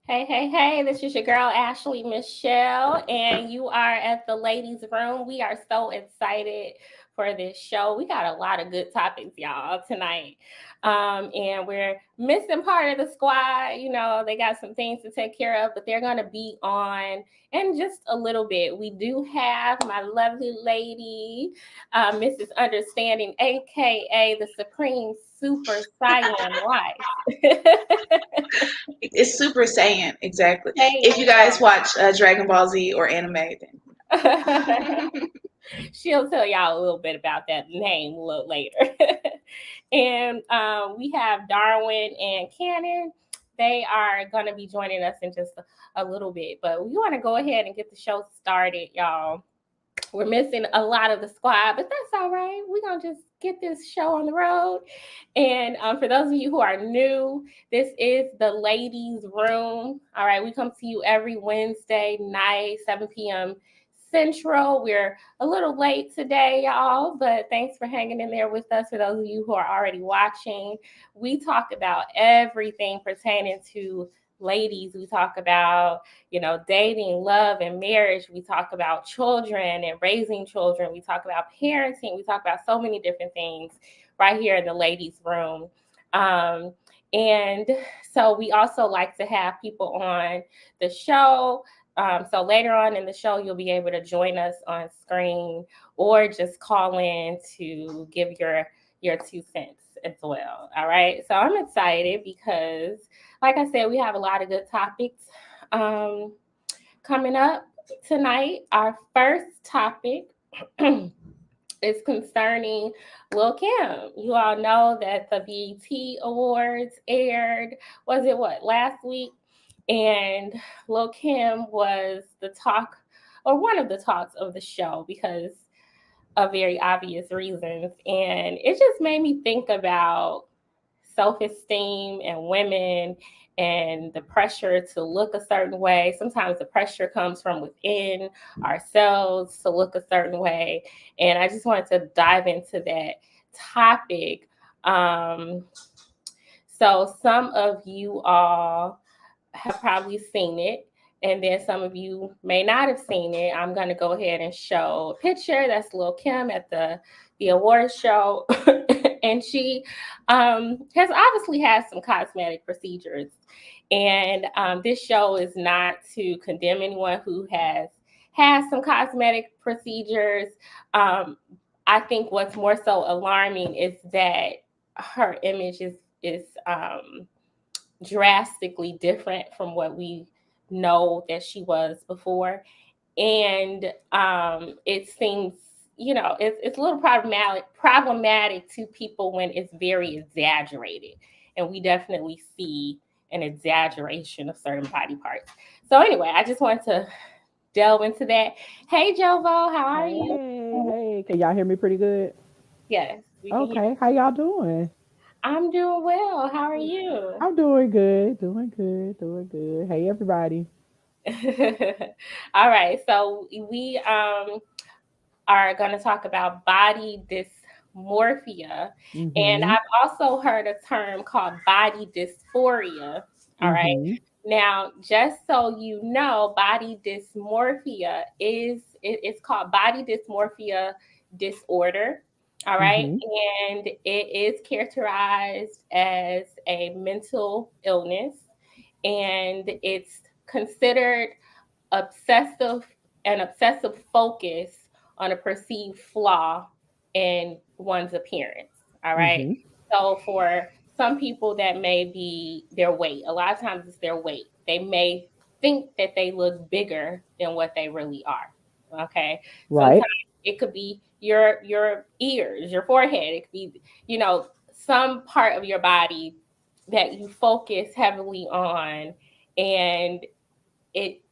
Hey, hey, hey, this is your girl Ashley Michelle, and you are at the ladies' room. We are so excited for this show. We got a lot of good topics, y'all, tonight. And we're missing part of the squad. You know, they got some things to take care of, but they're going to be on in just a little bit. We do have my lovely lady, Mrs. Understanding, aka the Supreme Super Saiyan Wife. It's Super Saiyan, exactly. If you Saiyan. guys watch Dragon Ball Z or anime, then She'll tell y'all a little bit about that name a little later. And we have Darwin and Cannon. They are going to be joining us in just a little bit, but we want to go ahead and get the show started, y'all. We're missing a lot of the squad, but that's all right. We're going to just get this show on the road. And for those of you who are new, this is the ladies' room. All right, we come to you every Wednesday night, 7 p.m. Central. We're a little late today, y'all, but thanks for hanging in there with us. For those of you who are already watching, we talk about everything pertaining to ladies. We talk about, dating, love, and marriage. We talk about children and raising children. We talk about parenting. We talk about so many different things right here in the ladies' room. And so we also like to have people on the show. So later on in the show, you'll be able to join us on screen or just call in to give your 2 cents as well. All right. So I'm excited because, like I said, we have a lot of good topics coming up tonight. Our first topic is concerning Lil Kim. You all know that the BET Awards aired, was it last week? And Lil Kim was the talk, or one of the talks of the show, because of very obvious reasons. And it just made me think about self-esteem and women and the pressure to look a certain way. Sometimes the pressure comes from within ourselves to look a certain way. And I just wanted to dive into that topic. So some of you all have probably seen it, and then some of you may not have seen it. I'm going to go ahead and show a picture. That's Lil Kim at the awards show. And she has obviously had some cosmetic procedures. And this show is not to condemn anyone who has had some cosmetic procedures. I think what's more so alarming is that her image is drastically different from what we know that she was before. And it seems, it's a little problematic to people when it's very exaggerated. And we definitely see an exaggeration of certain body parts. So anyway, I just wanted to delve into that. Hey Jovo, how are you? Hey, can y'all hear me pretty good? Yes, we can hear Okay, how y'all doing? you. I'm doing well. How are you? I'm doing good, doing good, doing good. Hey, everybody. All right. So we are going to talk about body dysmorphia. And Mm-hmm. I've also heard a term called body dysphoria. All right. Mm-hmm. Now, just so you know, body dysmorphia it's called body dysmorphia disorder. All right. Mm-hmm. And it is characterized as a mental illness, and it's considered obsessive an obsessive focus on a perceived flaw in one's appearance. All right. Mm-hmm. So for some people, that may be their weight. A lot of times it's their weight. They may think that they look bigger than what they really are. Okay. Sometimes Right. it could be your ears, your forehead. It could be, some part of your body that you focus heavily on, and it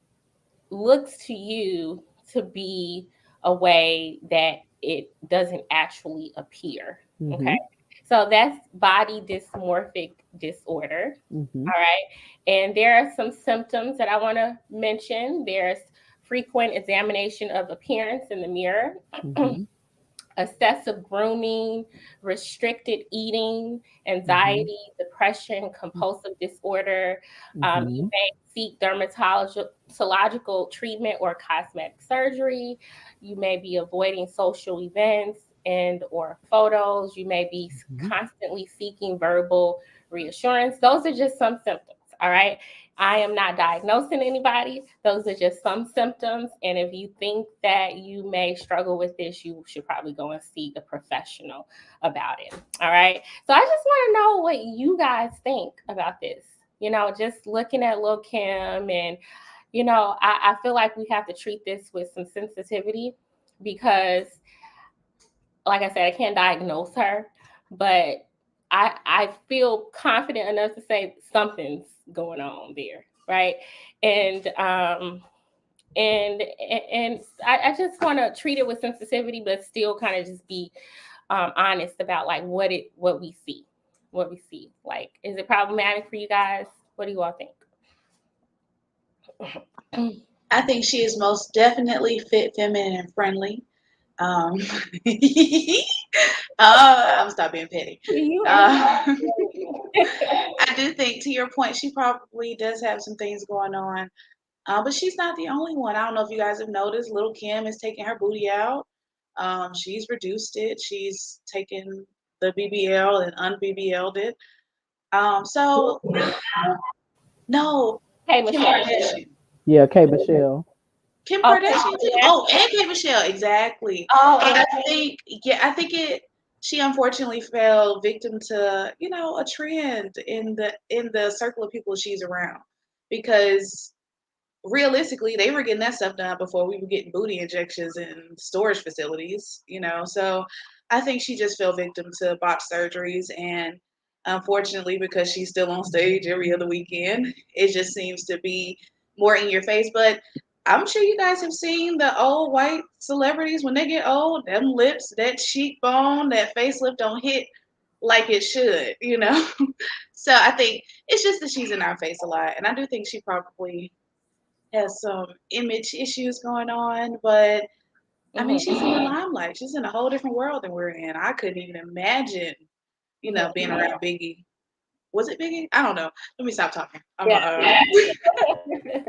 looks to you to be a way that it doesn't actually appear. Okay. Mm-hmm. So that's body dysmorphic disorder. Mm-hmm. All right. And there are some symptoms that I want to mention. There's frequent examination of appearance in the mirror. Mm-hmm. excessive grooming, restricted eating, Mm-hmm. anxiety, depression, compulsive disorder. You Mm-hmm. may seek dermatological treatment or cosmetic surgery. You may be avoiding social events and or photos. You may be Mm-hmm. constantly seeking verbal reassurance. Those are just some symptoms. All right. I am not diagnosing anybody. Those are just some symptoms. And if you think that you may struggle with this, you should probably go and see a professional about it. All right. So I just want to know what you guys think about this. Just looking at Lil Kim, and, I feel like we have to treat this with some sensitivity because, like I said, I can't diagnose her, but I feel confident enough to say something's going on there, right? And and I just want to treat it with sensitivity, but still kind of just be honest about like what we see, Like, is it problematic for you guys? What do you all think? I think she is most definitely fit, feminine, and friendly. Um, I'm stop being petty. You Uh, I do think, to your point, she probably does have some things going on, but she's not the only one. I don't know if you guys have noticed, Little Kim is taking her booty out. She's reduced it. She's taken the BBL and un-BBL'd it. So no, Hey, Kim Michelle. Kardashian. Yeah, K Michelle. Kim Okay. Kardashian took Yeah. and K Michelle, exactly. Oh, And and I think, yeah, I think she unfortunately fell victim to, a trend in the circle of people she's around. Because realistically, they were getting that stuff done before we were getting booty injections in storage facilities. So I think she just fell victim to botched surgeries, and unfortunately, because she's still on stage every other weekend, it just seems to be more in your face. But I'm sure you guys have seen the old white celebrities when they get old, them lips, that cheekbone, that facelift don't hit like it should. So I think it's just that she's in our face a lot, and I do think she probably has some image issues going on, but I mean, she's in the mhm, limelight. She's in a whole different world than we're in. I couldn't even imagine, being mhm. around Biggie. Was it Biggie? I don't know. Let me stop talking. I'm Yeah. uh,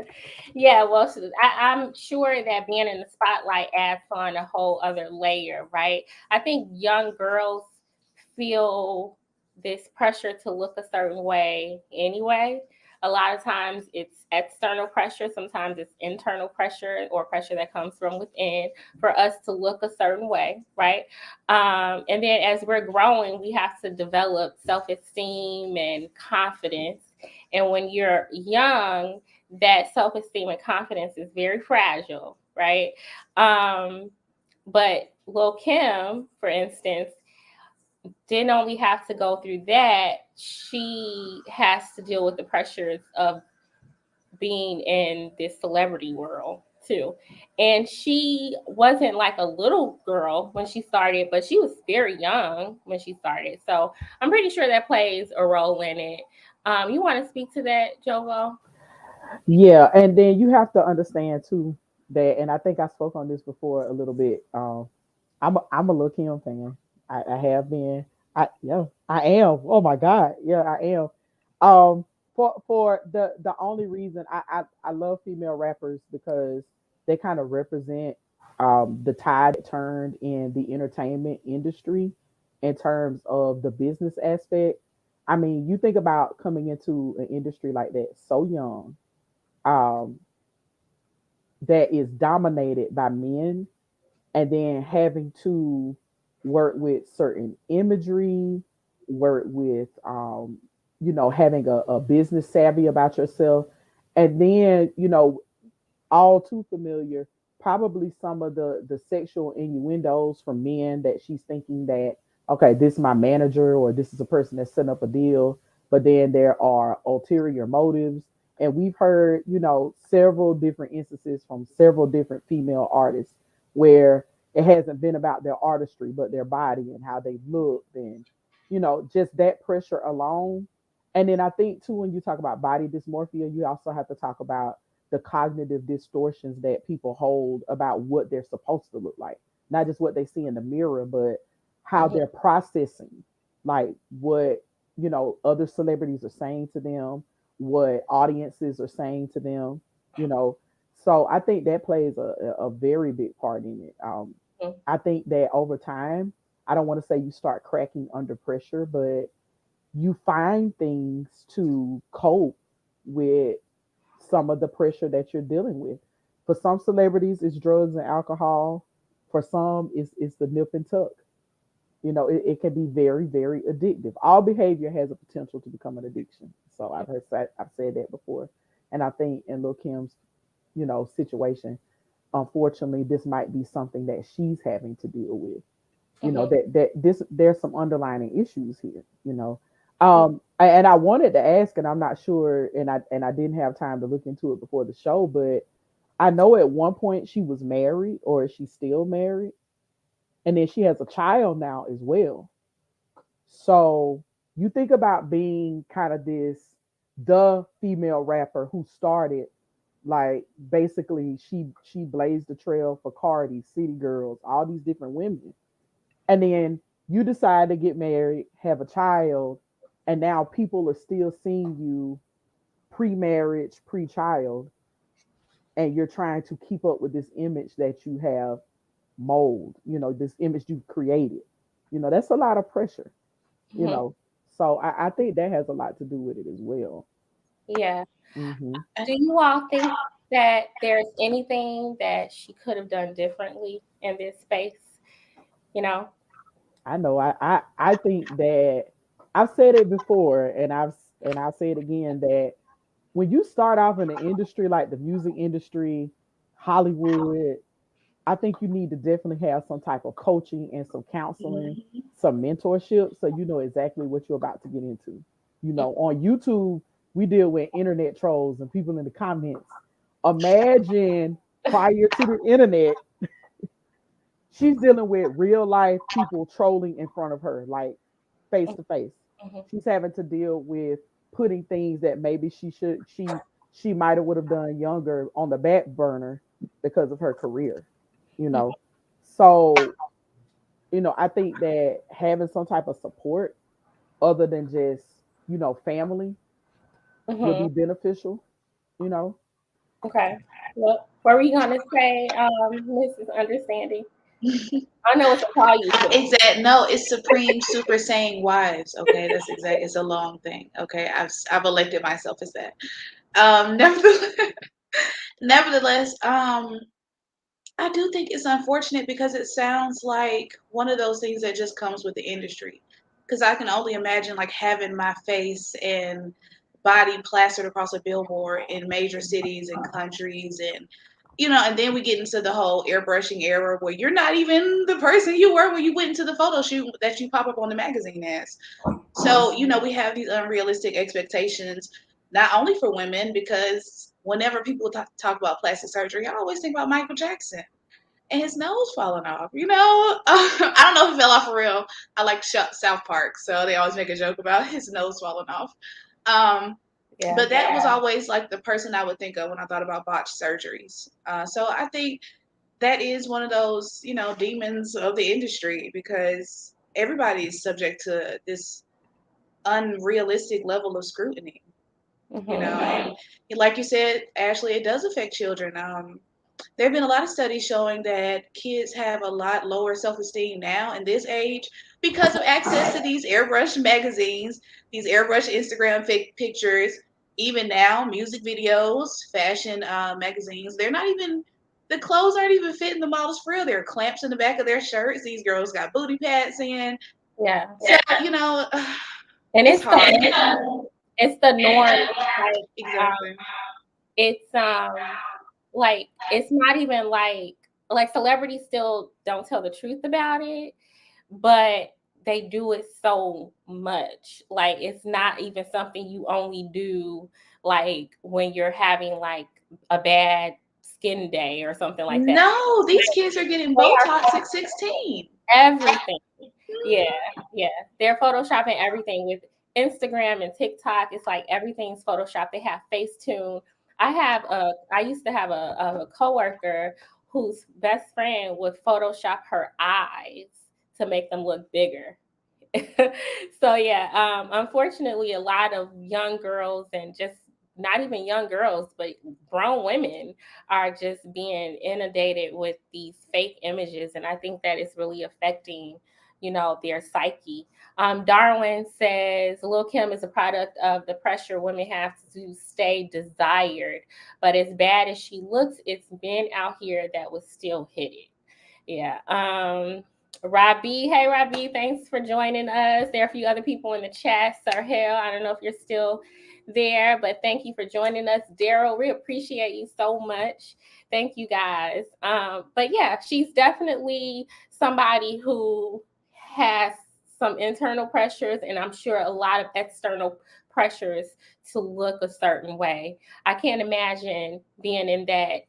Yeah, well, so I'm sure that being in the spotlight adds on a whole other layer, right? I think young girls feel this pressure to look a certain way anyway. A lot of times it's external pressure, sometimes it's internal pressure or pressure that comes from within for us to look a certain way, right? And then as we're growing, we have to develop self esteem and confidence. And when you're young, that self esteem and confidence is very fragile, right? Um, but Lil Kim, for instance, didn't only have to go through that, she has to deal with the pressures of being in this celebrity world too. And she wasn't like a little girl when she started, but she was very young when she started. So I'm pretty sure that plays a role in it. You want to speak to that, Jovo? Yeah, and then you have to understand too that, and I think I spoke on this before a little bit. I'm a Lil Kim fan. I have been. I am. Oh my God, yeah, I am. For the only reason I love female rappers because they kind of represent the tide that turned in the entertainment industry in terms of the business aspect. I mean, you think about coming into an industry like that so young, um, that is dominated by men, and then having to work with certain imagery, work with having a business savvy about yourself, and then all too familiar, probably some of the sexual innuendos from men that she's thinking that, okay, this is my manager or this is a person that's setting up a deal, but then there are ulterior motives. And we've heard, several different instances from several different female artists where it hasn't been about their artistry, but their body and how they looked, and just that pressure alone. And then I think too, when you talk about body dysmorphia, you also have to talk about the cognitive distortions that people hold about what they're supposed to look like. not just what they see in the mirror, but how Mhm. they're processing, like what other celebrities are saying to them, what audiences are saying to them, you know. So I think that plays a very big part in it. Mhm. I think that over time, I don't want to say you start cracking under pressure, but you find things to cope with some of the pressure that you're dealing with. For some celebrities, it's drugs and alcohol. For some, it's the nip and tuck. It can be very, very addictive. All behavior has a potential to become an addiction. So I've said that before, and I think in Lil Kim's situation, unfortunately, this might be something that she's having to deal with. Mhm. There's some underlying issues here. And I wanted to ask, and I'm not sure, and I didn't have time to look into it before the show, but I know at one point she was married, or is she still married? And then she has a child now as well. So you think about being kind of the female rapper who started, like, basically she blazed the trail for Cardi, City Girls, all these different women. And then you decide to get married, have a child, and now people are still seeing you pre-marriage, pre-child, and you're trying to keep up with this image that you have this image you've created. That's a lot of pressure, you Mhm. know. So I think that has a lot to do with it as well. Yeah. Hmm. Do you all think that there's anything that she could have done differently in this space? You know? I know. I think that I've said it before, and I'll say it again, that when you start off in an industry like the music industry, Hollywood, I think you need to definitely have some type of coaching and some counseling, Mhm. some mentorship, so you know exactly what you're about to get into. On YouTube, we deal with internet trolls and people in the comments. Imagine prior to the internet, she's dealing with real life people trolling in front of her, like face to face. Mhm. She's having to deal with putting things that maybe she might have would have done younger on the back burner because of her career. You know, so I think that having some type of support other than just family would be Mhm. beneficial. You know, Okay. Well, what were you gonna say, Mrs. Understanding? I know it's a call you to. Exact. No, it's Supreme Super Saiyan Wives. Okay, that's exact. It's a long thing. Okay, I've elected myself as that. Nevertheless, nevertheless, I do think it's unfortunate because it sounds like one of those things that just comes with the industry. Because I can only imagine like having my face and body plastered across a billboard in major cities and countries, and and then we get into the whole airbrushing era where you're not even the person you were when you went into the photo shoot that you pop up on the magazine as. So, we have these unrealistic expectations, not only for women, because whenever people talk about plastic surgery, I always think about Michael Jackson and his nose falling off. I don't know if it fell off for real. I like South Park, so they always make a joke about his nose falling off. Um, Yeah. but that was always like the person I would think of when I thought about botched surgeries. So I think that is one of those, demons of the industry because everybody is subject to this unrealistic level of scrutiny. Mhm. And like you said, Ashley, it does affect children. There have been a lot of studies showing that kids have a lot lower self-esteem now in this age because of access to these airbrush magazines, these airbrush Instagram fake pictures, even now music videos, fashion magazines. They're not even the clothes aren't even fitting the models for real. There are clamps in the back of their shirts. These girls got booty pads in. Yeah. So And it's it's the hard. it's the norm. Like Exactly. it's like it's not even like celebrities still don't tell the truth about it, but they do it so much. Like it's not even something you only do like when you're having like a bad skin day or something like that. No, these kids are getting They are Botox at 16. everything. Yeah, yeah. They're photoshopping everything with Instagram and TikTok. It's like everything's photoshopped. They have Facetune. I used to have a coworker whose best friend would Photoshop her eyes to make them look bigger. So yeah, unfortunately, a lot of young girls and just not even young girls, but grown women are just being inundated with these fake images, and I think that is really affecting, their psyche. Darwin says Lil Kim is a product of the pressure women have to stay desired, but as bad as she looks, it's men out here that would still hit it. Yeah. Robbie, hey Robbie, thanks for joining us. There are a few other people in the chat. Sir Hell, I don't know if you're still there, but thank you for joining us. Daryl, we appreciate you so much. Thank you guys. But yeah, she's definitely somebody who has some internal pressures, and I'm sure a lot of external pressures to look a certain way. I can't imagine being in that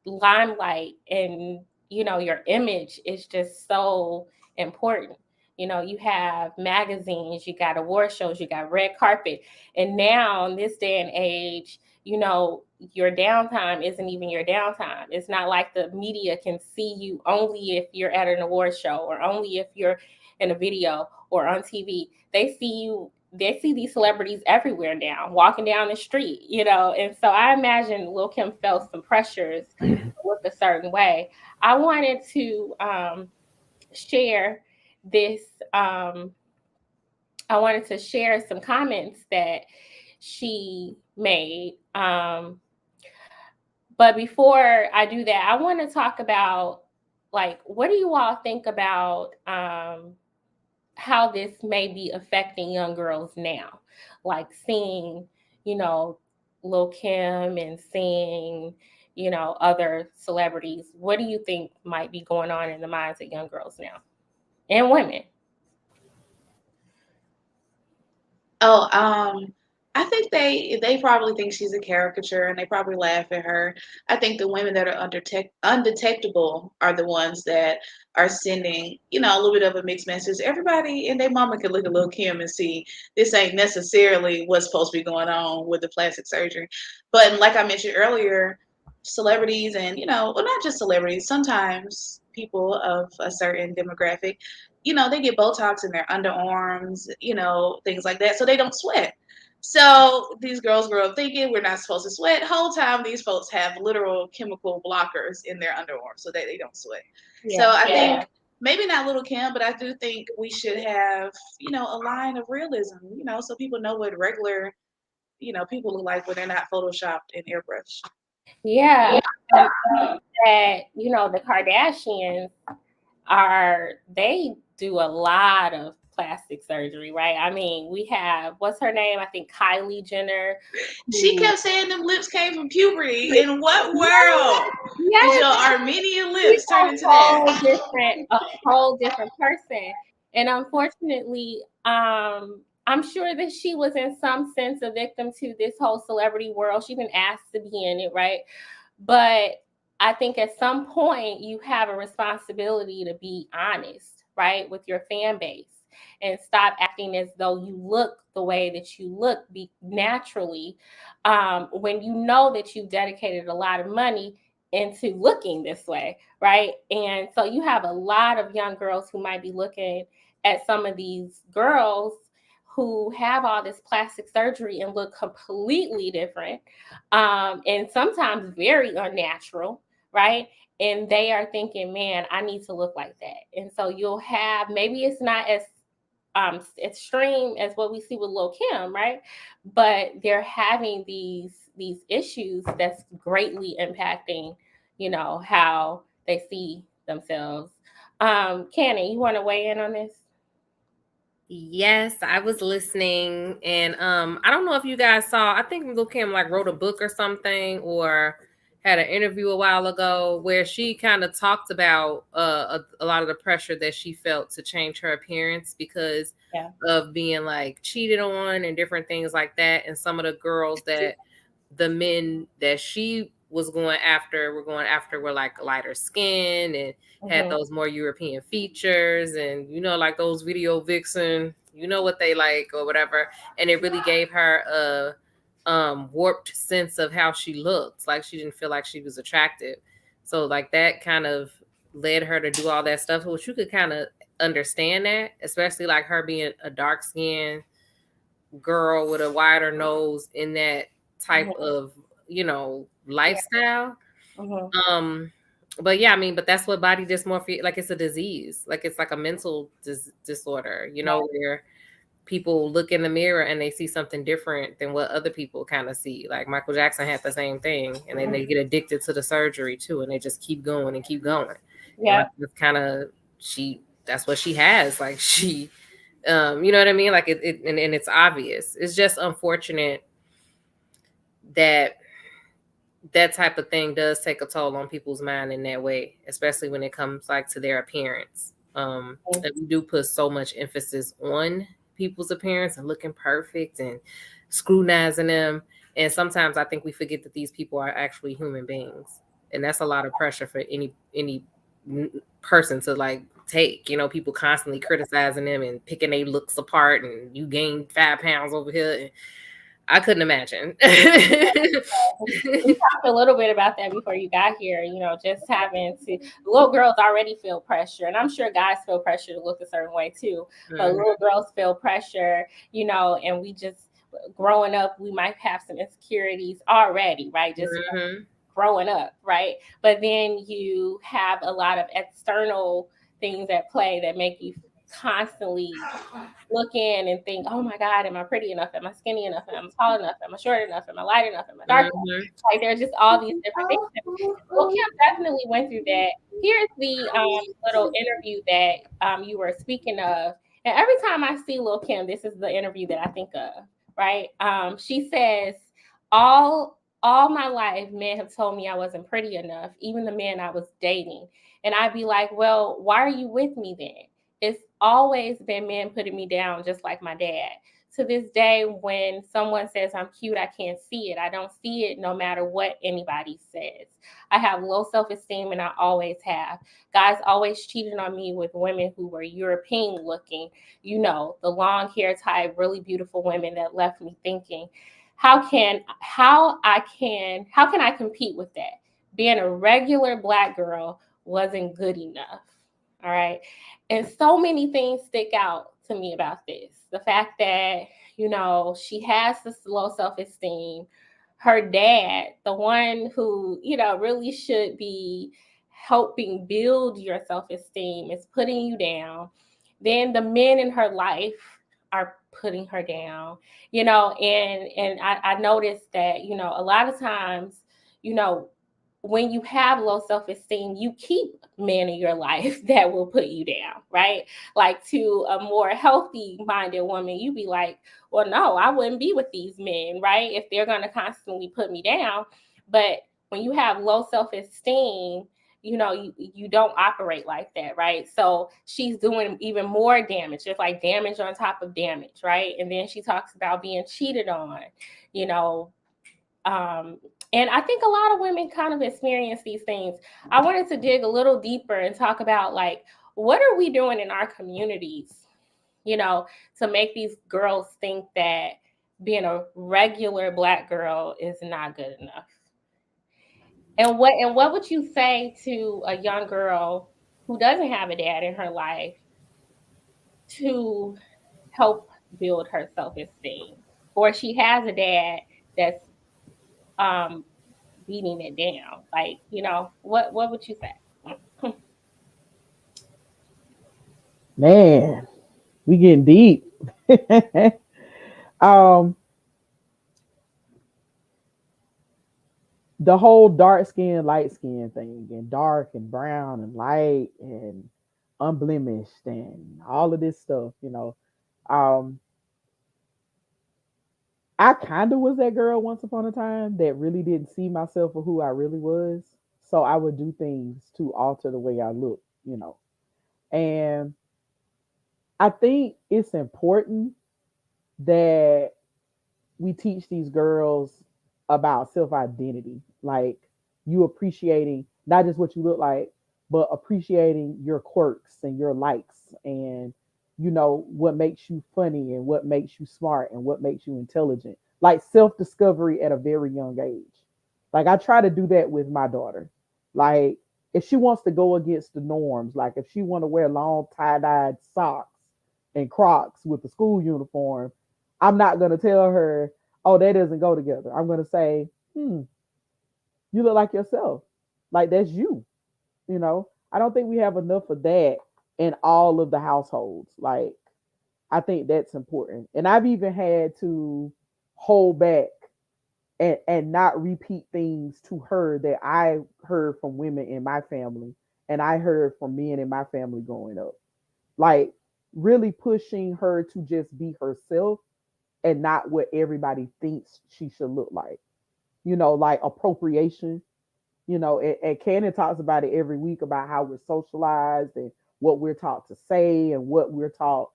limelight, and your image is just so important. You have magazines, you got award shows, you got red carpet, and now in this day and age, your downtime isn't even your downtime. It's not like the media can see you only if you're at an award show or only if you're in a video or on TV. They see these celebrities everywhere now, walking down the street, and so I imagine Lil Kim felt some pressures to look a certain way. I wanted to share this. I wanted to share some comments that she made. But before I do that, I want to talk about, like, what do you all think about how this may be affecting young girls now? Like seeing, Lil Kim and seeing, other celebrities. What do you think might be going on in the minds of young girls now and women? Oh, I think they probably think she's a caricature and they probably laugh at her. I think the women that are undetectable are the ones that are sending, a little bit of a mixed message. Everybody and their mama can look at Lil Kim and see this ain't necessarily what's supposed to be going on with the plastic surgery. But like I mentioned earlier, celebrities and, well, not just celebrities, sometimes people of a certain demographic, they get Botox in their underarms, things like that, so they don't sweat. So these girls grow up thinking we're not supposed to sweat. Whole time these folks have literal chemical blockers in their underarms so that they don't sweat. So Yeah. I think maybe not Little Kim, but I do think we should have, a line of realism, so people know what regular, people look like when they're not photoshopped and airbrushed. Yeah. That, the Kardashians they do a lot of plastic surgery, right? I mean, we have, what's her name? I think Kylie Jenner. She kept saying them lips came from puberty. In what world did your Armenian lips turn into that? A whole different person. And unfortunately, I'm sure that she was in some sense a victim to this whole celebrity world. She's been asked to be in it, right? But I think at some point you have a responsibility to be honest, right, with your fan base and stop acting as though you look the way that you look, be naturally, when you know that you've dedicated a lot of money into looking this way, right? And so you have a lot of young girls who might be looking at some of these girls who have all this plastic surgery and look completely different, and sometimes very unnatural, right? And they are thinking, man, I need to look like that. And so you'll have, maybe it's not as extreme as what we see with Lil Kim, right? But they're having these issues that's greatly impacting, how they see themselves. Cannon, you want to weigh in on this? Yes, I was listening, and I don't know if you guys saw. I think Lil Kim wrote a book or something, or had an interview a while ago where she kind of talked about a lot of the pressure that she felt to change her appearance because of being cheated on and different things like that. And some of the girls that the men that she was going after were lighter skin and had those more European features and those video vixen, what they like or whatever. And it really gave her a warped sense of how she looked. Like she didn't feel like she was attractive. So like that kind of led her to do all that stuff, which you could kind of understand that, especially like her being a dark skinned girl with a wider nose in that type of, you know, lifestyle. Um, but yeah, I mean, but that's what body dysmorphia, like it's a disease, like it's like a mental disorder, you know, where people look in the mirror and they see something different than what other people kind of see. Like Michael Jackson had the same thing, and then they get addicted to the surgery too, and they just keep going and keep going. Yeah, it's kind of that's what she has. Like she, you know what I mean? Like and it's obvious. It's just unfortunate that that type of thing does take a toll on people's mind in that way, especially when it comes like to their appearance. And we do put so much emphasis on people's appearance and looking perfect and scrutinizing them. And sometimes I think we forget that these people are actually human beings. And that's a lot of pressure for any person to like take, you know, people constantly criticizing them and picking their looks apart, and you gained 5 pounds over here. And I couldn't imagine. We talked a little bit about that before you got here, you know, just having to, little girls already feel pressure, and I'm sure guys feel pressure to look a certain way too, but little girls feel pressure, you know, and we just, growing up, we might have some insecurities already, right? Just growing up, right? But then you have a lot of external things at play that make you constantly look in and think, oh my God, am I pretty enough? Am I skinny enough? Am I tall enough? Am I short enough? Am I light enough? Am I dark enough? Like there's just all these different things. Well, Kim definitely went through that. Here's the little interview that you were speaking of. And every time I see Lil Kim, this is the interview that I think of, right? She says, all my life, men have told me I wasn't pretty enough, even the men I was dating. And I'd be like, well, why are you with me then? It's always been men putting me down, just like my dad. To this day, when someone says I'm cute, I can't see it. I don't see it no matter what anybody says. I have low self-esteem, and I always have. Guys always cheated on me with women who were European looking, you know, the long hair type, really beautiful women that left me thinking, how can I compete with that? Being a regular Black girl wasn't good enough. All right. And so many things stick out to me about this. The fact that, you know, she has this low self-esteem. Her dad, the one who, you know, really should be helping build your self-esteem, is putting you down. Then the men in her life are putting her down, you know, and I noticed that, you know, a lot of times, you know, when you have low self-esteem, you keep men in your life that will put you down, right? Like to a more healthy minded woman, you be like, well, no, I wouldn't be with these men, right? If they're going to constantly put me down. But when you have low self-esteem, you know, you don't operate like that, right? So she's doing even more damage. It's like damage on top of damage, right? And then she talks about being cheated on, you know, and I think a lot of women kind of experience these things. I wanted to dig a little deeper and talk about, like, what are we doing in our communities, you know, to make these girls think that being a regular Black girl is not good enough? And what would you say to a young girl who doesn't have a dad in her life to help build her self-esteem, or she has a dad that's beating it down? Like, you know, what would you say? Man, we getting deep. um, the whole dark skin, light skin thing, and dark and brown and light and unblemished and all of this stuff, you know. Um, I kind of was that girl once upon a time that really didn't see myself for who I really was. So I would do things to alter the way I look, you know. And I think it's important that we teach these girls about self identity, like you appreciating not just what you look like, but appreciating your quirks and your likes and you know what makes you funny and what makes you smart and what makes you intelligent. Like self discovery at a very young age. Like I try to do that with my daughter. Like if she wants to go against the norms, like if she want to wear long tie-dyed socks and Crocs with the school uniform, I'm not gonna tell her, oh, that doesn't go together. I'm gonna say, you look like yourself. Like that's you. You know, I don't think we have enough of that in all of the households. Like, I think that's important. And I've even had to hold back and not repeat things to her that I heard from women in my family and I heard from men in my family growing up. Like, really pushing her to just be herself and not what everybody thinks she should look like. You know, like appropriation. You know, and Cannon talks about it every week about how we're socialized and what we're taught to say and what we're taught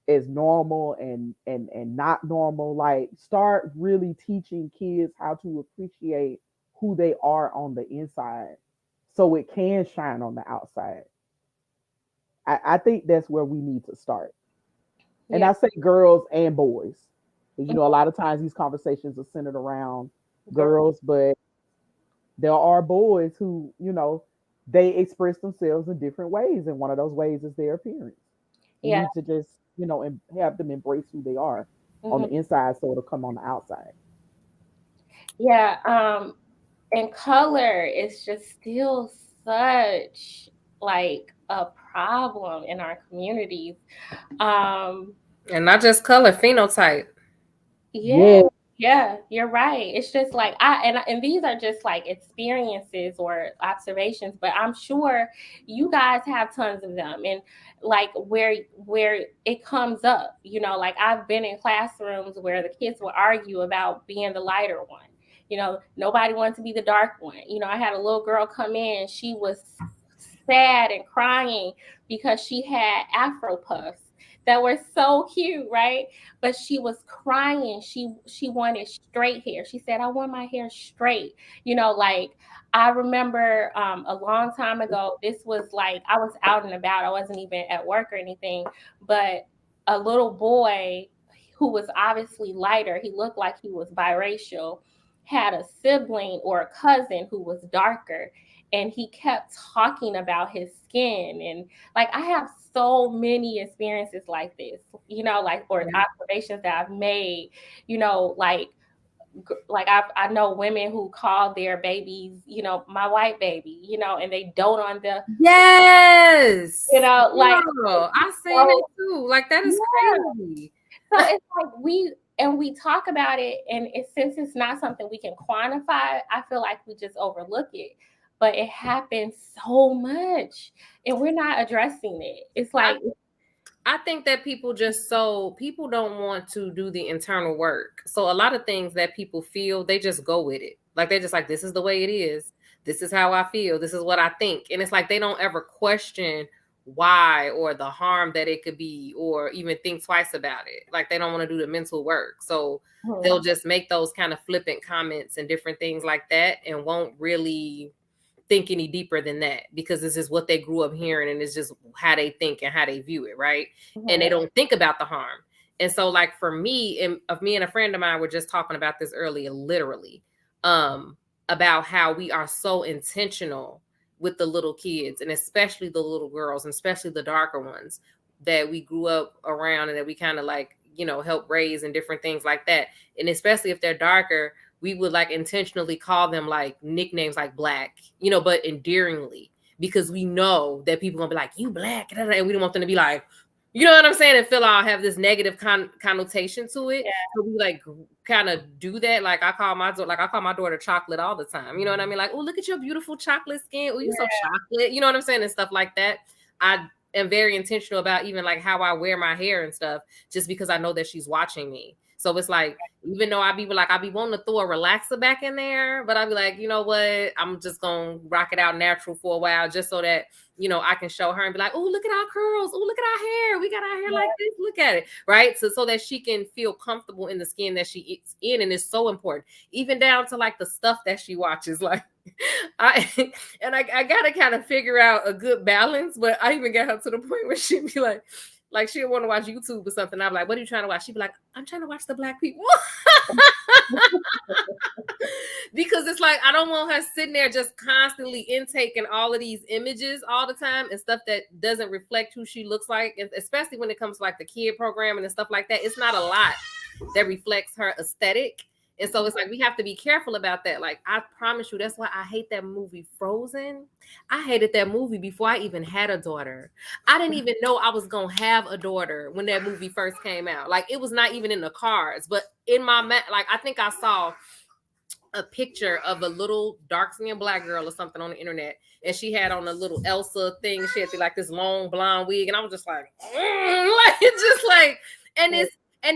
is normal and not normal. Like start really teaching kids how to appreciate who they are on the inside so it can shine on the outside. I think that's where we need to start. And Yeah. I say girls and boys. Because you know, a lot of times these conversations are centered around girls, but there are boys who, you know, they express themselves in different ways, and one of those ways is their appearance. We Yeah. need to just, you know, and have them embrace who they are on Mhm. the inside, so it'll come on the outside. Yeah. And color is just still such like a problem in our communities. Um, And not just color, phenotype. yeah, Yeah, yeah, you're right. It's just like and these are just like experiences or observations, but I'm sure you guys have tons of them. And like where it comes up, you know, like I've been in classrooms where the kids will argue about being the lighter one. You know, nobody wanted to be the dark one. You know, I had a little girl come in, she was sad and crying because she had Afro puffs that were so cute, right? But she was crying. She wanted straight hair. She said, "I want my hair straight." You know, like I remember a long time ago. This was like I was out and about. I wasn't even at work or anything, but a little boy who was obviously lighter. He looked like he was biracial. Had a sibling or a cousin who was darker, and he kept talking about his skin. And like I have so many experiences like this, you know, like or observations that I've made, you know, like I know women who call their babies, you know, my white baby, you know, and they dote on the, Yes. you know, like Girl, I seen it so, too. Like that is yeah. crazy. So it's like we talk about it, and since it's not something we can quantify, I feel like we just overlook it. But it happens so much, and we're not addressing it. It's like I think that people don't want to do the internal work. So a lot of things that people feel, they just go with it. Like they're just like, this is the way it is. This is how I feel. This is what I think. And it's like they don't ever question why or the harm that it could be or even think twice about it. Like they don't want to do the mental work. So they'll just make those kind of flippant comments and different things like that and won't really think any deeper than that because this is what they grew up hearing and it's just how they think and how they view it, right? And they don't think about the harm. And so like for me and me and a friend of mine were just talking about this earlier, literally, about how we are so intentional with the little kids and especially the little girls and especially the darker ones that we grew up around and that we kind of like, you know, help raise and different things like that. And especially if they're darker, we would like intentionally call them like nicknames like black, you know, but endearingly because we know that people gonna be like, you black, and we don't want them to be like, you know what I'm saying, and feel I'll have this negative connotation to it. Yeah. So we like kind of do that. Like I call my daughter chocolate all the time. You know what I mean? Like, oh, look at your beautiful chocolate skin. Oh, you so chocolate. You know what I'm saying? And stuff like that. I am very intentional about even like how I wear my hair and stuff, just because I know that she's watching me. So it's like, even though I be wanting to throw a relaxer back in there, but I'll be like, you know what? I'm just going to rock it out natural for a while just so that, you know, I can show her and be like, oh, look at our curls. Oh, look at our hair. We got our hair like this. Look at it. Right. So that she can feel comfortable in the skin that she is in. And it's so important, even down to like the stuff that she watches. Like I got to kind of figure out a good balance, but I even get her to the point where she'd be like she'll want to watch YouTube or something. I'm like, what are you trying to watch? She'd be like, I'm trying to watch the black people. Because it's like I don't want her sitting there just constantly intaking all of these images all the time and stuff that doesn't reflect who she looks like, especially when it comes to like the kid programming and stuff like that. It's not a lot that reflects her aesthetic. And so it's like we have to be careful about that. Like I promise you, that's why I hate that movie Frozen. I hated that movie before I even had a daughter. I didn't even know I was gonna have a daughter when that movie first came out. Like it was not even in the cards, but in my like I think I saw a picture of a little dark-skinned black girl or something on the internet, and she had on a little Elsa thing. She had like this long blonde wig, and I was just like, like it's just like, and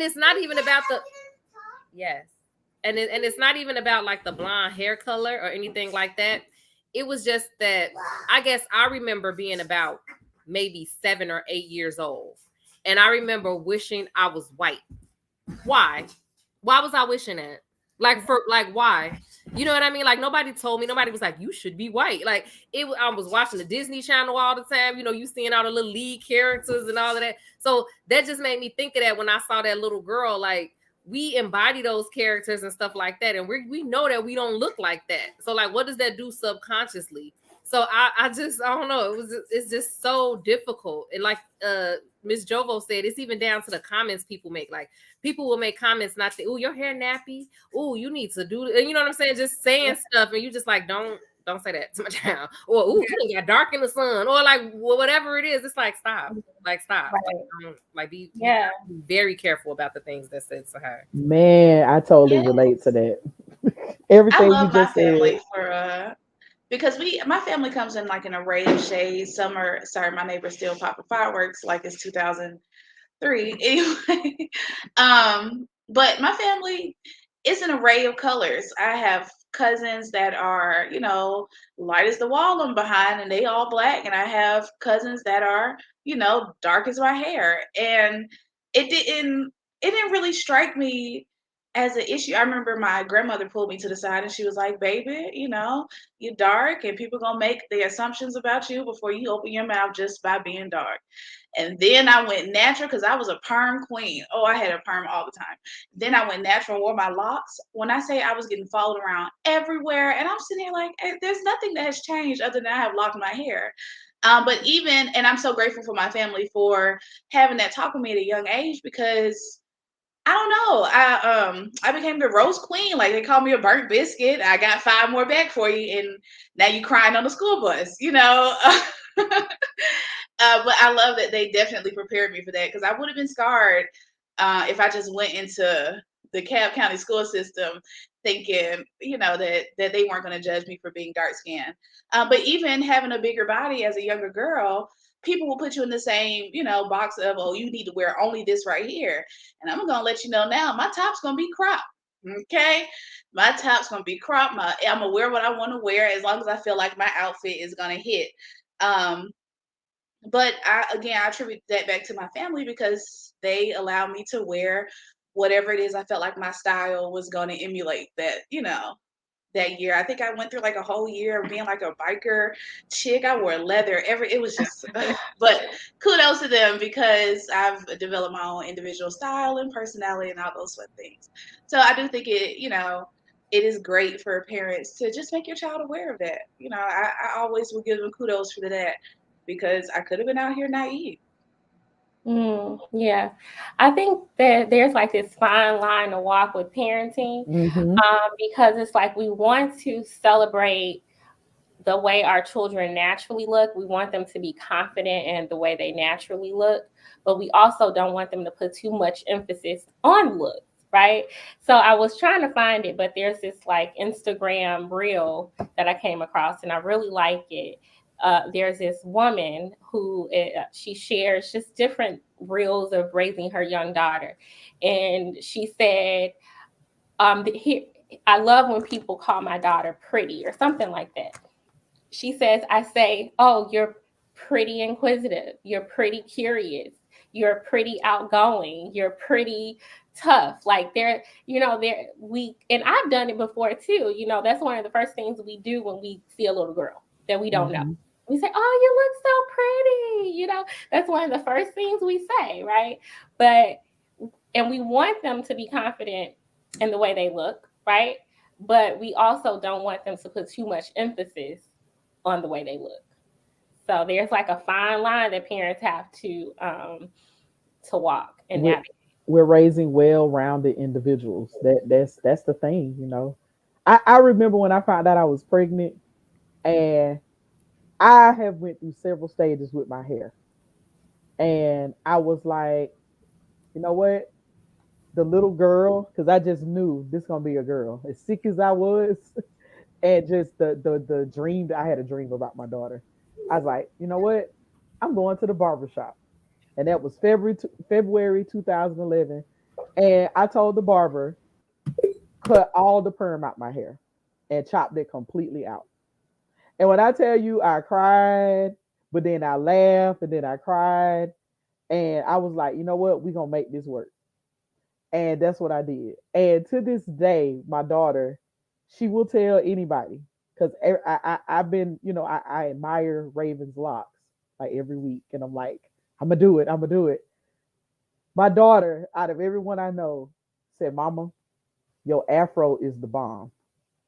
it's not even about the yes, and it's not even about like the blonde hair color or anything like that. It was just that I guess I remember being about maybe 7 or 8 years old, and I remember wishing I was white. Why? Why was I wishing that? Like for like why? You know what I mean? Like nobody told me. Nobody was like, you should be white. Like I was watching the Disney Channel all the time. You know, you seeing all the little lead characters and all of that. So that just made me think of that when I saw that little girl. Like we embody those characters and stuff like that, and we know that we don't look like that. So like, what does that do subconsciously? So I don't know. It's just so difficult. And like Miss Jovo said, it's even down to the comments people make. Like people will make comments not to, oh, your hair nappy. Oh, you need to do, you know what I'm saying? Just saying stuff, and you just like don't say that to my child. Or oh, you got dark in the sun, or like whatever it is. It's like stop. Like stop. Right. Like be very careful about the things that said to her. Man, I totally relate to that. Everything I love you just my family said. for because my family comes in like an array of shades. Some are sorry, my neighbor's still popping fireworks like it's 2003. Anyway, but my family is an array of colors. I have cousins that are, you know, light as the wall I'm behind and they all black, and I have cousins that are, you know, dark as my hair. And it didn't really strike me as an issue. I remember my grandmother pulled me to the side and she was like, baby, you know, you're dark and people gonna make the assumptions about you before you open your mouth just by being dark. And then I went natural because I was a perm queen. Oh, I had a perm all the time. Then I went natural and wore my locks. When I say I was getting followed around everywhere, and I'm sitting here like, there's nothing that has changed other than I have locked my hair. But even, and I'm so grateful for my family for having that talk with me at a young age, because I don't know. I became the roast queen. Like they called me a burnt biscuit. I got 5 more back for you, and now you crying on the school bus. You know. But I love that they definitely prepared me for that, because I would have been scarred if I just went into the Cobb County school system thinking, you know, that they weren't going to judge me for being dark skinned. But even having a bigger body as a younger girl, people will put you in the same, you know, box of, oh, you need to wear only this right here. And I'm gonna let you know now, my top's gonna be cropped. Okay, my top's gonna be cropped. I'm gonna wear what I want to wear as long as I feel like my outfit is gonna hit. Um, but I attribute that back to my family because they allowed me to wear whatever it is I felt like my style was going to emulate that, you know, that year. I think I went through like a whole year of being like a biker chick. I wore leather. It was just, but kudos to them because I've developed my own individual style and personality and all those fun things. So I do think it, you know, it is great for parents to just make your child aware of that. You know, I always will give them kudos for that because I could have been out here naive. Yeah, I think that there's like this fine line to walk with parenting, Mm-hmm. because it's like we want to celebrate the way our children naturally look. We want them to be confident in the way they naturally look, but we also don't want them to put too much emphasis on looks, right? So I was trying to find it, but there's this like Instagram reel that I came across, and I really like it. There's this woman who she shares just different reels of raising her young daughter, and she said, here, I love when people call my daughter pretty or something like that. She says, I say, oh, you're pretty inquisitive. You're pretty curious. You're pretty outgoing. You're pretty tough. Like and I've done it before too. You know, that's one of the first things we do when we see a little girl that we don't know. Mm-hmm. We say, oh, you look so pretty. You know, that's one of the first things we say, right? And we want them to be confident and the way they look, right? But we also don't want them to put too much emphasis on the way they look. So there's like a fine line that parents have to walk and we're, navigate. we're raising well-rounded individuals. That's the thing, you know. I remember when I found out I was pregnant, and I have went through several stages with my hair, and I was like, you know what, the little girl, because I just knew this gonna be a girl. As sick as I was, and just the dream that I had a dream about my daughter. I was like, you know what, I'm going to the barber shop, and that was February 2011. And I told the barber, cut all the perm out my hair and chopped it completely out. And when I tell you, I cried, but then I laughed, and then I cried, and I was like, you know what, we're gonna make this work. And that's what I did. And to this day, my daughter, she will tell anybody, because I've been, you know, I admire Raven's locks like every week, and I'm like, I'm gonna do it, I'm gonna do it. My daughter, out of everyone I know, said, "Mama, your afro is the bomb.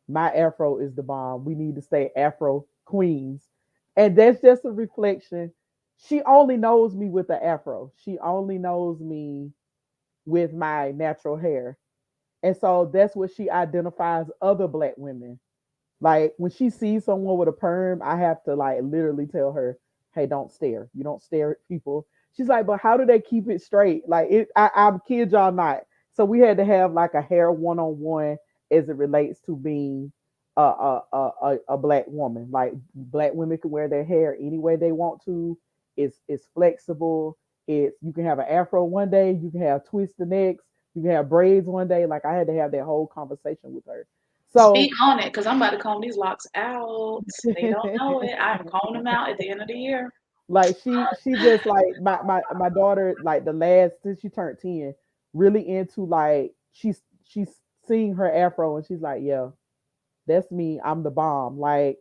My afro is the bomb. We need to stay afro queens." And that's just a reflection. She only knows me with the afro. She only knows me with my natural hair. And so that's what she identifies other black women. Like when she sees someone with a perm, I have to like literally tell her, "Hey, don't stare. You don't stare at people." She's like, "But how do they keep it straight?" Like I'm kid y'all not. So we had to have like a hair one on one as it relates to being a black woman. Like black women can wear their hair any way they want to. It's flexible. It's, you can have an afro one day, you can have twist the next, you can have braids one day. Like I had to have that whole conversation with her. Speak So on it, because I'm about to comb these locks out. They don't know it. I'm combing them out at the end of the year. like she just like my daughter, like the last, since she turned 10, really into like she's seeing her afro, and she's like, yeah, that's me, I'm the bomb. Like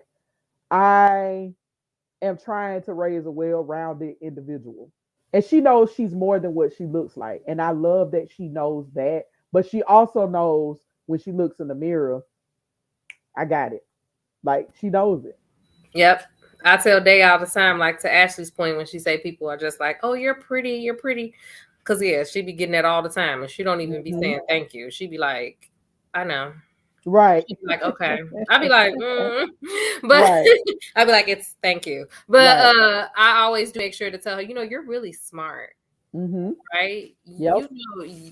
I am trying to raise a well-rounded individual, and she knows she's more than what she looks like, and I love that she knows that. But she also knows when she looks in the mirror, I got it. Like she knows it. Yep. I tell Day all the time, like to Ashley's point, when she say people are just like, "Oh, you're pretty, you're pretty," because yeah, she be getting that all the time, and she don't even be Mhm. saying thank you. She be like, "I know." Right. She'd be like, "Okay." I'd be like, but Right. I'd be like, "It's thank you." But Right. I always do make sure to tell her, you're really smart, Mm-hmm. right? Yep.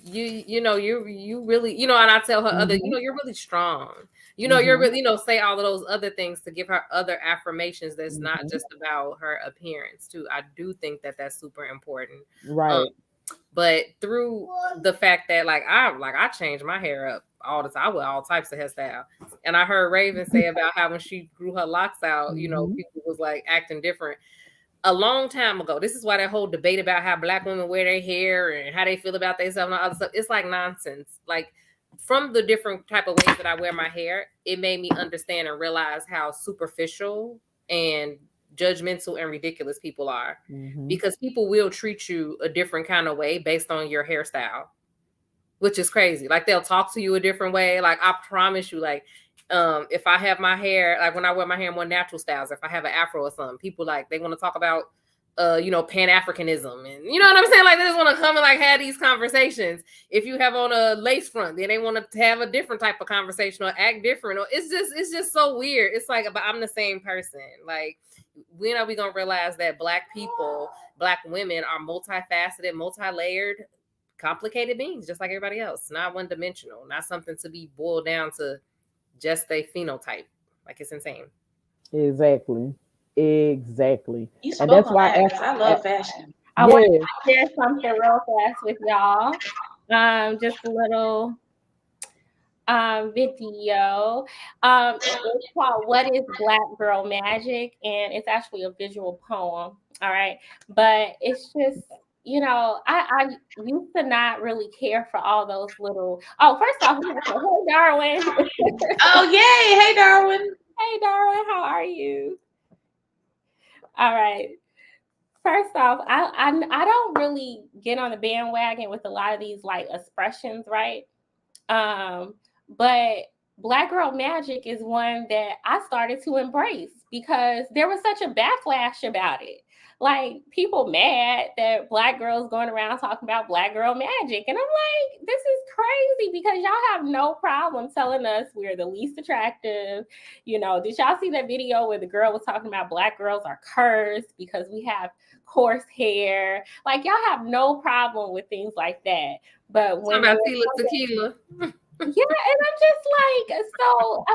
You really, and I tell her other, Mm-hmm. you're really strong. You're Mm-hmm. really, say all of those other things to give her other affirmations that's not Mm-hmm. just about her appearance too. I do think that that's super important. Um, Right. but through the fact that I change my hair up all the time. I wear all types of hairstyle. And I heard Raven say about how when she grew her locks out, Mm-hmm. people was like acting different a long time ago. This is why that whole debate about how black women wear their hair and how they feel about themselves and all other stuff, it's like nonsense. Like from the different type of ways that I wear my hair, it made me understand and realize how superficial and judgmental and ridiculous people are. Mm-hmm. Because people will treat you a different kind of way based on your hairstyle, which is crazy. Like they'll talk to you a different way. Like I promise you, like if I have my hair, like when I wear my hair in more natural styles, if I have an afro or something, people like they want to talk about Pan-Africanism, and you know what I'm saying? Like they just want to come and like have these conversations. If you have on a lace front, then they want to have a different type of conversation or act different. Or it's just so weird. It's like, but I'm the same person. Like when are we gonna realize that black people, black women are multifaceted, multi-layered, complicated beings, just like everybody else, not one dimensional, not something to be boiled down to just a phenotype. Like it's insane. Exactly. Exactly. You And spoke that's on why that because I love fashion. I want yes. to share something real fast with y'all. Just a little video. It's called "What Is Black Girl Magic," and it's actually a visual poem. All right, but it's just, I used to not really care for all those little. Oh, first off, we have to say, hey Darwin. Oh, yay. Hey, Darwin. Hey Darwin, how are you? All right. First off, I don't really get on the bandwagon with a lot of these like expressions, right? But Black Girl Magic is one that I started to embrace because there was such a backlash about it. Like, people mad that Black girls going around talking about Black Girl Magic. And I'm like, this is crazy because y'all have no problem telling us we're the least attractive. You know, did y'all see that video where the girl was talking about Black girls are cursed because we have coarse hair? Like, y'all have no problem with things like that. But when about tequila. yeah, and I'm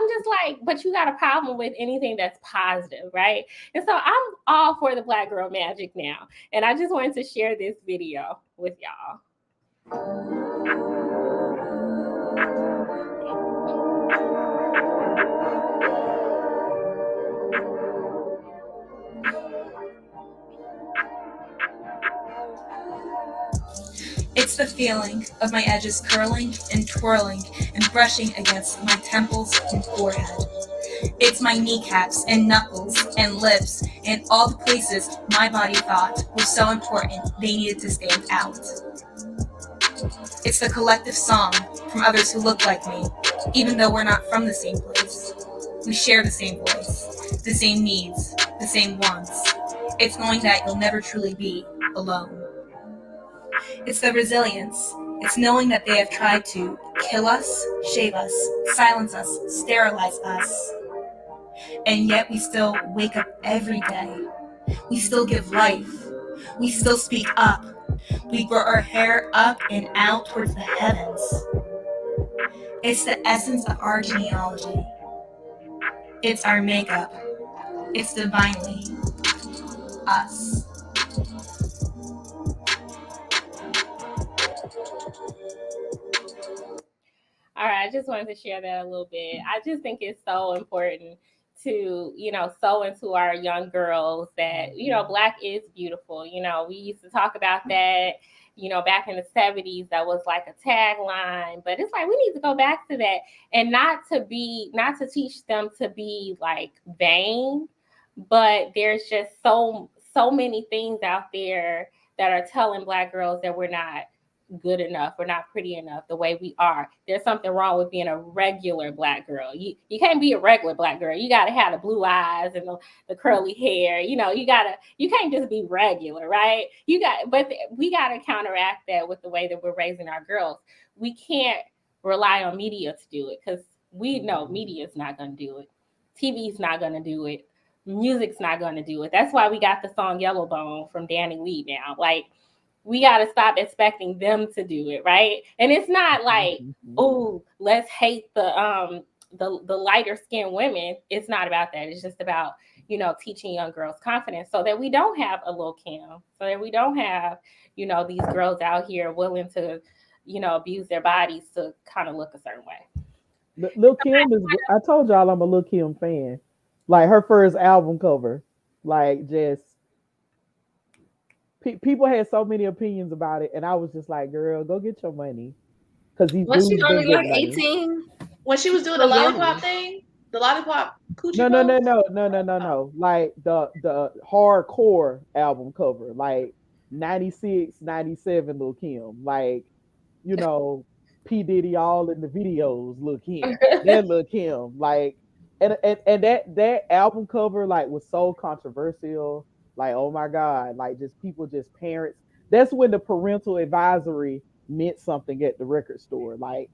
just like, but you got a problem with anything that's positive, right? And so I'm all for the Black Girl Magic now. And I just wanted to share this video with y'all. It's the feeling of my edges curling and twirling and brushing against my temples and forehead. It's my kneecaps and knuckles and lips and all the places my body thought were so important they needed to stand out. It's the collective song from others who look like me, even though we're not from the same place. We share the same voice, the same needs, the same wants. It's knowing that you'll never truly be alone. It's the resilience. It's knowing that they have tried to kill us, shave us, silence us, sterilize us. And yet we still wake up every day. We still give life. We still speak up. We grow our hair up and out towards the heavens. It's the essence of our genealogy. It's our makeup. It's divinely us. All right, I just wanted to share that a little bit. I just think it's so important to, sow into our young girls that, Black is beautiful. We used to talk about that, back in the 70s, that was like a tagline, but it's like, we need to go back to that and not to teach them to be like vain, but there's just so many things out there that are telling Black girls that we're not good enough, we're not pretty enough the way we are. There's something wrong with being a regular Black girl. You can't be a regular Black girl. You got to have the blue eyes and the curly hair. You can't just be regular, right? But we got to counteract that with the way that we're raising our girls. We can't rely on media to do it because we know media's not going to do it. TV's not going to do it. Music's not going to do it. That's why we got the song Yellowbone from Danny Lee now. Like, we got to stop expecting them to do it, right? And it's not like, oh, let's hate the lighter skinned women. It's not about that. It's just about, teaching young girls confidence so that we don't have a Lil' Kim, so that we don't have, these girls out here willing to, abuse their bodies to kind of look a certain way. Lil' Kim is, I told y'all I'm a Lil' Kim fan. Like, her first album cover, like, just, people had so many opinions about it, and I was just like, "Girl, go get your money." Because these was she dudes only been like getting money. 18? When she was doing the lollipop thing, the lollipop coochie No. Like the hardcore album cover, like 96, 97 Lil' Kim. Like, P. Diddy all in the videos, Lil' Kim. Then Lil' Kim. Like, and that album cover, like, was so controversial. Like, oh my God, like, just people, just parents. That's when the parental advisory meant something at the record store. Like,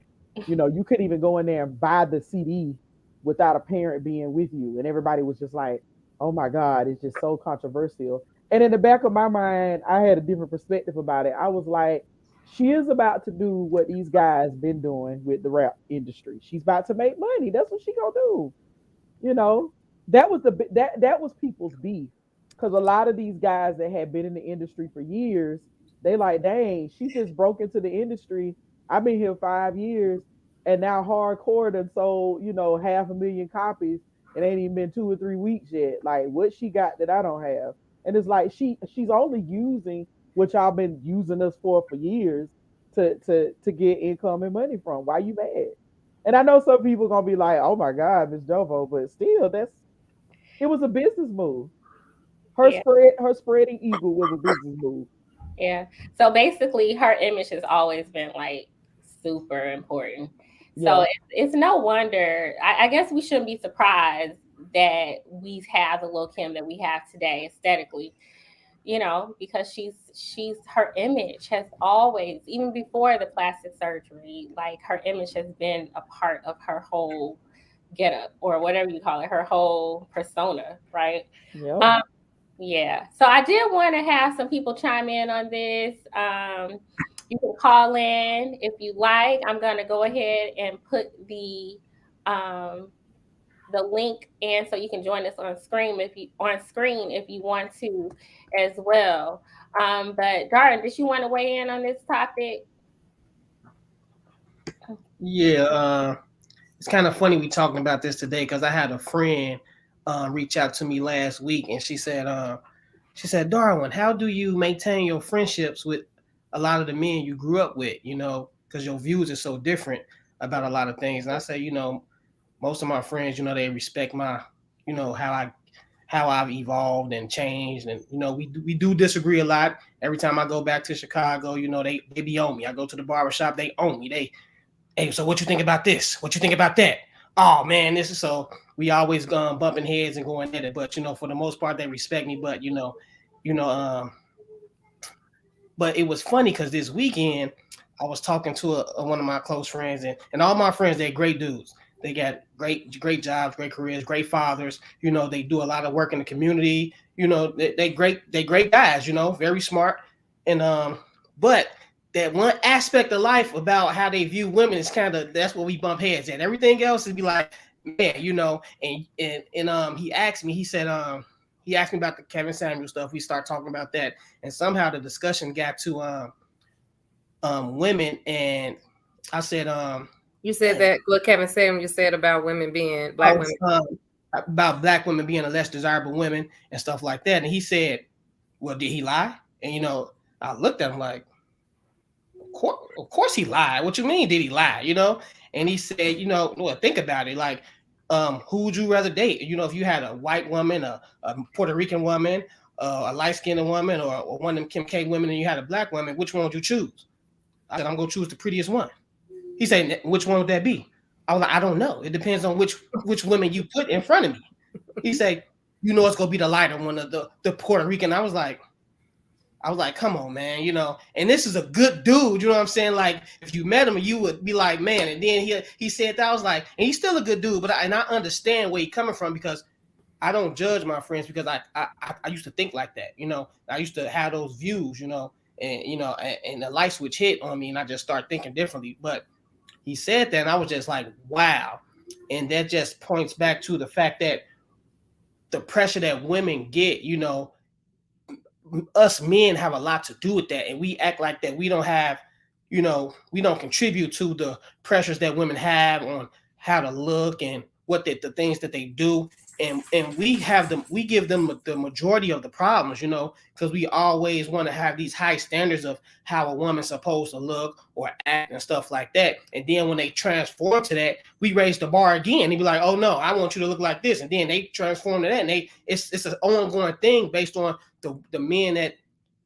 you couldn't even go in there and buy the CD without a parent being with you. And everybody was just like, oh my God, it's just so controversial. And in the back of my mind, I had a different perspective about it. I was like, she is about to do what these guys been doing with the rap industry. She's about to make money. That's what she gonna do. That was that was people's beef. Because a lot of these guys that had been in the industry for years, they like, dang, she just broke into the industry. I've been here 5 years, and now hardcore done sold, 500,000 copies. It ain't even been 2 or 3 weeks yet. Like, what she got that I don't have? And it's like she's only using what y'all been using us for years to get income and money from. Why you mad? And I know some people gonna be like, oh my God, Miss Jovo, but still, it was a business move. Her spreading eagle was a business move. Yeah. So basically, her image has always been like super important. So it's no wonder. I guess we shouldn't be surprised that we have the Lil Kim that we have today aesthetically, because she's her image has always, even before the plastic surgery, like her image has been a part of her whole get up or whatever you call it, her whole persona, right? Yep. Yeah. So I did want to have some people chime in on this. You can call in if you like. I'm going to go ahead and put the link in so you can join us on screen if you want to as well. But Darren, did you want to weigh in on this topic? Yeah, it's kind of funny we talking about this today because I had a friend reach out to me last week, and she said, Darwin, how do you maintain your friendships with a lot of the men you grew up with? Because your views are so different about a lot of things. And I say, most of my friends, they respect my, how I've evolved and changed, and we do disagree a lot. Every time I go back to Chicago, they be on me. I go to the barbershop, they own me. Hey, so what you think about this? What you think about that? Oh man, this is so. We always bumping heads and going at it, but for the most part, they respect me. But but it was funny because this weekend I was talking to one of my close friends, and all my friends, they're great dudes. They got great jobs, great careers, great fathers. They do a lot of work in the community. They great guys. Very smart, and but that one aspect of life about how they view women is that's what we bump heads at. Everything else is be like, man, and he asked me, he asked me about the Kevin Samuel stuff. We start talking about that, and somehow the discussion got to women, and I said, you said that what Kevin Samuel said about women being black women. About black women being a less desirable women and stuff like that. And he said, well, did he lie? And I looked at him like, of course he lied. What you mean, did he lie? And he said, well, think about it. Like, who would you rather date? If you had a white woman, a Puerto Rican woman, a light-skinned woman, or one of them Kim K women, and you had a black woman, which one would you choose? I said, I'm going to choose the prettiest one. He said, which one would that be? I was like, I don't know. It depends on which women you put in front of me. He said, it's going to be the lighter one, of the Puerto Rican. I was like, come on, man, and this is a good dude, you know what I'm saying? Like, if you met him, you would be like, man. And then he said that, I was like, and he's still a good dude, but I understand where he's coming from, because I don't judge my friends, because I used to think like that, I used to have those views, and the light switch hit on me, and I just start thinking differently. But he said that, and I was just like, wow. And that just points back to the fact that the pressure that women get, us men have a lot to do with that, and we act like that we don't have, we don't contribute to the pressures that women have on how to look and what the things that they do, and we give them the majority of the problems, because we always want to have these high standards of how a woman's supposed to look or act and stuff like that. And then when they transform to that, we raise the bar again. They be like, oh no, I want you to look like this, and then they transform to that, and it's an ongoing thing based on the men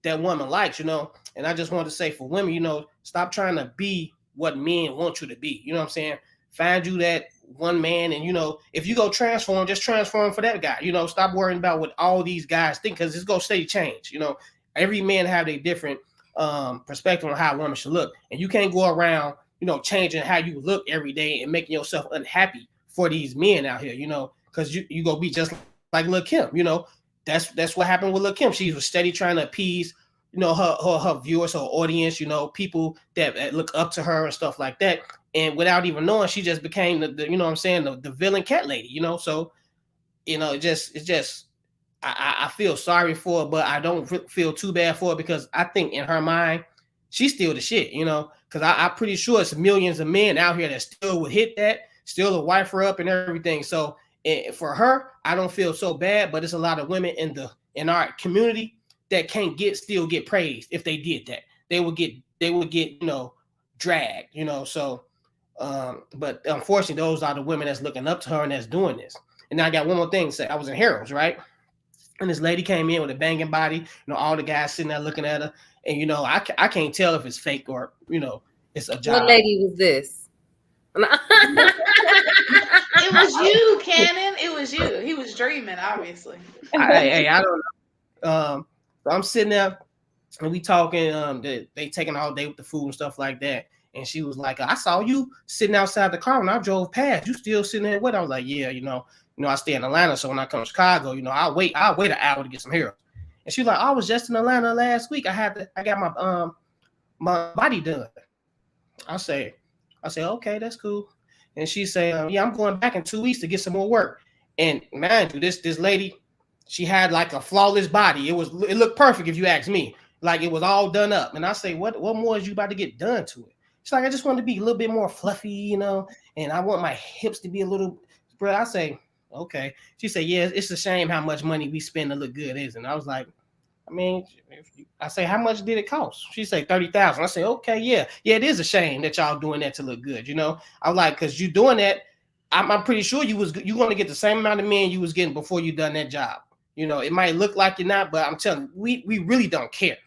that woman likes, And I just wanted to say, for women, stop trying to be what men want you to be. You know what I'm saying? Find you that one man, and if you go transform, just transform for that guy. Stop worrying about what all these guys think, because it's gonna stay change. Every man have a different perspective on how a woman should look, and you can't go around changing how you look every day and making yourself unhappy for these men out here, because you gonna be just like Lil Kim. That's what happened with Lil Kim. She was steady trying to appease her viewers, her audience, people that look up to her and stuff like that. And without even knowing, she just became the the villain cat lady, So, it's just I feel sorry for her, but I don't feel too bad for her, because I think in her mind, she's still the shit, because I'm pretty sure it's millions of men out here that still would hit that, still would wife her up and everything. So for her, I don't feel so bad, but it's a lot of women in our community that can't still get praised. If they did that, they would get dragged, So, but unfortunately, those are the women that's looking up to her and that's doing this. And now I got one more thing to say. I was in Heroes, right? And this lady came in with a banging body, all the guys sitting there looking at her, and I can't tell if it's fake or it's a job. What lady was this? It was you, Cannon. It was you. He was dreaming, obviously. I don't know. So I'm sitting there and we talking. They taking all day with the food and stuff like that. And she was like, "I saw you sitting outside the car when I drove past. You still sitting there with?" I was like, "Yeah, I stay in Atlanta, so when I come to Chicago, I'll wait an hour to get some hair." And she was like, "I was just in Atlanta last week. I got my body done." I say, "Okay, that's cool." And she say, "Yeah, I'm going back in 2 weeks to get some more work." And mind you, this lady, she had like a flawless body. It looked perfect if you ask me. Like it was all done up. And I say, "What more is you about to get done to it?" She's like, "I just want to be a little bit more fluffy, and I want my hips to be a little." Bro, I say, "Okay." She said, "Yeah, it's a shame how much money we spend to look good, isn't it?" I was like, I mean, I say, "How much did it cost?" She say 30,000. I say, "Okay, yeah, it is a shame that y'all doing that to look good." I was like, "Cause you doing that, I'm pretty sure you going to get the same amount of men you was getting before you done that job. It might look like you're not, but I'm telling you, we really don't care.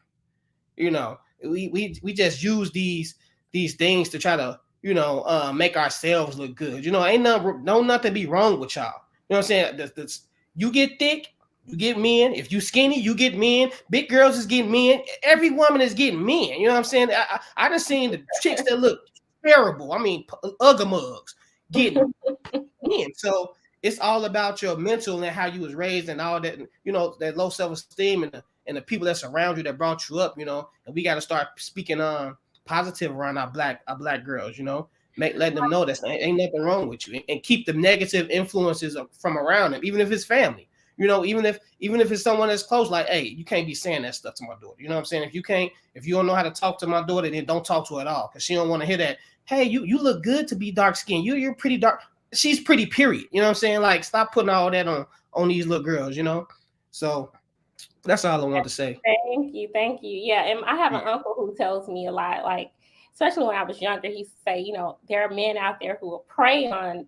We just use these things to try to make ourselves look good. Ain't nothing be wrong with y'all. You know what I'm saying? You get thick, you get men. If you skinny, you get men. Big girls is getting men. Every woman is getting men. You know what I'm saying? I done seen the chicks that look terrible. I mean, ugly mugs getting men. So it's all about your mental and how you was raised and all that. That low self-esteem and the people that surround you that brought you up. And we got to start speaking positive around our black girls. Letting them know that ain't nothing wrong with you, and keep the negative influences from around them, even if it's family. Even if it's someone that's close, like, hey, you can't be saying that stuff to my daughter. You know what I'm saying? If you don't know how to talk to my daughter, then don't talk to her at all, because she don't want to hear that. Hey, you look good to be dark skinned. You're pretty dark. She's pretty, period. You know what I'm saying? Like, stop putting all that on these little girls. So that's all I want to say. Thank you. Yeah, and I have an uncle who tells me a lot, like, especially when I was younger, he used to say, there are men out there who will prey on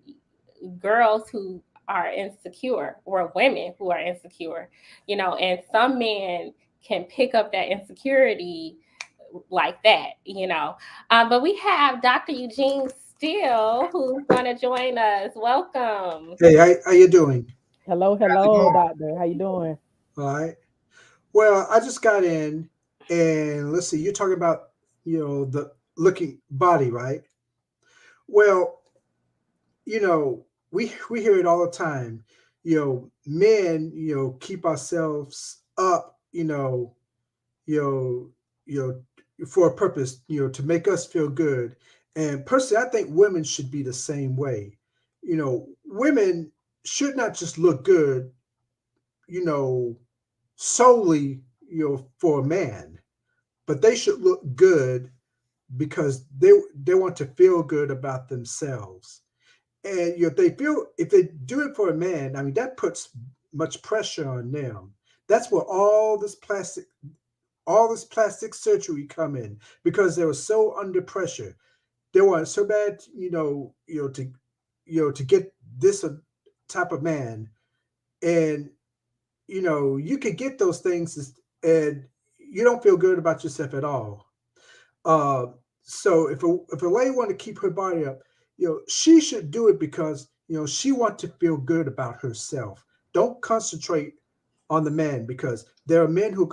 girls who are insecure, or women who are insecure, and some men can pick up that insecurity like that, But we have Dr. Eugene Steele who's going to join us. Welcome. Hey, how you doing? Hello, doctor. How you doing? All right. Well, I just got in, and let's see. You're talking about the looking body, right? Well, we hear it all the time. Men, keep ourselves up, you know, you for a purpose, to make us feel good. And personally, I think women should be the same way. Women should not just look good, you know, solely, for a man, but they should look good because they want to feel good about themselves. And if they do it for a man, I mean, that puts much pressure on them. That's where all this plastic surgery come in, because they were so under pressure. They want so bad, to get this type of man. And you could get those things, and you don't feel good about yourself at all. Uh, so if a lady want to keep her body up, she should do it because she want to feel good about herself. Don't concentrate on the man, because there are men who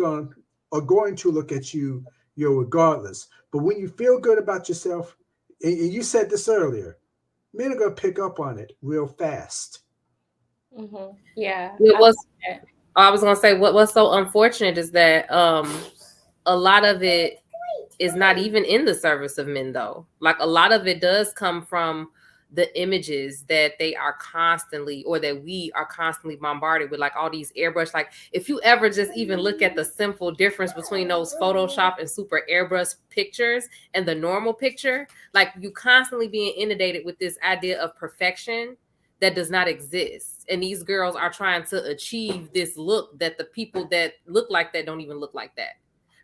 are going to look at you, regardless. But when you feel good about yourself, and you said this earlier, men are going to pick up on it real fast. Mm-hmm. Yeah. I was gonna say what's so unfortunate is that a lot of it is not even in the service of men, though. Like, a lot of it does come from the images that they are constantly, or that we are constantly bombarded with, like all these airbrush. Like, if you ever just even look at the simple difference between those Photoshop and super airbrush pictures and the normal picture, like, you constantly being inundated with this idea of perfection that does not exist. And these girls are trying to achieve this look that the people that look like that don't even look like that.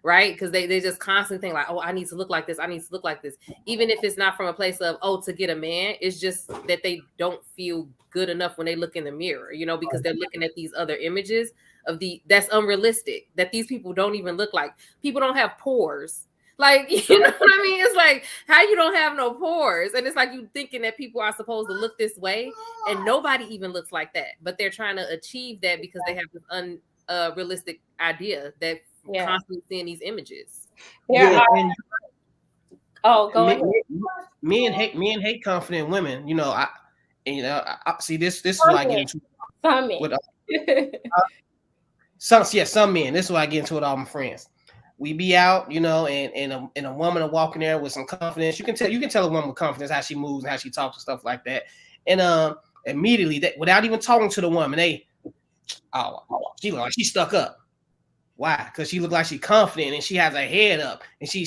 Right? Because they just constantly think like, oh, I need to look like this. I need to look like this. Even if it's not from a place of, oh, to get a man, it's just that they don't feel good enough when they look in the mirror, because they're looking at these other images that's unrealistic, that these people don't even look like. People don't have pores. Like, you know what I mean? It's like, how you don't have no pores? And it's like you thinking that people are supposed to look this way, and nobody even looks like that. But they're trying to achieve that because they have this unrealistic idea that constantly seeing these images. Yeah, and go ahead. Men hate confident women. You know, I see this is what I get into. Some men. With, some men. This is what I get into with all my friends. We be out, you know, and a woman will walk in there with some confidence. You can tell a woman with confidence how she moves and how she talks and stuff like that. And immediately, that without even talking to the woman, she look like she stuck up. Why? Because she look like she's confident and she has her head up and she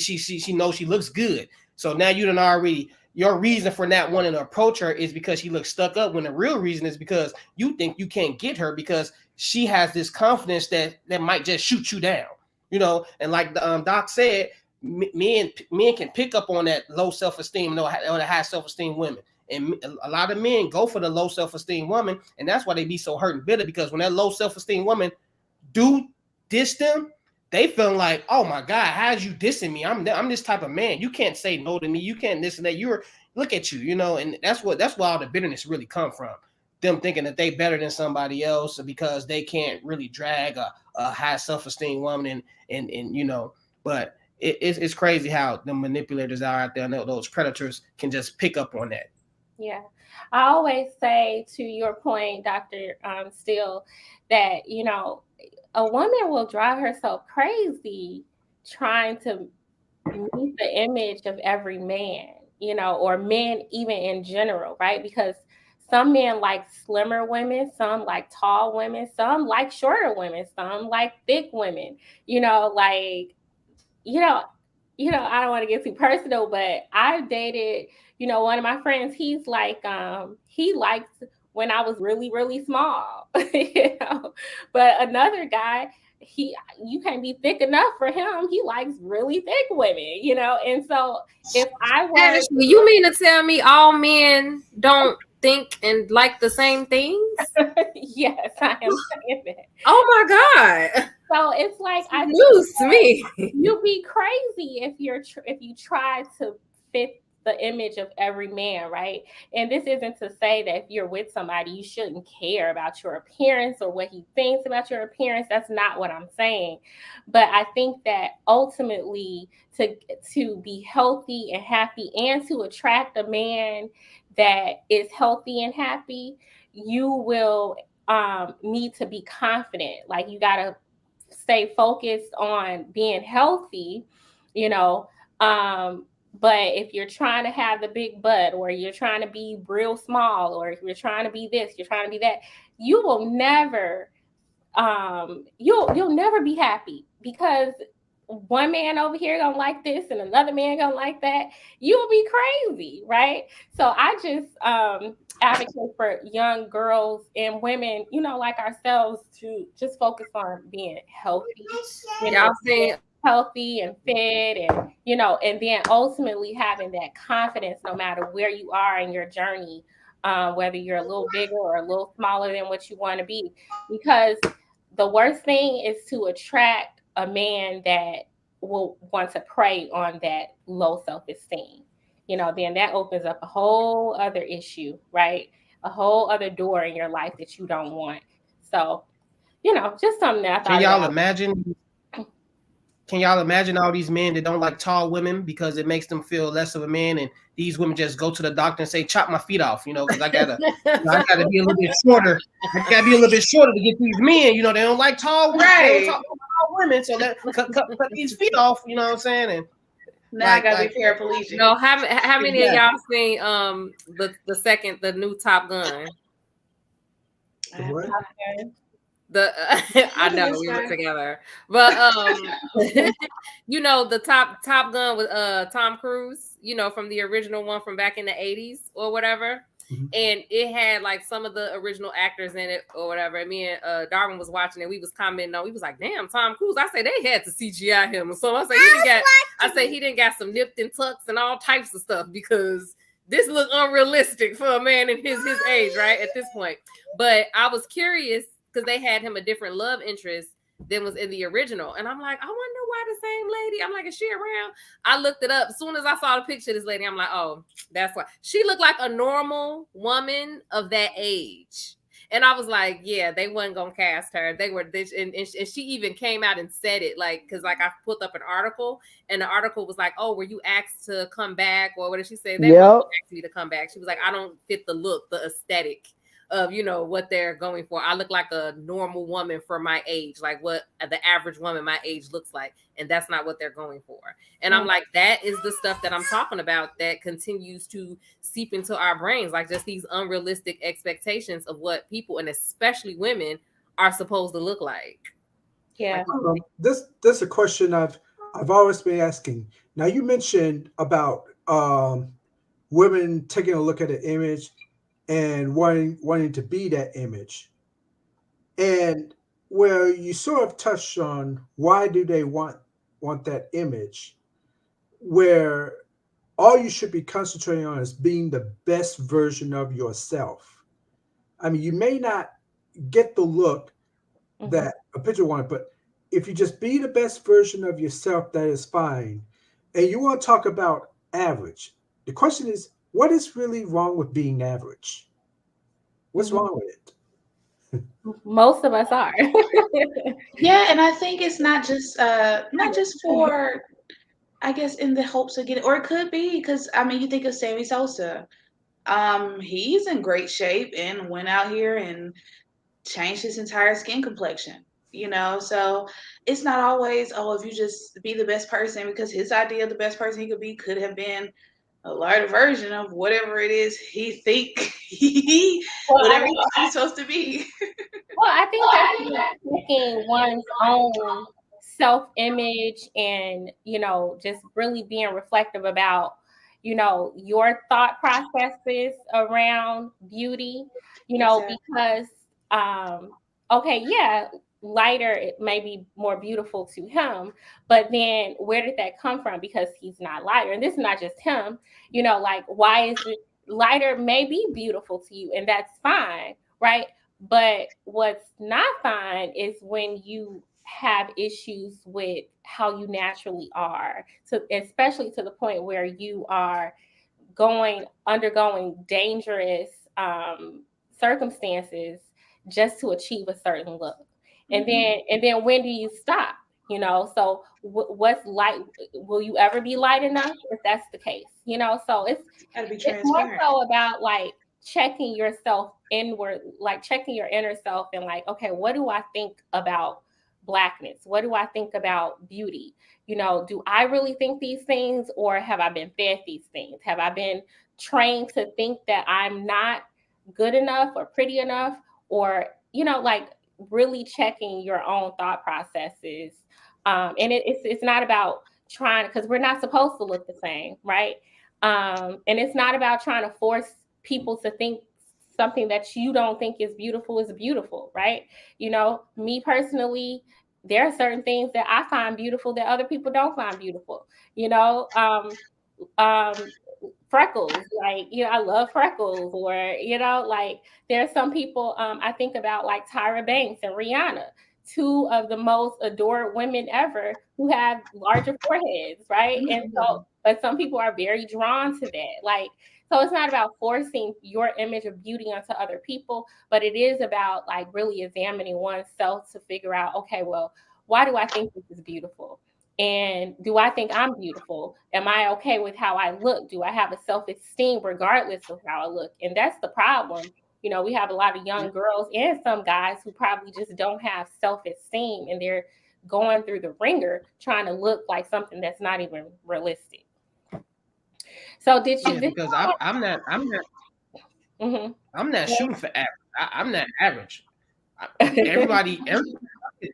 knows she looks good. So now you done already. Your reason for not wanting to approach her is because she looks stuck up, when the real reason is because you think you can't get her because she has this confidence that might just shoot you down. You know, and like Doc said, men can pick up on that low self-esteem or the high self-esteem women. And a lot of men go for the low self-esteem woman, and that's why they be so hurt and bitter, because when that low self-esteem woman do diss them, they feel like, oh my God, how's you dissing me? I'm this type of man. You can't say no to me. You can't this and that. Look at you, you know, and that's where all the bitterness really come from. Them thinking that they better than somebody else because they can't really drag a high self-esteem woman and you know, but it's crazy how the manipulators are out there and those predators can just pick up on that. Yeah. I always say, to your point, Dr. Steele, that, you know, a woman will drive herself crazy trying to meet the image of every man, you know, or men even in general, right? Because some men like slimmer women, some like tall women, some like shorter women, some like thick women, you know, like, you know, I don't want to get too personal, but I dated, you know, one of my friends, he's like, he liked when I was really, really small, you know, but another guy, you can't be thick enough for him. He likes really thick women, you know, and so if I was, you mean to tell me all men don't think and like the same things? Yes, I am saying that. Oh my God. So it's like, I news to me. You'd be crazy if you try to fit the image of every man, right? And this isn't to say that if you're with somebody, you shouldn't care about your appearance or what he thinks about your appearance. That's not what I'm saying. But I think that ultimately, to be healthy and happy and to attract a man that is healthy and happy, you will need to be confident. Like, you got to stay focused on being healthy, you know, but if you're trying to have the big butt, or you're trying to be real small, or if you're trying to be this, you're trying to be that, you will never, you'll never be happy, because one man over here gonna like this and another man gonna like that. You'll be crazy, right? So I just advocate for young girls and women, you know, like ourselves, to just focus on being healthy. You know, healthy and fit, and, you know, and then ultimately having that confidence no matter where you are in your journey, whether you're a little bigger or a little smaller than what you want to be. Because the worst thing is to attract a man that will want to prey on that low self-esteem. You know, then that opens up a whole other issue, right? A whole other door in your life that you don't want. So, you know, just something that I thought. Can y'all imagine all these men that don't like tall women because it makes them feel less of a man, and these women just go to the doctor and say, chop my feet off, you know, because I gotta be a little bit shorter. I gotta be a little bit shorter to get these men, you know, they don't like tall women. Right. They don't talk about tall women, so let cut these feet off, you know what I'm saying? And now I gotta be paraplegic. No, how many of y'all seen the new Top Gun? What? I know we were together, but you know, the Top Gun with Tom Cruise, you know, from the original one from back in the 80s or whatever. Mm-hmm. And it had like some of the original actors in it or whatever. And me and Darwin was watching it. We was commenting on. We was like, "Damn, Tom Cruise!" I say they had to CGI him or something. I say he didn't got some nipped and tucks and all types of stuff, because this looked unrealistic for a man in his age, right, at this point. But I was curious, because they had him a different love interest than was in the original. And I'm like, I wonder why the same lady. I'm like, is she around? I looked it up. As soon as I saw the picture of this lady, I'm like, oh, that's why. She looked like a normal woman of that age. And I was like, yeah, they wasn't gonna cast her. They were, and she even came out and said it, like, because like I put up an article, and the article was like, oh, were you asked to come back, or what did she say? They weren't asking me to come back. She was like, I don't fit the look, the aesthetic of, you know, what they're going for. I look like a normal woman for my age, like what the average woman my age looks like, and that's not what they're going for. And I'm like, that is the stuff that I'm talking about that continues to seep into our brains, like just these unrealistic expectations of what people, and especially women, are supposed to look like. Yeah. This is a question I've always been asking. Now, you mentioned about women taking a look at an image and wanting to be that image, and where you sort of touched on why do they want that image, where all you should be concentrating on is being the best version of yourself. I mean, you may not get the look that a picture wanted, but if you just be the best version of yourself, that is fine. And you want to talk about average. The question is, what is really wrong with being average? What's wrong with it? Most of us are. Yeah, and I think it's not just for, I guess, in the hopes of getting, or it could be because I mean, you think of Sammy Sosa. He's in great shape and went out here and changed his entire skin complexion. You know, so it's not always, oh, if you just be the best person, because his idea of the best person he could be could have been a larger version of whatever it is he think whatever he's supposed to be. Well, I think that's taking one's own self-image and, you know, just really being reflective about, you know, your thought processes around beauty, you know, Exactly. because, okay, yeah, lighter, it may be more beautiful to him, but then where did that come from? Because he's not lighter. And this is not just him, you know, like, why is it lighter may be beautiful to you, and that's fine, right? But what's not fine is when you have issues with how you naturally are, so especially to the point where you are undergoing dangerous circumstances just to achieve a certain look. And then when do you stop? You know, so what's light? Will you ever be light enough if that's the case? You know, so Gotta be it's more transparent. so about like checking yourself inward, like checking your inner self and like, okay, what do I think about blackness? What do I think about beauty? You know, do I really think these things, or have I been fed these things? Have I been trained to think that I'm not good enough or pretty enough? Or, you know, like really checking your own thought processes. And it's not about trying, because we're not supposed to look the same, right? And it's not about trying to force people to think something that you don't think is beautiful, right? You know, me personally, there are certain things that I find beautiful that other people don't find beautiful. You know, freckles, like, you know, I love freckles, or, you know, like there's some people, I think about like Tyra Banks and Rihanna, two of the most adored women ever, who have larger foreheads, right? And so, but some people are very drawn to that. Like, so it's not about forcing your image of beauty onto other people, but it is about like really examining oneself to figure out, okay, well, why do I think this is beautiful? And do I think I'm beautiful? Am I okay with how I look? Do I have a self-esteem regardless of how I look? And that's the problem. You know, we have a lot of young girls and some guys who probably just don't have self-esteem, and they're going through the ringer trying to look like something that's not even realistic. So did you? Yeah, because I'm not shooting for average. I'm not average. Everybody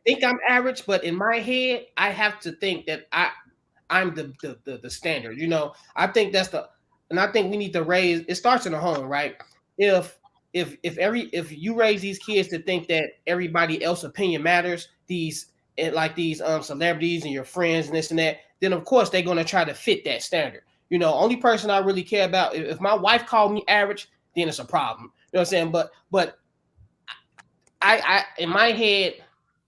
think I'm average, but in my head, I have to think that I'm the standard. You know, I think and I think we need to raise. It starts in the home, right? If you raise these kids to think that everybody else's opinion matters, these celebrities and your friends and this and that, then of course they're gonna try to fit that standard. You know, only person I really care about, if my wife called me average, then it's a problem. You know what I'm saying? But I in my head,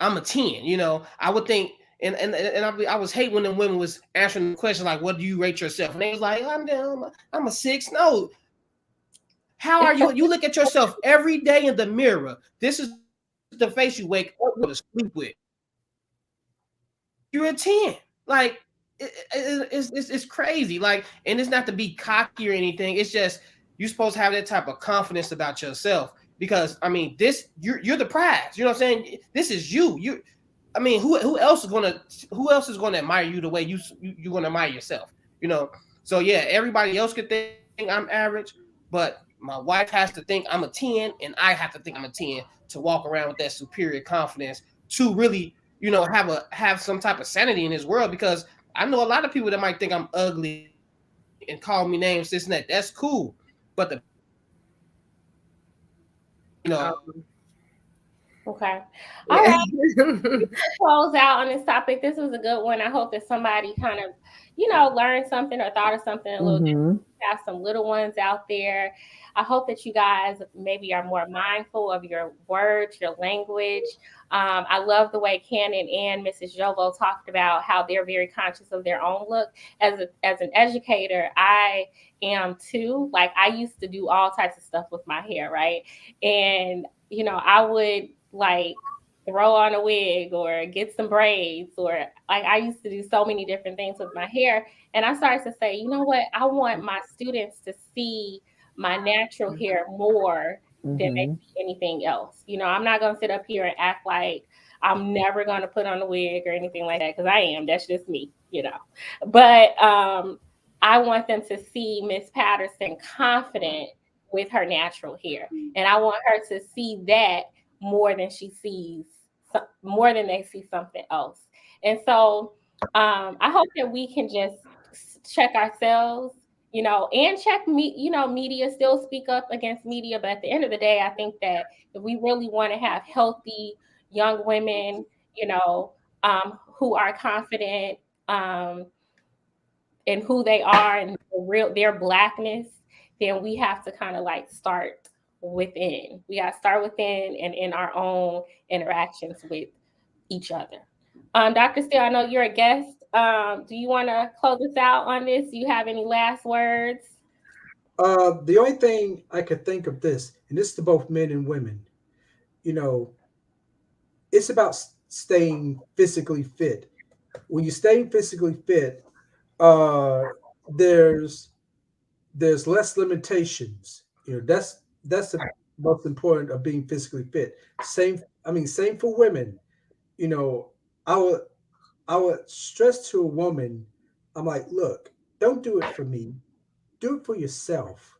I'm a 10. You know, I would think, and I was hate when the women was answering the question like, what do you rate yourself? And they was like, I'm a 6. No. How are you? You look at yourself every day in the mirror. This is the face you wake up with, to sleep with. You're a 10. Like, it's crazy. Like, and it's not to be cocky or anything. It's just you're supposed to have that type of confidence about yourself, because I mean, you're the prize. You know what I'm saying? This is you. I mean, who else is gonna admire you the way you're gonna admire yourself? You know. So yeah, everybody else could think I'm average, but my wife has to think I'm a 10, and I have to think I'm a 10 to walk around with that superior confidence to really, you know, have some type of sanity in this world. Because I know a lot of people that might think I'm ugly and call me names, this and that. That's cool, but the you know. Okay. All right. Close out on this topic. This was a good one. I hope that somebody kind of, learned something or thought of something a little different. Have some little ones out there. I hope that you guys maybe are more mindful of your words, your language. I love the way Cannon and Mrs. Jovo talked about how they're very conscious of their own look. As an educator, I am too. Like, I used to do all types of stuff with my hair, right? And I would like throw on a wig or get some braids, or like I used to do so many different things with my hair. And I started to say, you know what? I want my students to see my natural hair more than they see anything else. I'm not going to sit up here and act like I'm never going to put on a wig or anything like that, because I am. That's just me, But I want them to see Miss Patterson confident with her natural hair. And I want her to see that more than more than they see something else. And so I hope that we can just check ourselves, and check media, still speak up against media. But at the end of the day, I think that if we really want to have healthy young women, who are confident in who they are and their Blackness, then we have to kind of like start within. We got to start within and in our own interactions with each other. Dr. Steele, I know you're a guest. Do you want to close us out on this? Do you have any last words? The only thing I could think of this, and this is to both men and women, it's about staying physically fit. When you're staying physically fit, uh, there's less limitations. That's the most important of being physically fit. Same for women. You know, I would I would stress to a woman, I'm like, look, don't do it for me. Do it for yourself.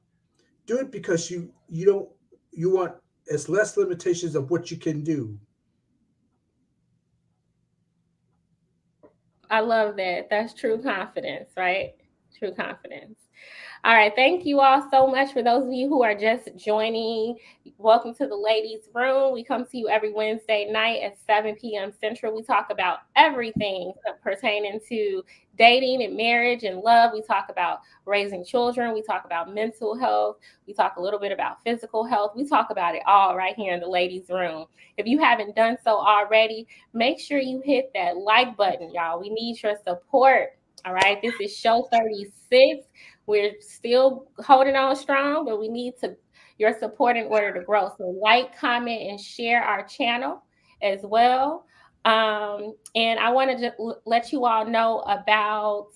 Do it because you want as less limitations of what you can do. I love that. That's true confidence, right? True confidence. All right. Thank you all so much. For those of you who are just joining, welcome to the Ladies Room. We come to you every Wednesday night at 7 p.m. Central. We talk about everything pertaining to dating and marriage and love. We talk about raising children. We talk about mental health. We talk a little bit about physical health. We talk about it all right here in the Ladies Room. If you haven't done so already, make sure you hit that like button, y'all. We need your support. All right. This is show 36. We're still holding on strong, but we need your support in order to grow. So like, comment, and share our channel as well. And I want to just let you all know about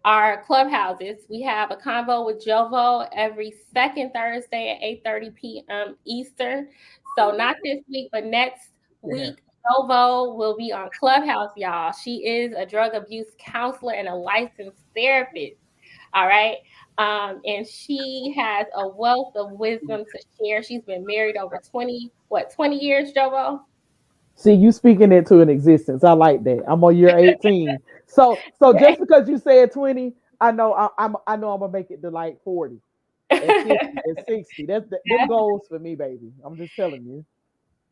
our clubhouses. We have a convo with Jovo every second Thursday at 8:30 p.m. Eastern. So not this week, but next week. Jovo will be on Clubhouse, y'all. She is a drug abuse counselor and a licensed therapist. All right. And she has a wealth of wisdom to share. She's been married over 20 years, Jovo? See, you speaking into an existence. I like that. I'm on year 18. So just because you said 20, I know I know I'm gonna make it to like 40 and 50 and 60. Them goals for me, baby. I'm just telling you.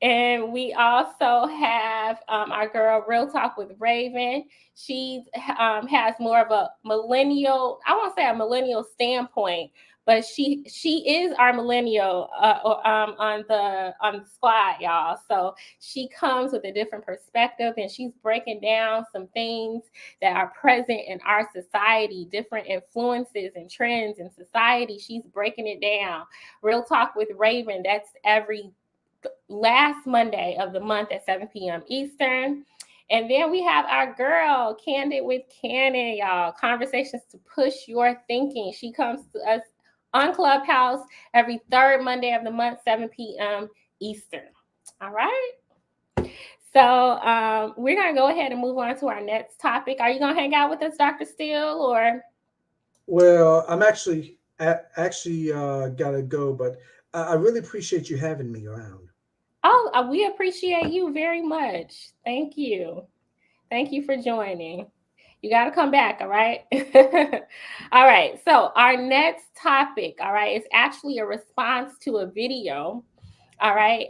And we also have our girl Real Talk with Raven. She has more of a millennial, I won't say a millennial standpoint, but she is our millennial on the squad, y'all. So she comes with a different perspective, and she's breaking down some things that are present in our society, different influences and trends in society. She's breaking it down. Real Talk with Raven, that's every last Monday of the month at 7 p.m. Eastern. And then we have our girl, Candid with Cannon, y'all. Conversations to push your thinking. She comes to us on Clubhouse every third Monday of the month, 7 p.m. Eastern. All right. So we're going to go ahead and move on to our next topic. Are you going to hang out with us, Dr. Steele, or? Well, I'm actually gotta go, but I really appreciate you having me around. Oh, we appreciate you very much. Thank you. Thank you for joining. You got to come back, all right? All right. So our next topic, all right, is actually a response to a video, all right,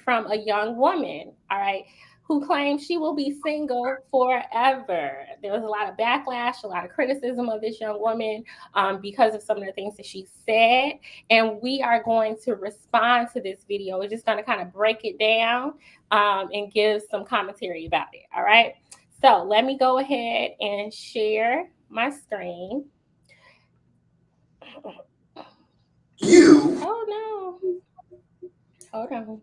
from a young woman, all right, who claims she will be single forever. There was a lot of backlash, a lot of criticism of this young woman because of some of the things that she said. And we are going to respond to this video. We're just going to kind of break it down and give some commentary about it, all right? So let me go ahead and share my screen. Oh, no. Hold on.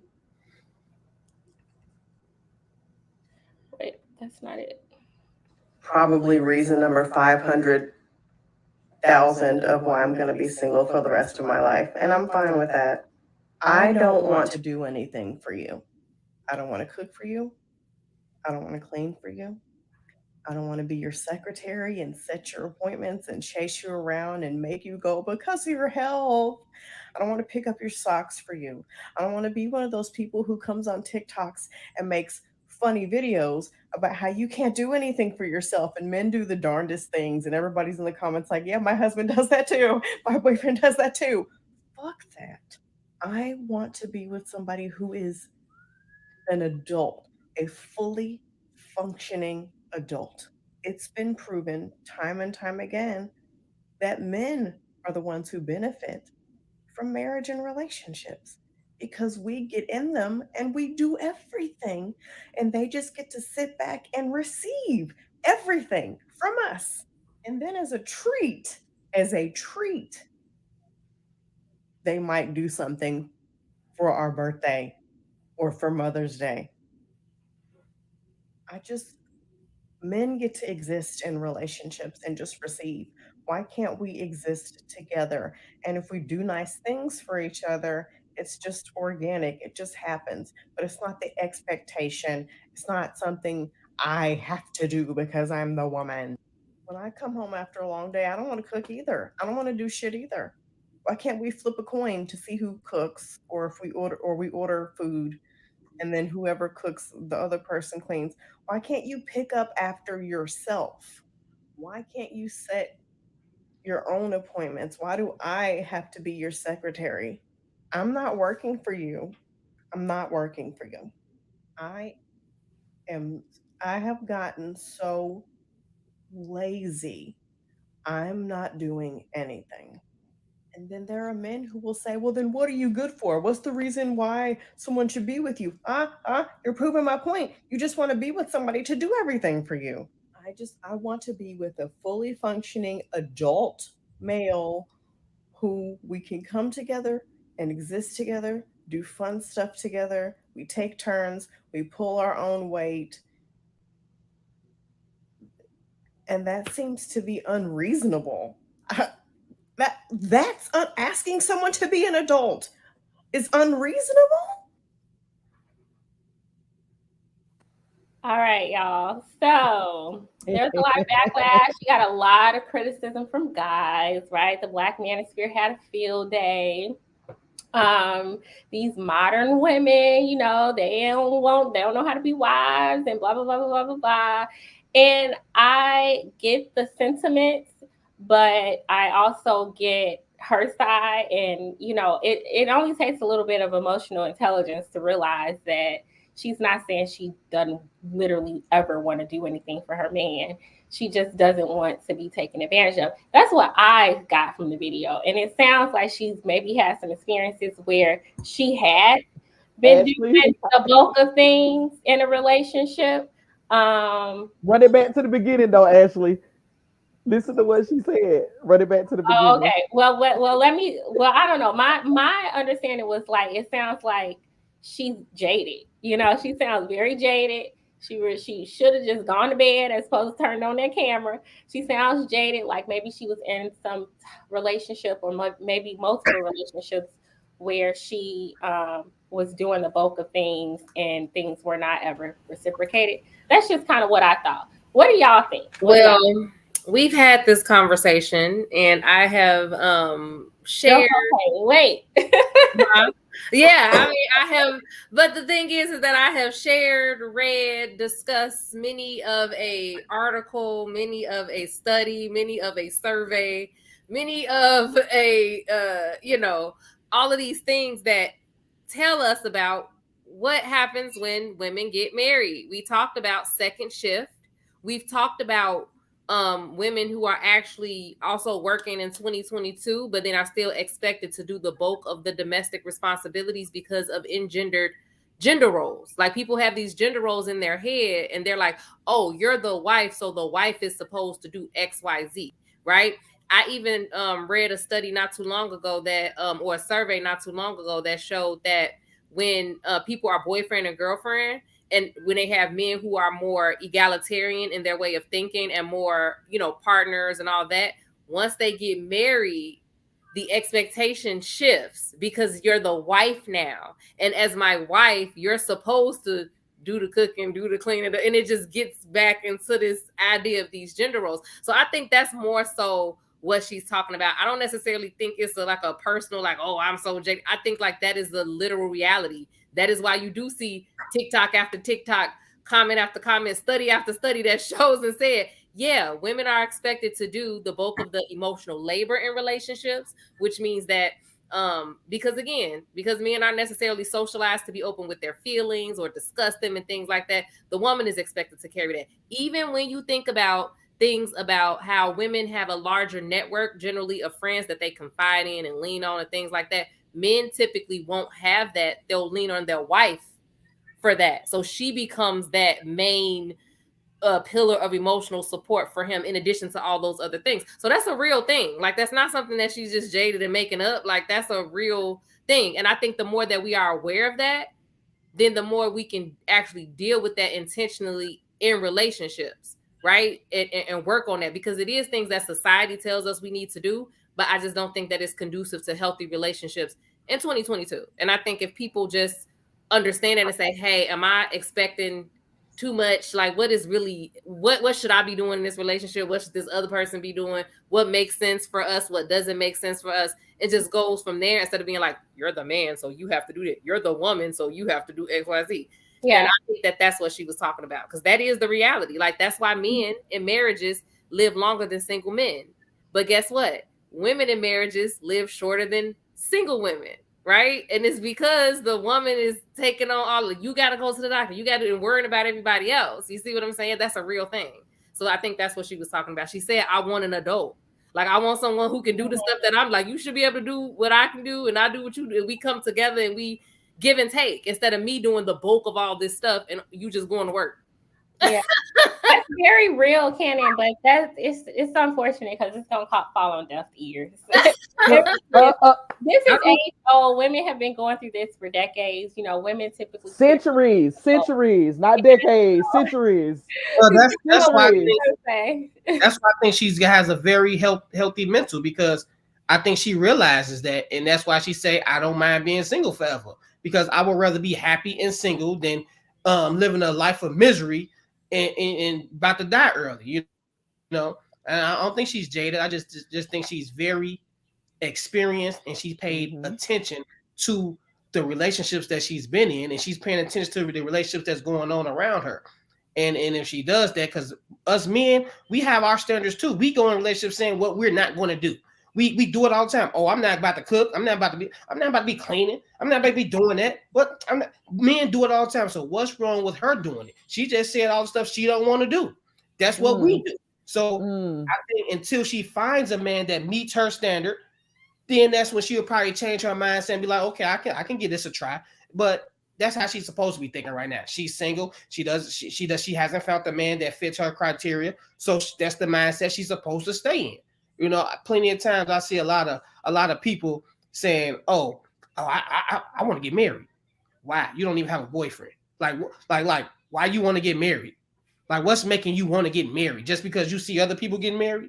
Wait, that's not it. Probably reason number 500,000 of why I'm going to be single for the rest of my life. And I'm fine with that. I don't want to do anything for you. I don't want to cook for you. I don't want to clean for you. I don't want to be your secretary and set your appointments and chase you around and make you go because of your health. I don't want to pick up your socks for you. I don't want to be one of those people who comes on TikToks and makes funny videos about how you can't do anything for yourself and men do the darndest things and everybody's in the comments like, yeah, my husband does that too. My boyfriend does that too. Fuck that. I want to be with somebody who is an adult, a fully functioning adult. It's been proven time and time again that men are the ones who benefit from marriage and relationships because we get in them and we do everything, and they just get to sit back and receive everything from us. And then as a treat, they might do something for our birthday or for Mother's Day. Men get to exist in relationships and just receive. Why can't we exist together? And if we do nice things for each other, it's just organic. It just happens. But it's not the expectation. It's not something I have to do because I'm the woman. When I come home after a long day, I don't want to cook either. I don't want to do shit either. Why can't we flip a coin to see who cooks, or if we order food and then whoever cooks, the other person cleans? Why can't you pick up after yourself? Why can't you set your own appointments? Why do I have to be your secretary? I'm not working for you. I'm not working for you. I have gotten so lazy. I'm not doing anything. And then there are men who will say, well, then what are you good for? What's the reason why someone should be with you? You're proving my point. You just want to be with somebody to do everything for you. I want to be with a fully functioning adult male who we can come together and exist together, do fun stuff together. We take turns, we pull our own weight. And that seems to be unreasonable. That's asking someone to be an adult is unreasonable. All right, y'all. So there's a lot of backlash. You got a lot of criticism from guys, right? The Black Manosphere had a field day. These modern women, you know, they don't know how to be wives and blah, blah, blah, blah, blah, blah, blah. And I get the sentiments, but I also get her side. And, you know, it only takes a little bit of emotional intelligence to realize that she's not saying she doesn't literally ever want to do anything for her man. She just doesn't want to be taken advantage of. That's what I got from the video. And it sounds like she's maybe had some experiences where she had been Ashley, doing the bulk of things in a relationship. run it back to the beginning though, Ashley. Listen to what she said. Run it back to the beginning. Oh, okay. Well, let me. Well, I don't know. My understanding was like it sounds like she's jaded. You know, she sounds very jaded. She should have just gone to bed as opposed to turned on that camera. She sounds jaded, like maybe she was in some relationship or maybe multiple relationships where she was doing the bulk of things and things were not ever reciprocated. That's just kind of what I thought. What do y'all think? Well, we've had this conversation, and I have shared. Okay, wait. Yeah, I mean, I have, but the thing is that I have shared, read, discussed many of a article, many of a study, many of a survey, many of a, all of these things that tell us about what happens when women get married. We talked about second shift. We've talked about women who are actually also working in 2022, but then are still expected to do the bulk of the domestic responsibilities because of engendered gender roles. Like people have these gender roles in their head and they're like, oh, you're the wife, so the wife is supposed to do XYZ, right? I even read a study not too long ago that, or a survey not too long ago that showed that when people are boyfriend and girlfriend, and when they have men who are more egalitarian in their way of thinking and more, partners and all that, once they get married, the expectation shifts because you're the wife now. And as my wife, you're supposed to do the cooking, do the cleaning, and it just gets back into this idea of these gender roles. So I think that's more so what she's talking about. I don't necessarily think it's like a personal, like, oh, I'm so jaded. I think like that is the literal reality. That is why you do see TikTok after TikTok, comment after comment, study after study that shows and said, yeah, women are expected to do the bulk of the emotional labor in relationships, which means that because men aren't necessarily socialized to be open with their feelings or discuss them and things like that, the woman is expected to carry that. Even when you think about things about how women have a larger network generally of friends that they confide in and lean on and things like that, men typically won't have that. They'll lean on their wife for that. So she becomes that main pillar of emotional support for him in addition to all those other things. So that's a real thing. Like that's not something that she's just jaded and making up. Like that's a real thing. And I think the more that we are aware of that, then the more we can actually deal with that intentionally in relationships, right? And work on that, because it is things that society tells us we need to do, but I just don't think that it's conducive to healthy relationships in 2022. And I think if people just understand that and say, hey, am I expecting too much? Like what should I be doing in this relationship? What should this other person be doing? What makes sense for us? What doesn't make sense for us? It just goes from there instead of being like, you're the man, so you have to do that. You're the woman, so you have to do XYZ. Yeah. And I think that that's what she was talking about, because that is the reality. Like that's why men in marriages live longer than single men. But guess what? Women in marriages live shorter than single women, right? And it's because the woman is taking on all of, you got to go to the doctor, you got to be worrying about everybody else. You see what I'm saying? That's a real thing. So I think that's what she was talking about. She said, I want an adult. Like I want someone who can do the stuff that I'm like, you should be able to do what I can do, and I do what you do. We come together and we give and take instead of me doing the bulk of all this stuff and you just going to work. Yeah, that's very real, Cannon. But it's unfortunate because it's gonna fall on deaf ears. This is age old. Women have been going through this for decades. Women typically centuries, not decades, centuries. Well, that's why I think she has a very healthy mental, because I think she realizes that, and that's why she say, I don't mind being single forever, because I would rather be happy and single than living a life of misery and about to die early, And I don't think she's jaded. I just think she's very experienced, and she's paid attention to the relationships that she's been in, and she's paying attention to the relationships that's going on around her. And if she does that, because us men, we have our standards too. We go in relationships saying what we're not going to do. We do it all the time. Oh, I'm not about to cook. I'm not about to be cleaning. I'm not about to be doing that. But men do it all the time. So what's wrong with her doing it? She just said all the stuff she don't want to do. That's what we do. So I think until she finds a man that meets her standard, then that's when she'll probably change her mindset and be like, okay, I can give this a try. But that's how she's supposed to be thinking right now. She's single. She hasn't found the man that fits her criteria. So that's the mindset she's supposed to stay in. You know, plenty of times I see a lot of people saying, "Oh, I want to get married." Why? You don't even have a boyfriend. Like why you want to get married? Like, what's making you want to get married? Just because you see other people getting married?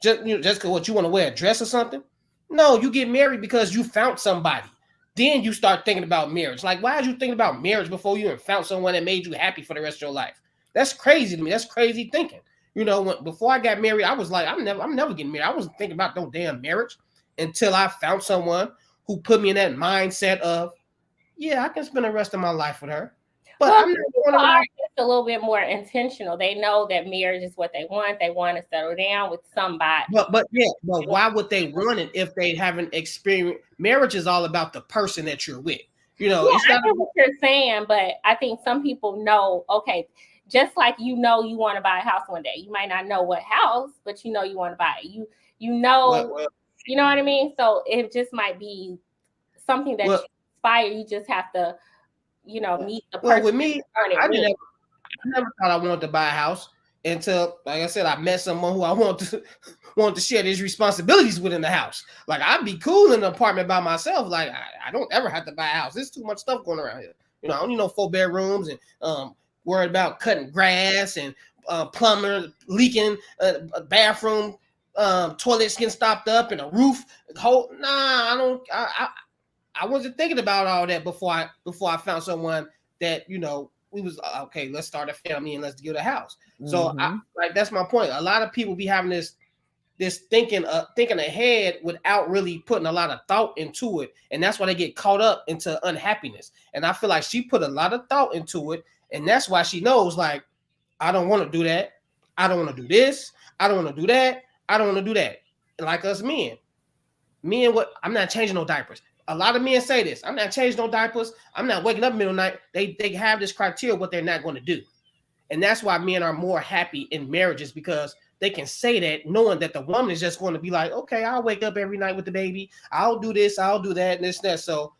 Just because what you want to wear a dress or something? No, you get married because you found somebody. Then you start thinking about marriage. Like, why are you thinking about marriage before you even found someone that made you happy for the rest of your life? That's crazy to me. That's crazy thinking. You know, before I got married, I was like, I'm never getting married. I wasn't thinking about no damn marriage until I found someone who put me in that mindset of, yeah, I can spend the rest of my life with her. But I'm not just a little bit more intentional. They know that marriage is what they want. They want to settle down with somebody. But why would they want it if they haven't experienced? Marriage is all about the person that you're with. You know, it's not I know what you're saying, but I think some people know, okay, just like you want to buy a house one day. You might not know what house, but you want to buy it. You know what I mean? So it just might be something that you inspire. You just have to, meet the person. Well, with me, I never thought I wanted to buy a house until, like I said, I met someone who I want to share these responsibilities with in the house. Like, I'd be cool in an apartment by myself. Like, I don't ever have to buy a house. There's too much stuff going around here. You know, I don't need no 4 bedrooms and worried about cutting grass and plumber leaking, a bathroom, toilets getting stopped up and a roof. I don't. I wasn't thinking about all that before I found someone that, you know, we was okay. Let's start a family and let's get a house. So that's my point. A lot of people be having this thinking ahead without really putting a lot of thought into it, and that's why they get caught up into unhappiness. And I feel like she put a lot of thought into it, and that's why she knows, like, I don't want to do that. I don't want to do this. I don't want to do that. I don't want to do that. And like us men, I'm not changing no diapers. A lot of men say this. I'm not changing no diapers. I'm not waking up in the middle of the night. They have this criteria of what they're not going to do. And that's why men are more happy in marriages, because they can say that knowing that the woman is just going to be like, okay, I'll wake up every night with the baby. I'll do this. I'll do that and this and that. So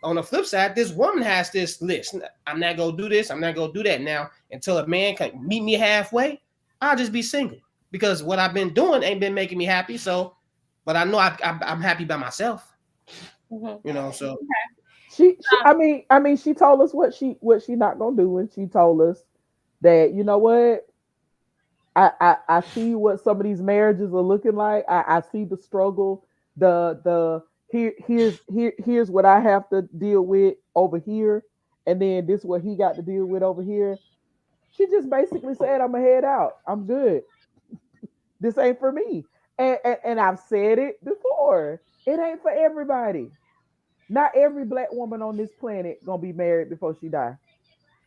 on the flip side, this woman has this list. I'm not going to do this. I'm not going to do that. Now, until a man can meet me halfway, I'll just be single, because what I've been doing ain't been making me happy. So, but I know I'm happy by myself. You know, so she told us what she not gonna do, and she told us that, you know what, I see what some of these marriages are looking like. I see the struggle. Here's what I have to deal with over here, and then this is what he got to deal with over here. She just basically said, I'm gonna head out. I'm good. This ain't for me. And I've said it before. It ain't for everybody. Not every black woman on this planet gonna be married before she die.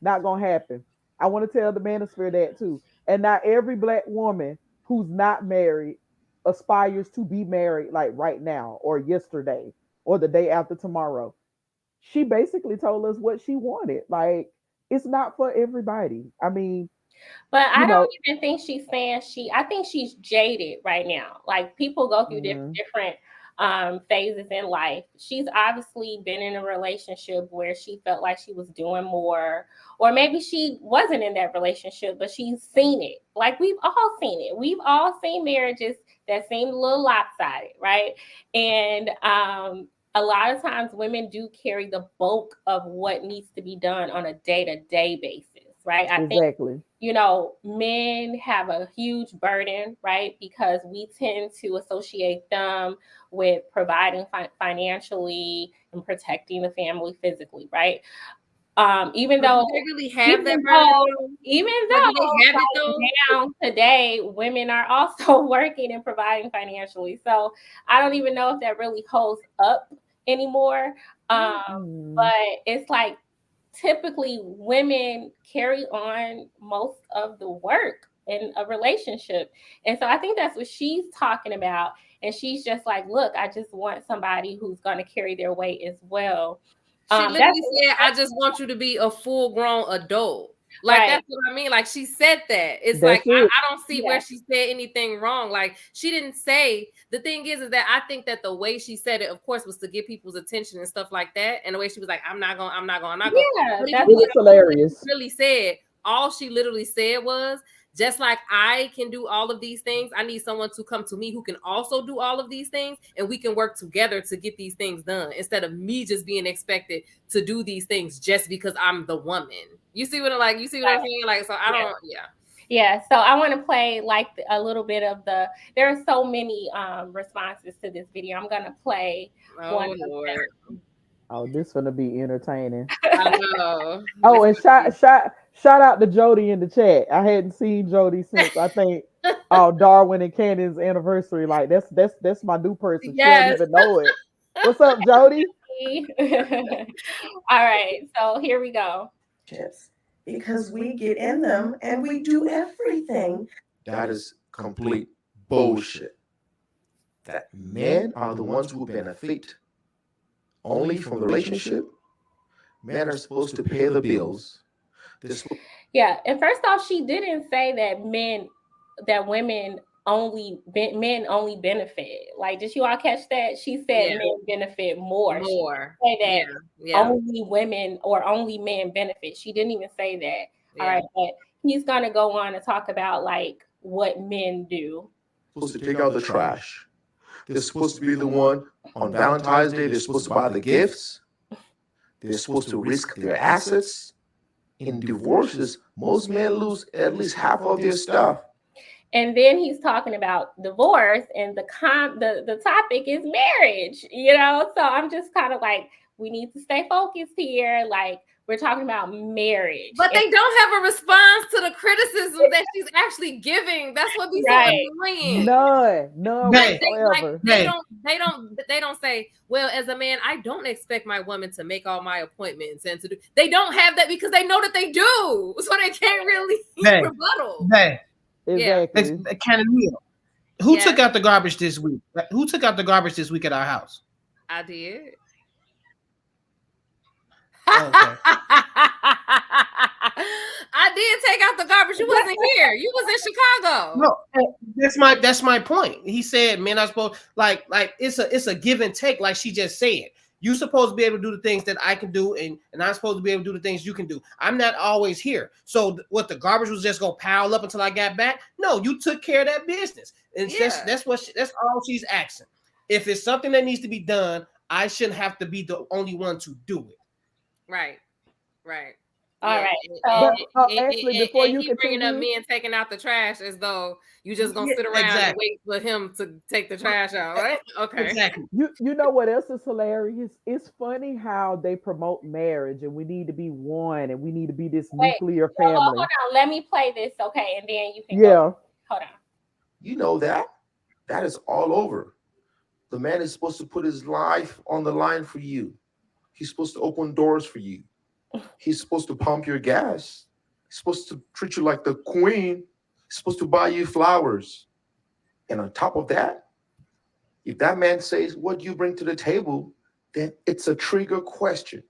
Not gonna happen. I want to tell the manosphere that too. And not every black woman who's not married aspires to be married like right now or yesterday or the day after tomorrow. She basically told us what she wanted. Like, it's not for everybody. I mean, but I don't even think she's saying I think she's jaded right now. Like, people go through different phases in life. She's obviously been in a relationship where she felt like she was doing more, or maybe she wasn't in that relationship, but she's seen it. Like, we've all seen it. We've all seen marriages that seem a little lopsided, right? And a lot of times women do carry the bulk of what needs to be done on a day-to-day basis, right? I think, men have a huge burden, right? Because we tend to associate them with providing financially and protecting the family physically, right? Even though they really have that burden, even though down today, women are also working and providing financially. So I don't even know if that really holds up anymore. But it's like, typically women carry on most of the work in a relationship. And so I think that's what she's talking about. And she's just like, look, I just want somebody who's going to carry their weight as well. She literally said, I just want you to be a full-grown adult. Like, Right. that's what I mean. Like, she said that. It's That's like, I it. don't see Yeah. where she said anything wrong. Like, she didn't say, the thing is that I think that the way she said it, of course, was to get people's attention and stuff like that. And the way she was like, I'm not going. Yeah, But if that's you It was hilarious. really said, all she literally said was, just like I can do all of these things, I need someone to come to me who can also do all of these things, and we can work together to get these things done, instead of me just being expected to do these things just because I'm the woman. You see what I'm saying? Like, so I don't, Yeah, so I want to play like a little bit of there are so many responses to this video. I'm going to play one of Lord. them. Oh, this gonna be entertaining. I know. Oh, and shout out to Jody in the chat. I hadn't seen Jody since I think Darwin and Cannon's anniversary. Like that's my new person. She don't Yes. even know it. What's up, Jody? All right, so here we go. Yes, because we get in them and we do everything. That is complete bullshit. That men are the ones who benefit only from the relationship. Men are supposed to pay the bills. Yeah, and first off, she didn't say that men only benefit. Like, did you all catch that? She said men benefit more. She didn't say that only women or only men benefit. She didn't even say that. All right, but he's gonna go on and talk about like what men do. Supposed to take out the trash. They're supposed to be the one on Valentine's Day. They're supposed to buy the gifts. They're supposed to risk their assets. In divorces, most men lose at least half of their stuff. And then he's talking about divorce, and the topic is marriage, you know? So I'm just kind of like, we need to stay focused here. Like, we're talking about marriage. But they don't have a response to the criticism that she's actually giving. That's what be so annoying. None whatsoever. They don't say, well, as a man, I don't expect my woman to make all my appointments and to do. They don't have that because they know that they do, so they can't really rebuttal. Exactly. Who took out the garbage this week? Who took out the garbage this week at our house? I did. Okay. I did take out the garbage. You wasn't here. You was in Chicago. No, that's my point. He said men are supposed like it's a give and take, like she just said. You're supposed to be able to do the things that I can do, and I'm supposed to be able to do the things you can do. I'm not always here. So what, the garbage was just gonna pile up until I got back? No, you took care of that business. And that's all she's asking. If it's something that needs to be done, I shouldn't have to be the only one to do it. Right. All right. Actually, before you keep bringing up men taking out the trash as though you just gonna sit around and wait for him to take the trash out, right? Okay. Exactly. You know what else is hilarious? It's funny how they promote marriage and we need to be one and we need to be this nuclear family. Hold on, let me play this, okay, and then you can go. Hold on. You know that is all over. The man is supposed to put his life on the line for you. He's supposed to open doors for you. He's supposed to pump your gas. He's supposed to treat you like the queen. He's supposed to buy you flowers. And on top of that, if that man says what you bring to the table, then it's a trigger question.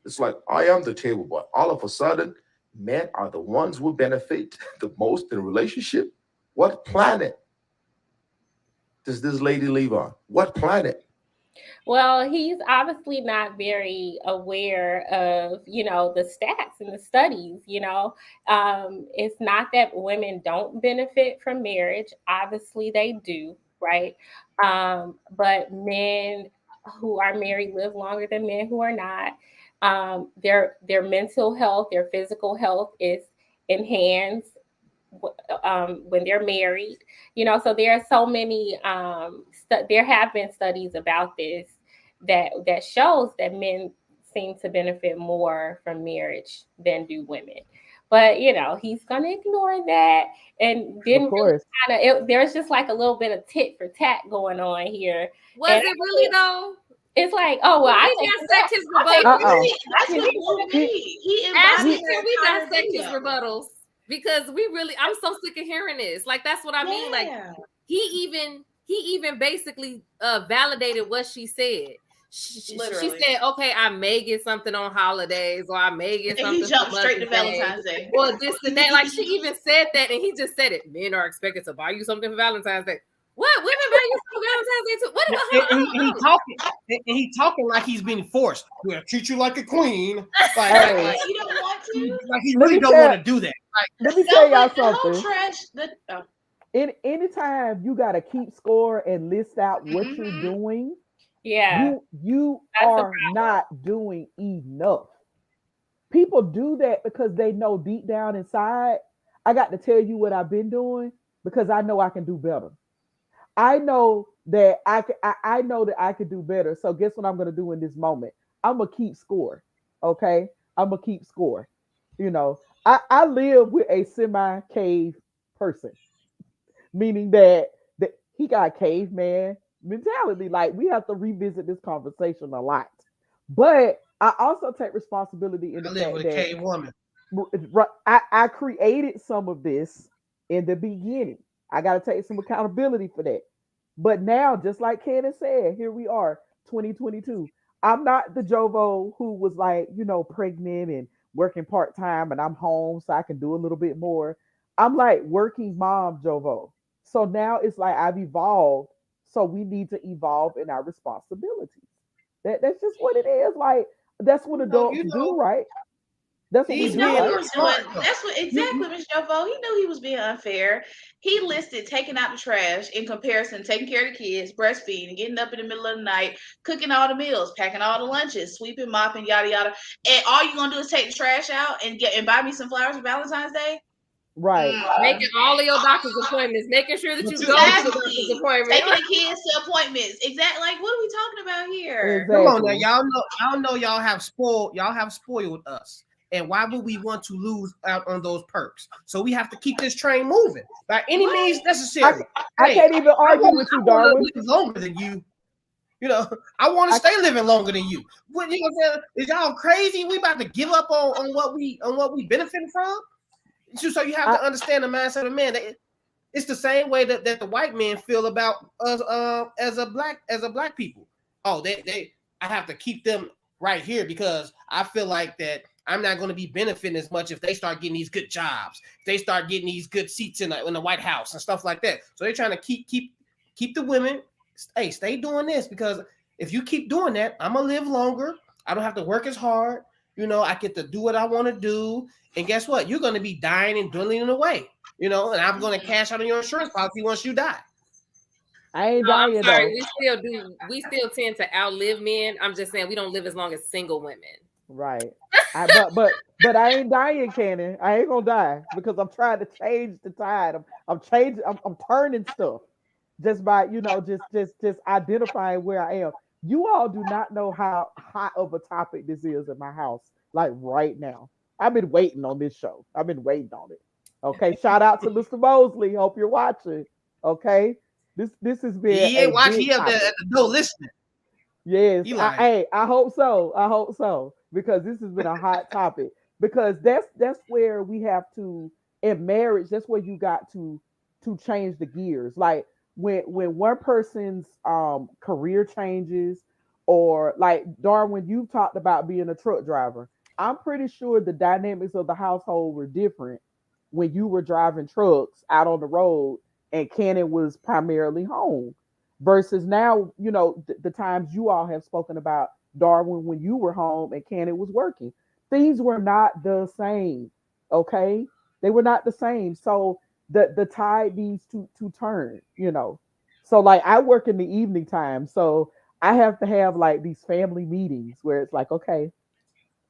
It's like, I am the table, but all of a sudden, men are the ones who benefit the most in a relationship. What planet does this lady live on? What planet? Well, he's obviously not very aware of, the stats and the studies, It's not that women don't benefit from marriage. Obviously they do, right? But men who are married live longer than men who are not. Their mental health, their physical health is enhanced when they're married, so there are so many there have been studies about this that shows that men seem to benefit more from marriage than do women. But he's gonna ignore that, and then there's just like a little bit of tit for tat going on here. Was it really though? It's like, oh well, I dissect his rebuttals. Can we dissect his rebuttals? Because I'm so sick of hearing this. Like, that's what I mean. Like, he even basically validated what she said. She Literally. said, okay, I may get something on holidays, or I may get And something he jumped for straight to Mother's Day, Valentine's Day. or this and that. Like, she even said that, and he just said it. Men are expected to buy you something for Valentine's Day. What? Women buy you something for Valentine's Day too? What? And he talking like he's being forced. We'll treat you like a queen. Like, Hey. You don't want to? like he Let really me don't tell- want to do that. Let me No, tell y'all but the whole something. trash. Anytime you gotta keep score and list out what you're Mhm. doing, Yeah. you That's a are not doing enough. People do that because they know deep down inside, I got to tell you what I've been doing because I know I can do better. I know that I know that I could do better. So guess what I'm gonna do in this moment? I'm gonna keep score. Okay. I'm gonna keep score. You know, I live with a semi-cave person, meaning that he got caveman mentality. Like we have to revisit this conversation a lot. But I also take responsibility in the I live fact with a that cave woman. I created some of this in the beginning. I got to take some accountability for that. But now, just like Candace said, here we are, 2022. I'm not the Jovo who was like, pregnant and working part time and I'm home so I can do a little bit more. I'm like working mom Jovo. So now it's like I've evolved. So we need to evolve in our responsibilities. That's just what it is. Like, that's what adults do, right? That's what we He's You do, know being he right? was doing. smart, though. That's what exactly, Miss Jovo. He knew he was being unfair. He listed taking out the trash in comparison, taking care of the kids, breastfeeding, getting up in the middle of the night, cooking all the meals, packing all the lunches, sweeping, mopping, yada yada. And all you gonna do is take the trash out and buy me some flowers for Valentine's Day? Right. Making all of your doctor's appointments, making sure that you go to the Exactly. doctor's appointment. Taking the kids to appointments. Exactly. Like, what are we talking about here? Come on now, Exactly. y'all have spoiled us. And why would we want to lose out on those perks? So we have to keep this train moving by any means necessary. I can't even argue with you, Darwin. Live longer than you. You know, I want to stay living longer than you. What you know what I'm saying? Is y'all crazy? We about to give up on what we benefit from? So you have to understand the mindset of man. It's the same way that the white men feel about us as a black people. Oh, I have to keep them right here because I feel like that I'm not going to be benefiting as much if they start getting these good jobs, if they start getting these good seats in the White House and stuff like that. So they're trying to keep the women. Hey, stay doing this because if you keep doing that, I'm gonna live longer. I don't have to work as hard. I get to do what I want to do. And guess what? You're going to be dying and dwindling away. And I'm going to cash out on your insurance policy once you die. I ain't No, I'm dying sorry. though. We still tend to outlive men. I'm just saying we don't live as long as single women. Right. But I ain't dying, Cannon. I ain't gonna die because I'm trying to change the tide. I'm changing. I'm turning stuff just by just identifying where I am. You all do not know how hot of a topic this is in my house. Like right now, I've been waiting on this show. I've been waiting on it. Okay. Shout out to Mr. Mosley. Hope you're watching. Okay. This has been He ain't watching. big He up there topic. at the door listening. Yes, He like, hey, I hope so. I hope so because this has been a hot topic. Because that's where we have to in marriage. That's where you got to change the gears. Like when one person's career changes, or like Darwin, you talked about being a truck driver. I'm pretty sure the dynamics of the household were different when you were driving trucks out on the road and Cannon was primarily home versus now, the times you all have spoken about Darwin when you were home and Cannon was working. Things were not the same. Okay. They were not the same. So the tide needs to turn. So like I work in the evening time. So I have to have like these family meetings where it's like, okay,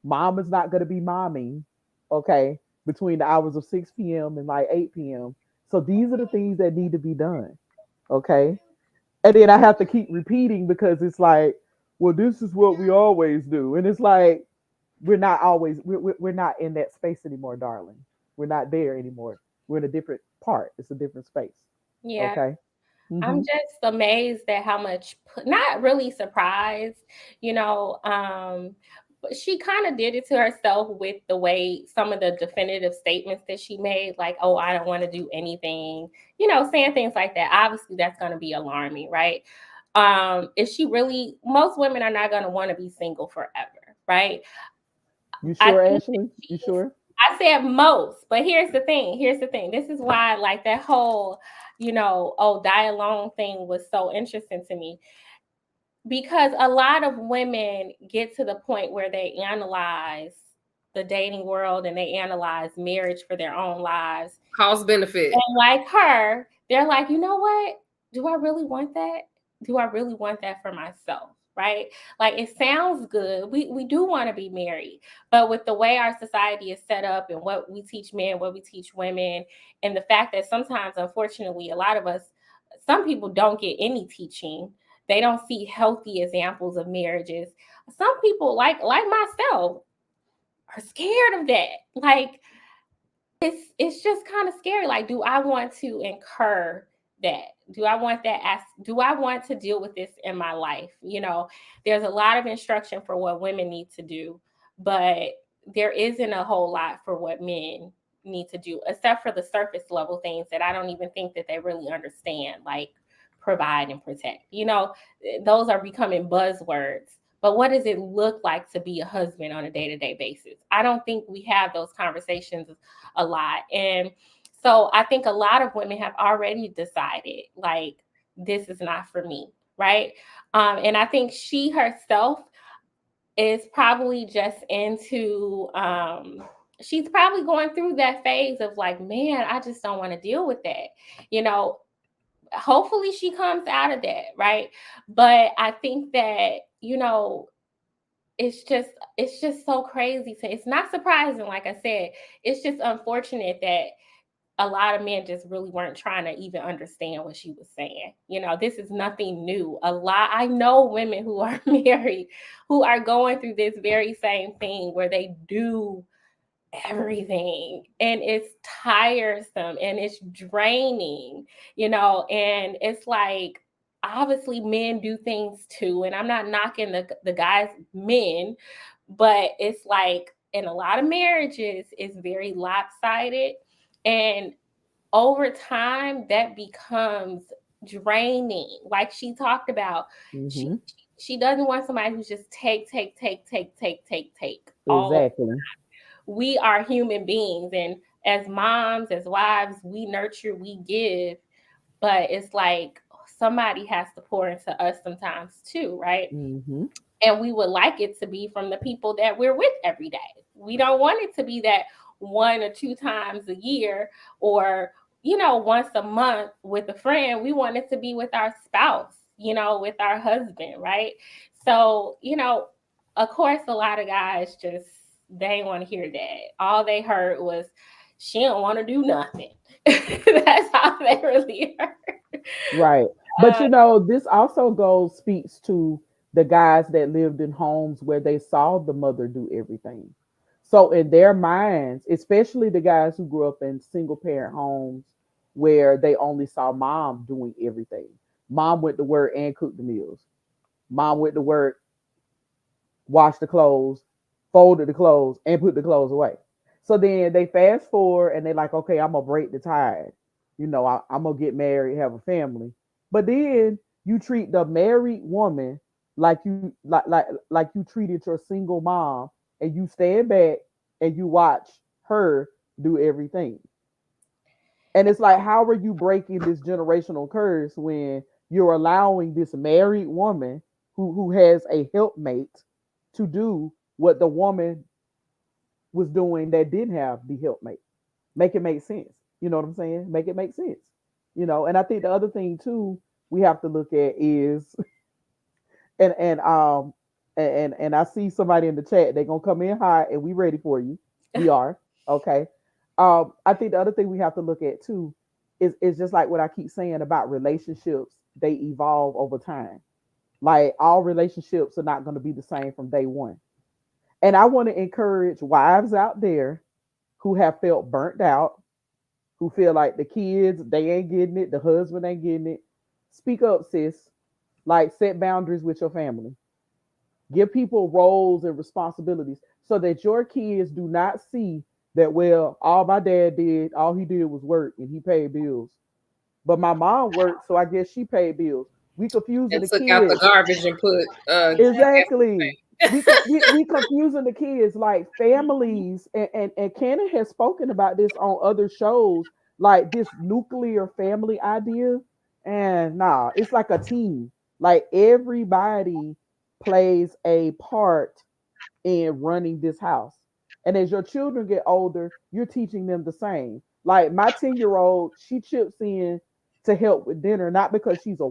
mom is not gonna be momming, okay, between the hours of 6 p.m. and like 8 p.m. So these are the things that need to be done. Okay. And then I have to keep repeating because it's like, well, this is what we always do. And it's like, we're not in that space anymore, darling. We're not there anymore. We're in a different part. It's a different space. Yeah. Okay. I'm just amazed at how much, not really surprised, but she kind of did it to herself with the way some of the definitive statements that she made, like, oh, I don't want to do anything, saying things like that. Obviously, that's going to be alarming, right? Is she really? Most women are not going to want to be single forever, right? You I sure, think Ashley? You she's, sure? I said most, but here's the thing. Here's the thing. This is why, like, that whole, oh, die alone thing was so interesting to me, because a lot of women get to the point where they analyze the dating world and they analyze marriage for their own lives. Cost benefit. And like her, they're like, you know what? Do I really want that? Do I really want that for myself? Right? Like, it sounds good. We do want to be married, but with the way our society is set up and what we teach men, what we teach women, and the fact that sometimes, unfortunately, a lot of us, some people don't get any teaching. They don't see healthy examples of marriages. Some people, like myself, are scared of that. Like, it's just kind of scary. Like, do I want to incur that? Do I want that? Do I want to deal with this in my life? There's a lot of instruction for what women need to do, but there isn't a whole lot for what men need to do, except for the surface level things that I don't even think that they really understand, like provide and protect. Those are becoming buzzwords. But what does it look like to be a husband on a day-to-day basis? I don't think we have those conversations a lot. And so I think a lot of women have already decided, like, this is not for me, right? And I think she herself is probably just she's probably going through that phase of like, man, I just don't want to deal with that. Hopefully she comes out of that, right? But I think that, it's just so crazy. It's not surprising, like I said. It's just unfortunate that a lot of men just really weren't trying to even understand what she was saying. This is nothing new. I know women who are married who are going through this very same thing where they do everything and it's tiresome and it's draining, and it's like, obviously men do things too, and I'm not knocking the guys, men, but it's like in a lot of marriages it's very lopsided, and over time that becomes draining. Like she talked about, Mm-hmm. she doesn't want somebody who's just take all. Exactly. We are human beings, and as moms, as wives, we nurture, we give, but it's like somebody has to pour into us sometimes too, right? Mm-hmm. And we would like it to be from the people that we're with every day. We don't want it to be that one or two times a year, or once a month with a friend. We want it to be with our spouse, with our husband, right? So, of course, a lot of guys just, they ain't want to hear that. All they heard was, she don't want to do nothing. That's how they really heard. Right. But this also speaks to the guys that lived in homes where they saw the mother do everything. So in their minds, especially the guys who grew up in single parent homes where they only saw mom doing everything. Mom went to work and cooked the meals. Mom went to work, washed the clothes, folded the clothes, and put the clothes away. So then they fast forward and they're like, okay, I'm gonna break the tide. I'm gonna get married, have a family. But then you treat the married woman like you treated your single mom, and you stand back and you watch her do everything. And it's like, how are you breaking this generational curse when you're allowing this married woman who has a helpmate to do what the woman was doing that didn't have the helpmate? Make it make sense. You know what I'm saying? Make it make sense. And I think the other thing too we have to look at is and I see somebody in the chat, they're gonna come in hot and we ready for you. We are. Okay. I think the other thing we have to look at too is just like what I keep saying about relationships, they evolve over time. Like all relationships are not going to be the same from day one. And I want to encourage wives out there who have felt burnt out, who feel like the kids, they ain't getting it, the husband ain't getting it. Speak up, sis. Like set boundaries with your family. Give people roles and responsibilities so that your kids do not see that, well, all my dad did, all he did was work and he paid bills. But my mom worked, so I guess she paid bills. We confusing And the took out the kids. garbage and put Exactly. We confusing the kids like families, and Cannon has spoken about this on other shows, like this nuclear family idea. And nah, it's like a team. Like everybody plays a part in running this house. And as your children get older, you're teaching them the same. Like my 10-year-old, she chips in to help with dinner, not because she's a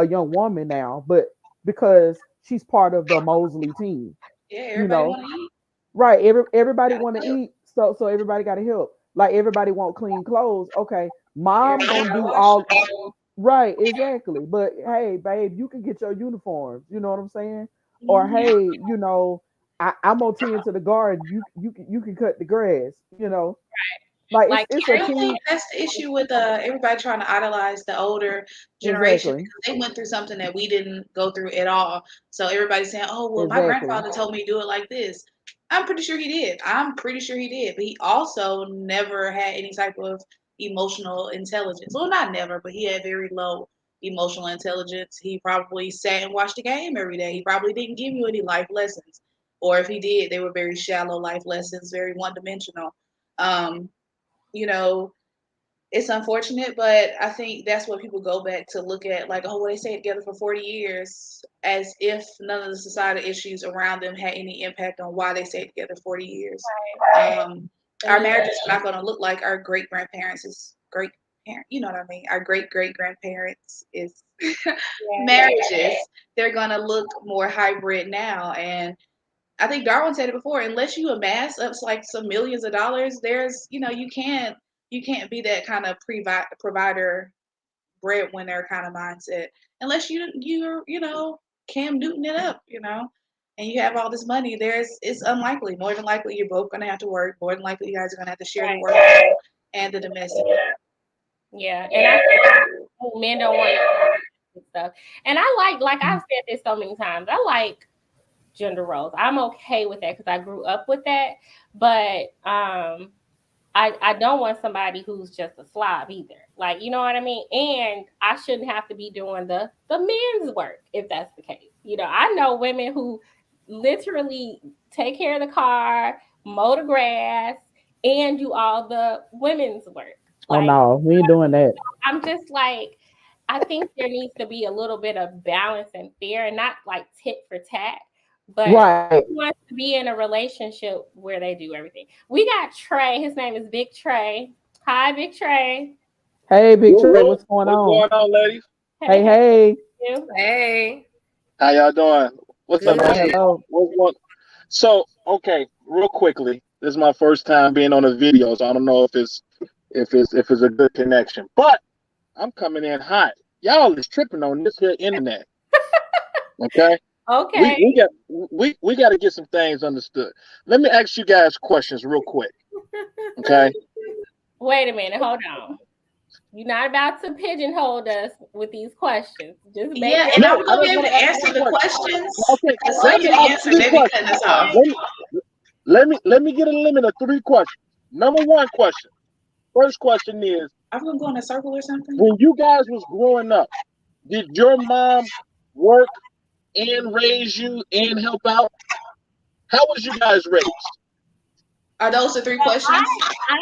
young woman now, but because she's part of the Mosley team. Yeah, You everybody know, want to eat. right? Everybody Gotta want to cook. eat, so everybody got to help. Like everybody want clean clothes. Okay, mom Everybody gonna gotta do wash all them. right, exactly. But hey, babe, you can get your uniforms. You know what I'm saying? Or Mhm. hey, I'm gonna tend to the garden. You can cut the grass. Like it's Like it's I a don't team. think that's the issue with everybody trying to idolize the older generation Exactly, because they went through something that we didn't go through at all. So everybody's saying, "Oh, well, my exactly. grandfather told me to do it like this." I'm pretty sure he did. I'm pretty sure he did, but he also never had any type of emotional intelligence. Well, not never, but he had very low emotional intelligence. He probably sat and watched the game every day. He probably didn't give you any life lessons, or if he did, they were very shallow life lessons, very one dimensional. Um, you know, it's unfortunate, but I think that's what people go back to look at, like, oh, well, they stayed together for 40 years, as if none of the societal issues around them had any impact on why they stayed together 40 years. Our marriages are not going to look like our great grandparents' great parent. You know what I mean? Our great great grandparents is marriages. They're going to look more hybrid now, and I think Darwin said it before. Unless you amass up like some millions of dollars, there's you can't be that kind of provider breadwinner kind of mindset unless you're Cam Newton it up, and you have all this money. It's unlikely. More than likely, you're both gonna have to work. More than likely, you guys are gonna have to share the work and the domestic. Yeah, and I think men don't want to stuff. And I like I've said this so many times. I like gender roles. I'm okay with that because I grew up with that. But I don't want somebody who's just a slob either. Like, you know what I mean? And I shouldn't have to be doing the men's work if that's the case. I know women who literally take care of the car, mow the grass, and do all the women's work. Oh Like, no, we ain't doing that. I'm just like, I think there needs to be a little bit of balance and fair, and not like tit for tat. But Right. who wants to be in a relationship where they do everything? We got Trey. His name is Big Trey. Hi, Big Trey. Hey, Big Whoop, Trey, whoop. what's going What's on? going on, ladies? Hey, Hey, hey. you. Hey. How y'all doing? What's up, Good. Hello, ladies? hello. What's going? So, okay, real quickly, this is my first time being on a video, so I don't know if it's a good connection. But I'm coming in hot. Y'all is tripping on this here internet. Okay, Okay. we got to get some things understood. Let me ask you guys questions real quick. Okay. Wait a minute. Hold on. You're not about to pigeonhole us with these questions. Just make Yeah, it. and No, are we I gonna be just able want to to ask answer one the question. questions? Okay, Because let some me of the ask answers three they be questions. cutting us off. Let me get a limit of 3 questions. Number 1 question. First question is, Are we gonna go in a circle or something? when you guys was growing up, did your mom work and raise you and help out? How was you guys raised? Are those the 3 questions?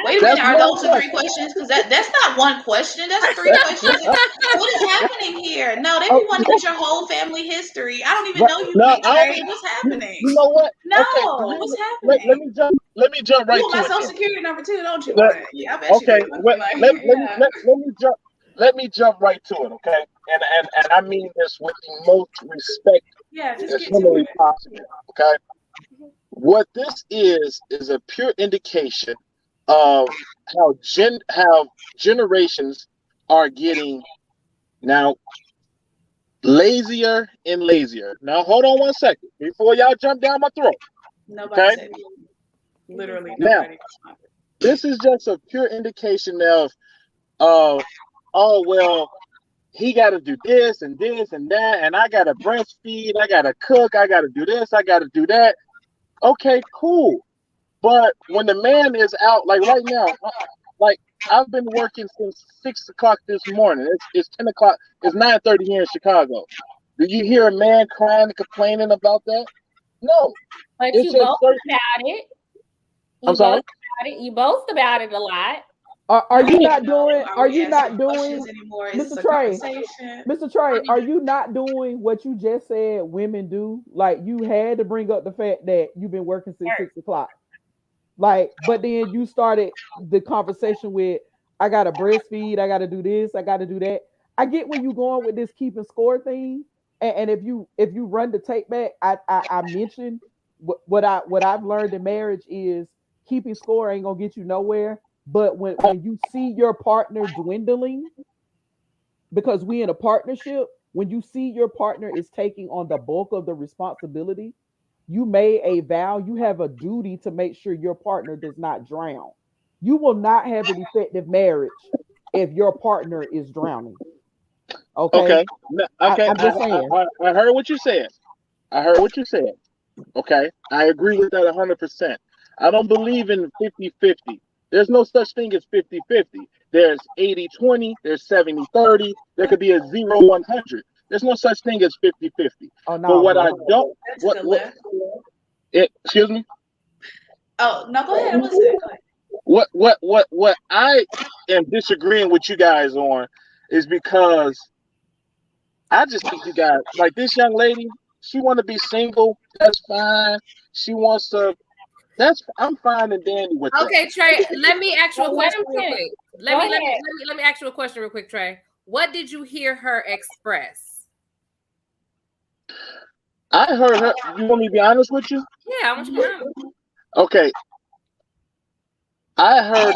Wait a That's minute, are one those the 3 question. questions? Because that's not one question. That's 3 questions. What is happening here? No, they Oh, be wanting to get your whole family history. I don't even Right. know you, no, Big I Trey. don't. What's You, happening? you know what? Okay, the No, what's reason, happening? let me jump You right want to my it social then. security number too, don't you? Let- Yeah, I bet you okay, do. Like, yeah. let me jump right to it. Okay, and I mean this with the most respect Yeah, just as get to humanly it. possible. Okay. What this is a pure indication of how generations are getting now lazier and lazier. Now hold on 1 second before y'all jump down my throat. Nobody Okay. said it. Literally Now nobody. this is just a pure indication of oh well, he got to do this and this and that, and I got to breastfeed, I got to cook, I got to do this, I got to do that. Okay, cool. But when the man is out, like right now, like I've been working since 6 o'clock this morning. It's 10 o'clock. It's 9:30 here in Chicago. Did you hear a man crying and complaining about that? No. But It's you just boast certain. about it. I'm sorry? You boast about it a lot. Are you not No, doing? Are we you not answering doing? questions anymore? Is Mr. this a Trey, conversation? Mr. Trey, are you not doing what you just said women do? Like you had to bring up the fact that you've been working since 6 o'clock. Like, but then you started the conversation with, I gotta breastfeed, I gotta do this, I gotta do that. I get where you going with this keeping score thing. And if you run the take back, I mentioned what I've learned in marriage is keeping score ain't gonna get you nowhere. But when you see your partner dwindling, because we in a partnership, when you see your partner is taking on the bulk of the responsibility, you made a vow, you have a duty to make sure your partner does not drown. You will not have an effective marriage if your partner is drowning. Okay. Okay. Okay. I'm just saying. I heard what you said. I heard what you said. Okay. I agree with that 100%. I don't believe in 50-50. There's no such thing as 50-50. There's 80-20. There's 70-30. There could be a 0-100. There's no such thing as 50-50. Oh no. But what I don't, excuse me. Oh no, go ahead. I'm listening. What I am disagreeing with you guys on is because I just think you guys, like this young lady, she want to be single. That's fine. She wants to. I'm fine and dandy with that. Okay, Trey. Let me ask you a question real quick. Let me ask you a question real quick, Trey. What did you hear her express? I heard her. You want me to be honest with you? Yeah, I want you to be honest. Okay. I heard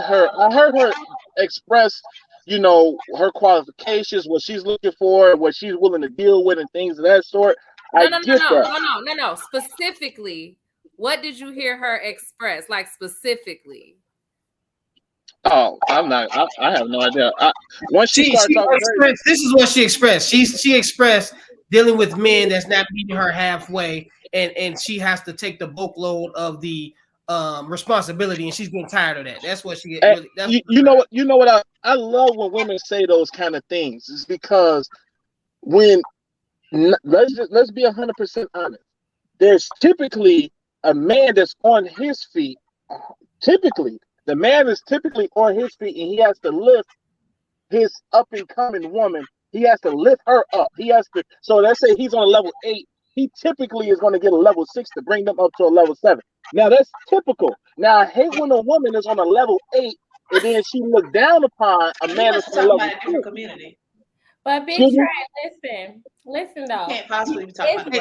her express, her qualifications, what she's looking for, what she's willing to deal with, and things of that sort. No. Specifically, what did you hear her express? Like specifically. Oh, I'm not. I have no idea. Once she started talking, this is what she expressed. She expressed dealing with men that's not meeting her halfway, and she has to take the bulk load of the responsibility, and she's getting tired of that. That's what she. You know what? I love when women say those kind of things. It's because when let's be 100% honest. There's typically a man that's on his feet. Typically, the man is typically on his feet, and he has to lift his up and coming woman. He has to lift her up. He has to. So let's say he's on a level 8. He typically is going to get a level 6 to bring them up to a level 7. Now that's typical. Now I hate when a woman is on a level 8 and then she looks down upon a man that's on a level 2. Community. But Big Trey, listen though. You can't possibly be talking about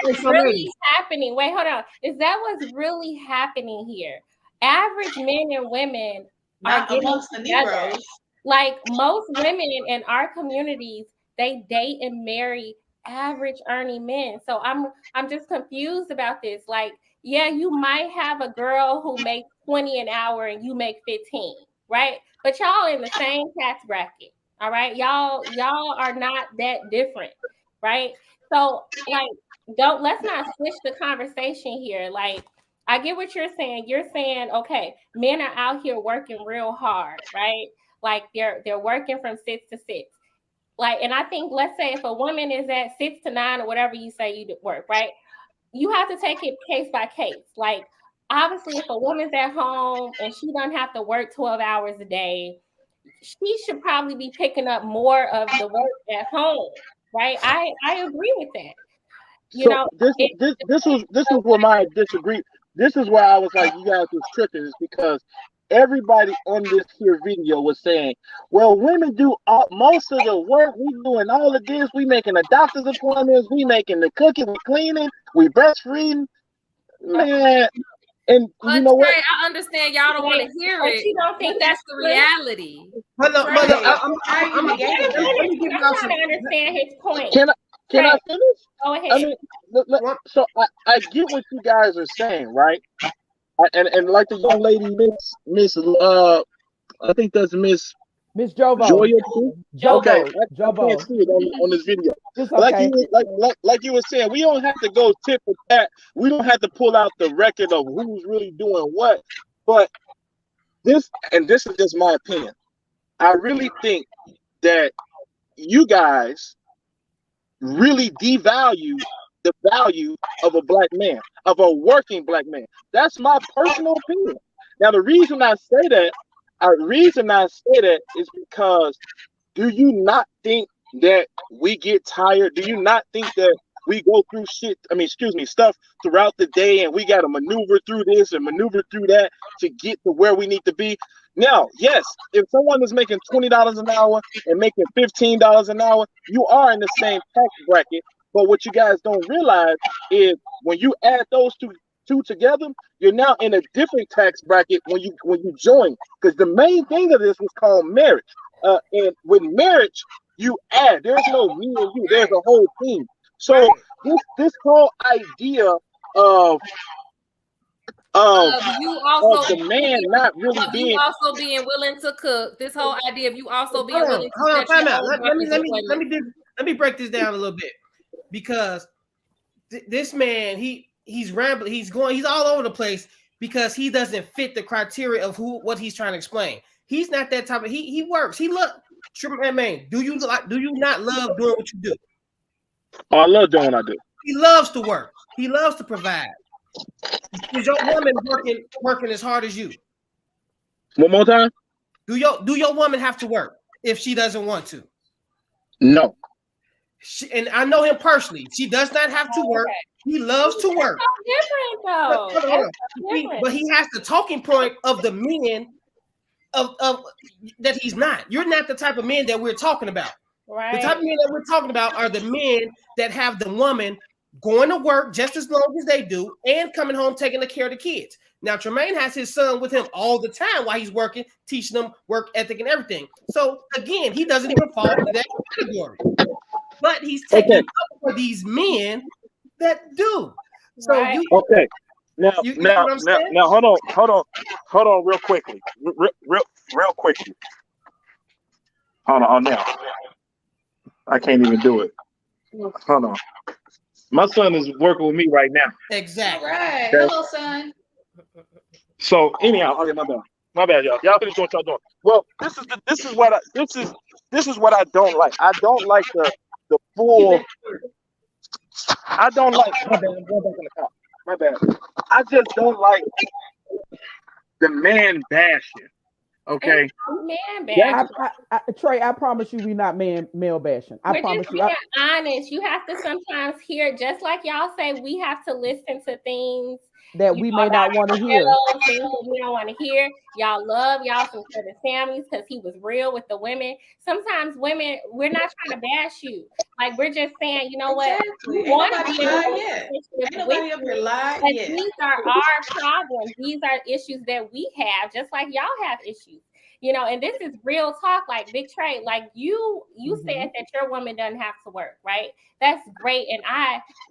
what's really happening? Wait, hold on. Is that what's really happening here? Average men and women are getting amongst the together. Negroes. Like most women in our communities, they date and marry average earning men. So I'm just confused about this. Like, yeah, you might have a girl who makes 20 an hour and you make 15, right? But y'all in the same tax bracket. All right. Y'all are not that different, right? So like let's not switch the conversation here. Like, I get what you're saying. You're saying, okay, men are out here working real hard, right? Like they're working from 6 to 6. Like, and I think, let's say if a woman is at 6 to 9 or whatever you say you work, right? You have to take it case by case. Like, obviously, if a woman's at home and she doesn't have to work 12 hours a day, she should probably be picking up more of the work at home, right? I agree with that. This was where my disagree. This is where I was like, you guys was tripping, is because everybody on this here video was saying, well, women do most of the work. We doing all of this. We making the doctor's appointments. We making the cooking. We cleaning. We breastfeeding. Man. And you know what? I understand y'all don't want to hear it. You don't think that's the reality. I'm trying to understand his point. Can I finish? Go ahead. I mean, so I get what you guys are saying, right? And like the young lady, Miss I think that's Miss Jovo. Okay, I can't see it on this video. Okay. Like you were saying, we don't have to go tip for tat. We don't have to pull out the record of who's really doing what. But this is just my opinion. I really think that you guys really devalue the value of a black man, of a working black man. That's my personal opinion. Now, the reason I say that is because, do you not think that we get tired? Do you not think that we go through stuff throughout the day, and we got to maneuver through this and maneuver through that to get to where we need to be? Now, yes, if someone is making $20 an hour and making $15 an hour, you are in the same tax bracket. But what you guys don't realize is when you add those two together, you're now in a different tax bracket when you join. Because the main thing of this was called marriage. And with marriage, you add. There's no me and you. There's a whole team. So this whole idea of you also the man not really being, you also being willing to cook. This whole idea of you also being willing to hold on, time out. Let me break this down a little bit, because this man, he's rambling, he's all over the place because he doesn't fit the criteria of what he's trying to explain. He's not that type of, he works. He man, do you not love doing what you do? Oh, I love doing what I do. He loves to work. He loves to provide. Is your woman working as hard as you? One more time. Do your woman have to work if she doesn't want to? No. And I know him personally. She does not have to work. He loves to work. Different though. But he has the talking point of the men of that he's not. You're not the type of men that we're talking about. Right. The type of men that we're talking about are the men that have the woman going to work just as long as they do and coming home taking care of the kids. Now, Tremaine has his son with him all the time while he's working, teaching them work ethic and everything. So again, he doesn't even fall into that category. But he's taking up for these men that do. So Right. Okay. Now, You know what I'm saying? now, hold on, real quickly, real quickly. Hold on, now. I can't even do it. Hold on. My son is working with me right now. Exactly. All right. Okay. Hello, son. So anyhow, okay, my bad, y'all. Y'all finish doing what y'all doing. Well, this is what I don't like. I don't like the full. I don't like. My bad. I'm going back in the car. My bad. I just don't like the man bashing. Okay. Man bashing. Trey, I promise you, we're not male bashing. I We're promise just you. being honest. You have to sometimes hear, just like y'all say, we have to listen to things that we may not want to hear. Things that we don't want to hear. Y'all love y'all some for the Sammys because he was real with the women. Sometimes women, we're not trying to bash you. Like, we're just saying, you know what? Exactly. We want to Ain't be in a nobody lied yet. relationship Ain't nobody up here lied but yet. these are our problems. These are issues that we have, just like y'all have issues. You know, and this is real talk, like Big Trey, like you said that your woman doesn't have to work, right? That's great. And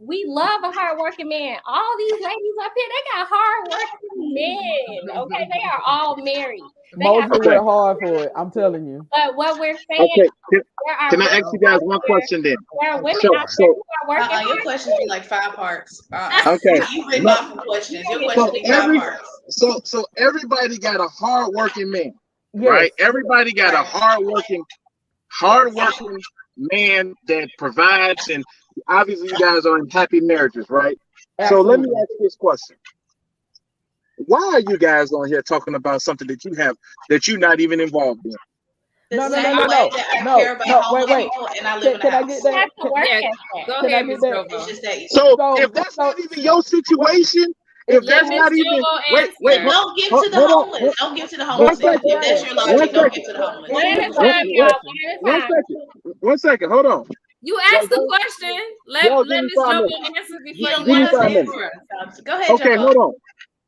we love a hardworking man. All these ladies up here, they got hardworking men. Okay, they are all married. Mostly work hard for it. I'm telling you. But what we're saying, Okay. Can I ask you guys one question then? There are women out there who are working hard. Your questions be like 5 parts. Okay. You read off the questions. Your questions be 5 parts. So everybody got a hard-working man. Yes. Right? Everybody got a hard-working man that provides, and obviously you guys are in happy marriages, right? Absolutely. So let me ask you this question. Why are you guys on here talking about something that you're not even involved in? No. Wait. And I live in can I house. get that? Go ahead, Ms. It's just that easy. So if that's not even your situation, if that's not even wait, don't give to the homeless. Don't give to the homeless. If that's your logic, don't give to the homeless. One second, hold on. You asked the question. Let Ms. Jobo answer before you answer. Go ahead, Okay, Jobo.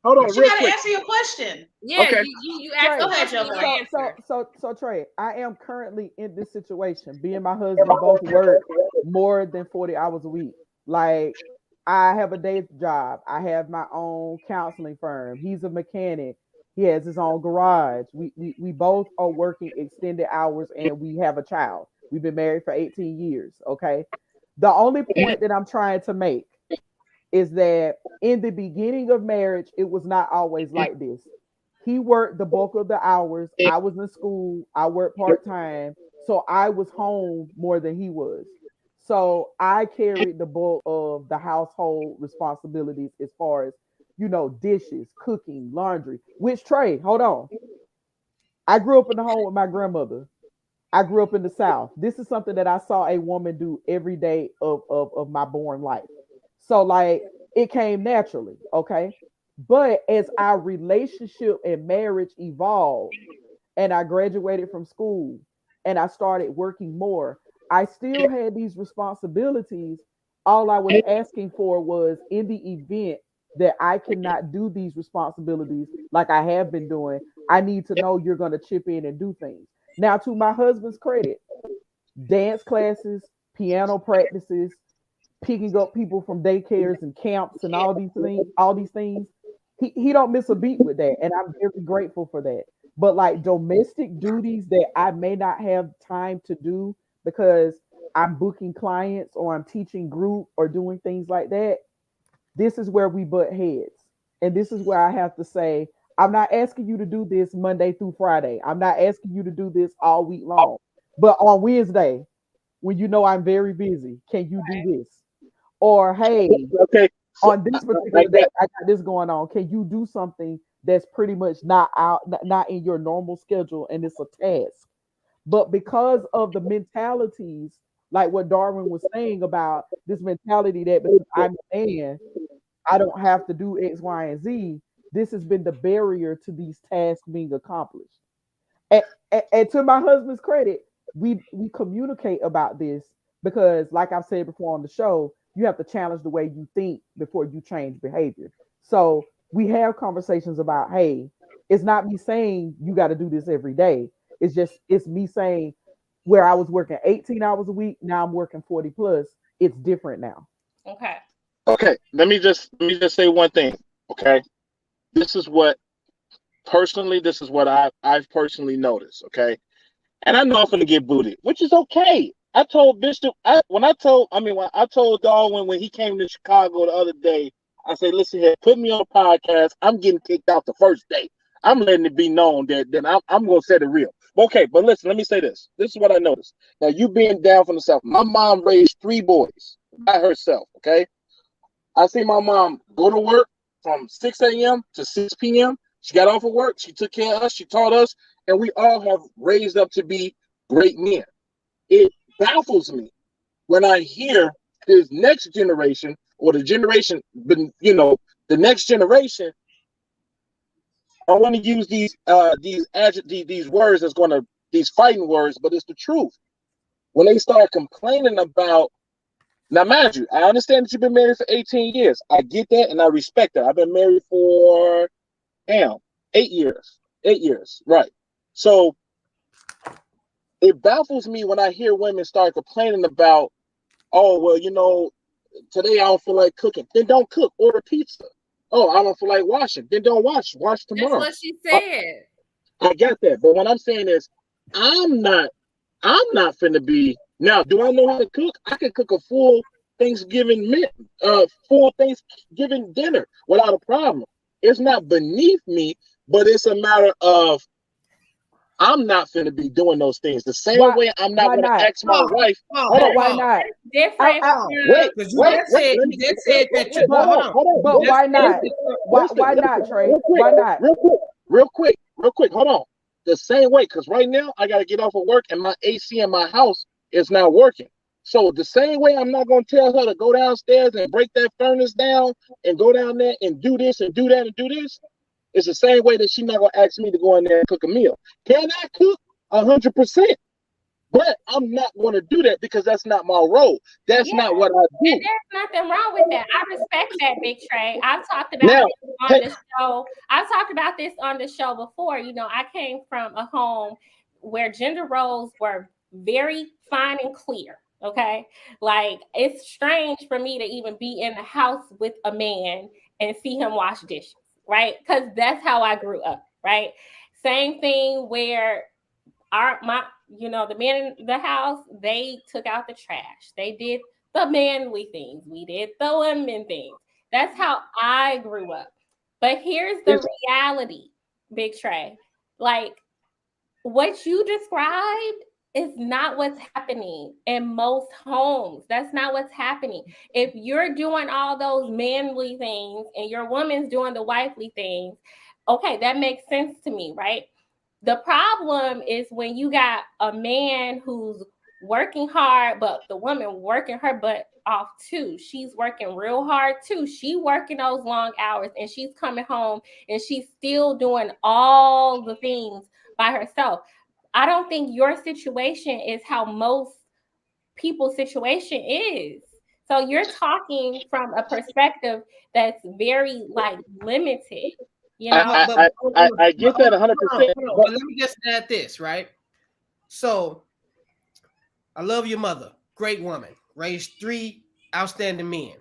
Hold on, You real gotta quick. answer your question. Yeah, okay. You asked the question. So Trey, I am currently in this situation. Me and my husband both work more than 40 hours a week. Like, I have a day job. I have my own counseling firm. He's a mechanic. He has his own garage. We both are working extended hours, and we have a child. We've been married for 18 years. Okay. The only point that I'm trying to make is that in the beginning of marriage, it was not always like this. He worked the bulk of the hours. I was in school. I worked part-time. So I was home more than he was. So I carried the bulk of the household responsibilities as far as, dishes, cooking, laundry. Which Trey, hold on. I grew up in the home with my grandmother. I grew up in the South. This is something that I saw a woman do every day of my born life. So, like, it came naturally, okay? But as our relationship and marriage evolved, and I graduated from school and I started working more, I still had these responsibilities. All I was asking for was, in the event that I cannot do these responsibilities like I have been doing, I need to know you're going to chip in and do things. Now, to my husband's credit, dance classes, piano practices, picking up people from daycares and camps and all these things, he don't miss a beat with that, and I'm very grateful for that. But like domestic duties that I may not have time to do because I'm booking clients or I'm teaching group or doing things like that, this is where we butt heads. And this is where I have to say, I'm not asking you to do this Monday through Friday. I'm not asking you to do this all week long. But on Wednesday, when you know I'm very busy, can you do this? Or hey, Okay. So, on this particular day, I got this going on. Can you do something that's pretty much not in your normal schedule, and it's a task? But because of the mentalities, like what Darwin was saying about this mentality that because I'm a man, I don't have to do X, Y, and Z. This has been the barrier to these tasks being accomplished. And to my husband's credit, we communicate about this because, like I've said before on the show, you have to challenge the way you think before you change behavior. So we have conversations about, hey, it's not me saying you got to do this every day. It's me saying where I was working 18 hours a week, now I'm working 40 plus. It's different now. Okay. okay, let me just say one thing. Okay, this is what I've personally noticed. Okay, and I know I'm gonna get booted, which is okay. I told Bishop when I told Darwin when he came to Chicago the other day, I said, listen here, put me on a podcast. I'm getting kicked out the first day. I'm letting it be known that I'm gonna set it real. Okay, but listen, let me say this. This is what I noticed. Now, you being down from the South, my mom raised 3 boys by herself. Okay, I see my mom go to work from 6 a.m. to 6 p.m. She got off of work. She took care of us. She taught us, and we all have raised up to be great men. It baffles me when I hear this next generation or the generation, the next generation. I want to use these words these fighting words, but it's the truth. When they start complaining about, now, mind you, I understand that you've been married for 18 years. I get that and I respect that. I've been married for 8 years. 8 years, right? So it baffles me when I hear women start complaining about, oh, well, today I don't feel like cooking. Then don't cook. Order pizza. Oh, I don't feel like washing. Then don't wash. Wash That's tomorrow. what she said. I get that. But what I'm saying is, I'm not finna be, now, do I know how to cook? I can cook a full full Thanksgiving dinner without a problem. It's not beneath me, but it's a matter of I'm not finna be doing those things. The same way I'm not gonna ask my wife. Hold on. Why not? Different. Wait, Because wait, you just said that you hold on. But why not? Why not, Trey? Why not? Real quick. Hold on. The same way, because right now I gotta get off of work and my AC in my house is not working. So the same way I'm not gonna tell her to go downstairs and break that furnace down and go down there and do this and do that and do this. It's the same way that she's not gonna ask me to go in there and cook a meal. Can I cook 100%? But I'm not going to do that because that's not my role. That's not what I do. And there's nothing wrong with that. I respect that, Big Trey. I've talked about this on the show. I've talked about this on the show before. I came from a home where gender roles were very fine and clear. Okay. Like, it's strange for me to even be in the house with a man and see him wash dishes, right? Because that's how I grew up, right? Same thing where the men in the house, they took out the trash. They did the manly things. We did the women things. That's how I grew up. But here's the reality. Big Trey. Like, what you described is not what's happening in most homes. That's not what's happening. If you're doing all those manly things and your woman's doing the wifely things, okay, that makes sense to me, right? The problem is when you got a man who's working hard, but the woman working her butt off too. She's working real hard too. She working those long hours, and she's coming home and she's still doing all the things by herself. I don't think your situation is how most people's situation is. So you're talking from a perspective that's very like limited. You know, I get that 100%. But let me just add this, right? So I love your mother, great woman, raised 3 outstanding men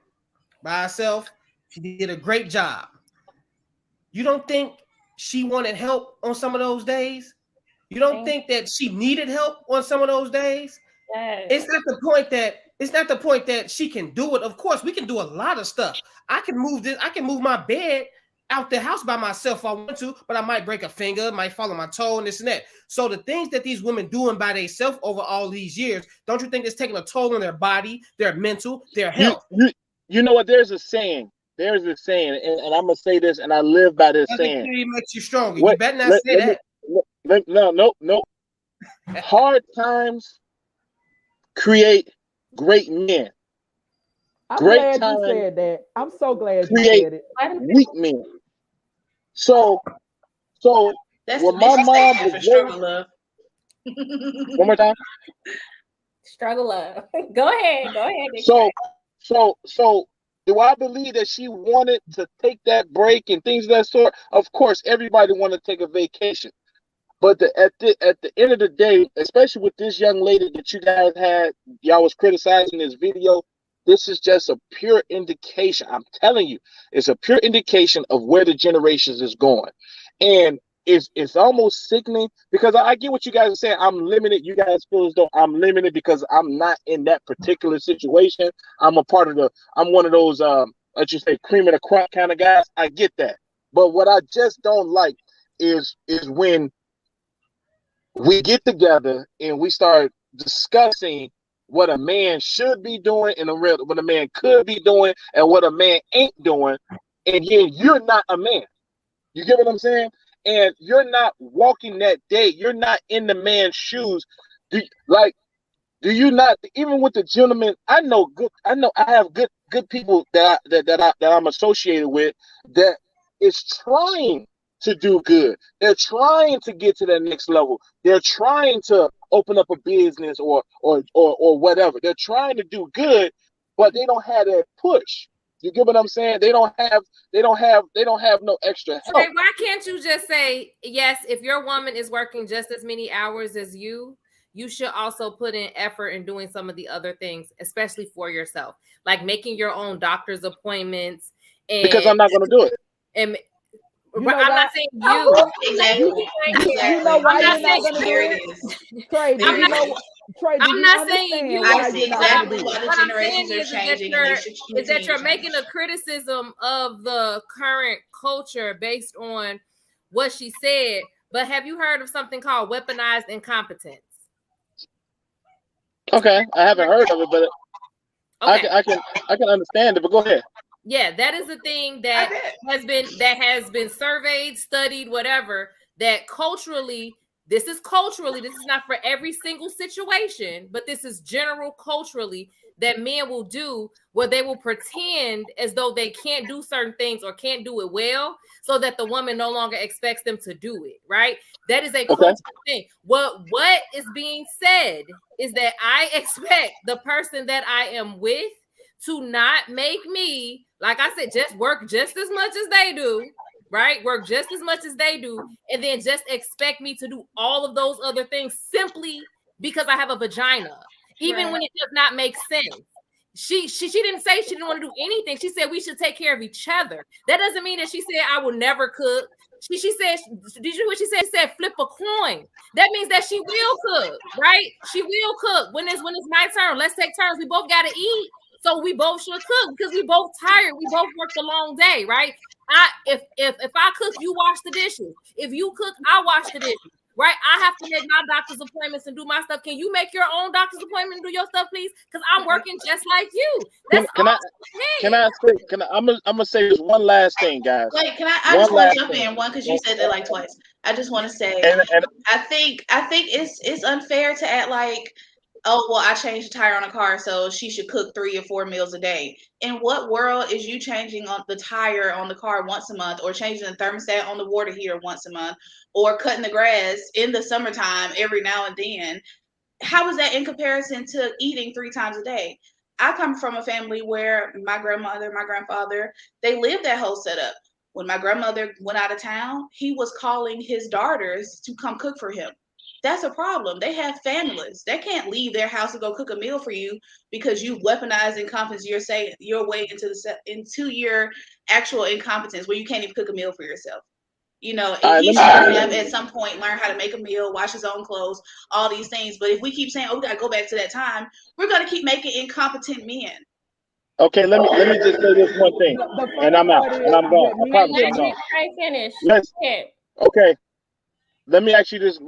by herself. She did a great job. You don't think she wanted help on some of those days? You don't think that she needed help on some of those days? yes. It's not the point that she can do it. Of course, we can do a lot of stuff. I can move my bed out the house by myself if I want to, but I might break a finger, might fall on my toe, and this and that. So the things that these women doing by themselves over all these years, don't you think it's taking a toll on their body, their mental, their health? You know what? There's a saying, and I'm gonna say this, and I live by this saying. It makes you stronger. You better not say that. No. Hard times create great men. I'm Great glad you time said that. I'm so glad you create said it. weak men. So That's when the my mission mom statement for was struggle love. one more time. Struggle love. Go ahead. Big So Trey. do I believe that she wanted to take that break and things of that sort? Of course, everybody want to take a vacation. But at the end of the day, especially with this young lady that you guys had, y'all was criticizing this video, this is just a pure indication. I'm telling you, it's a pure indication of where the generations is going. And it's almost sickening because I get what you guys are saying. I'm limited. You guys feel as though I'm limited because I'm not in that particular situation. I'm one of those, let's just say, cream of the crop kind of guys. I get that. But what I just don't like is when we get together and we start discussing what a man should be doing and what a man could be doing and what a man ain't doing, and yet you're not a man. You get what I'm saying? And you're not walking that day. You're not in the man's shoes. Do you not? Even with the gentlemen, I have good people that I'm associated with that is trying to do good. They're trying to get to that next level. They're trying to open up a business or whatever. They're trying to do good, but they don't have that push. You get what I'm saying? They don't have no extra help. Trey, why can't you just say, yes, if your woman is working just as many hours as you should also put in effort in doing some of the other things, especially for yourself, like making your own doctor's appointments. Because I'm not going to do it. And I'm not saying you. Exactly. You know why you're not going to do Here it? it is. Trey, do you know? Trey, do I'm you not saying understand you. why I see you're not going exactly to do why it? the What I'm generations saying are changing and they should is that continue you're to making change. a criticism of the current culture based on what she said. But have you heard of something called weaponized incompetence? Okay, I haven't heard of it, but Okay. I can understand it. But go ahead. Yeah, that is a thing that has been surveyed, studied, whatever. That culturally, this is not for every single situation, but this is general culturally that men will do, where they will pretend as though they can't do certain things or can't do it well, so that the woman no longer expects them to do it, right? That is a cultural thing. What is being said is that I expect the person that I am with to not make me, like I said, just work just as much as they do, right? Work just as much as they do, and then just expect me to do all of those other things simply because I have a vagina, even when it does not make sense. She didn't say she didn't want to do anything. She said we should take care of each other. That doesn't mean that she said I will never cook. She said, did you hear what she said? She said flip a coin. That means that she will cook, right? She will cook. When it's my turn, let's take turns. We both got to eat. So we both should cook because we both tired. We both worked a long day, right? if I cook, you wash the dishes. If you cook, I wash the dishes. Right? I have to make my doctor's appointments and do my stuff. Can you make your own doctor's appointment and do your stuff, please? Because I'm working just like you. That's I'm gonna say this one last thing, guys. Wait, I just want to jump in one because you said that like twice. I just want to say, I think it's unfair to act like, oh, well, I changed the tire on a car, so she should cook 3 or 4 meals a day. In what world is you changing on the tire on the car once a month, or changing the thermostat on the water heater once a month, or cutting the grass in the summertime every now and then? How is that in comparison to eating 3 times a day? I come from a family where my grandmother, my grandfather, they lived that whole setup. When my grandmother went out of town, he was calling his daughters to come cook for him. That's a problem. They have families. They can't leave their house to go cook a meal for you because you weaponized incompetence. You're saying your way into your actual incompetence where you can't even cook a meal for yourself. You know, and he should have at some point learned how to make a meal, wash his own clothes, all these things. But if we keep saying, "Oh, we got to go back to that time," we're going to keep making incompetent men. Okay, let me just say this one thing, and I'm out, and I'm gone. I promise I'm gone. I finish. Yes. Okay. Let me ask you this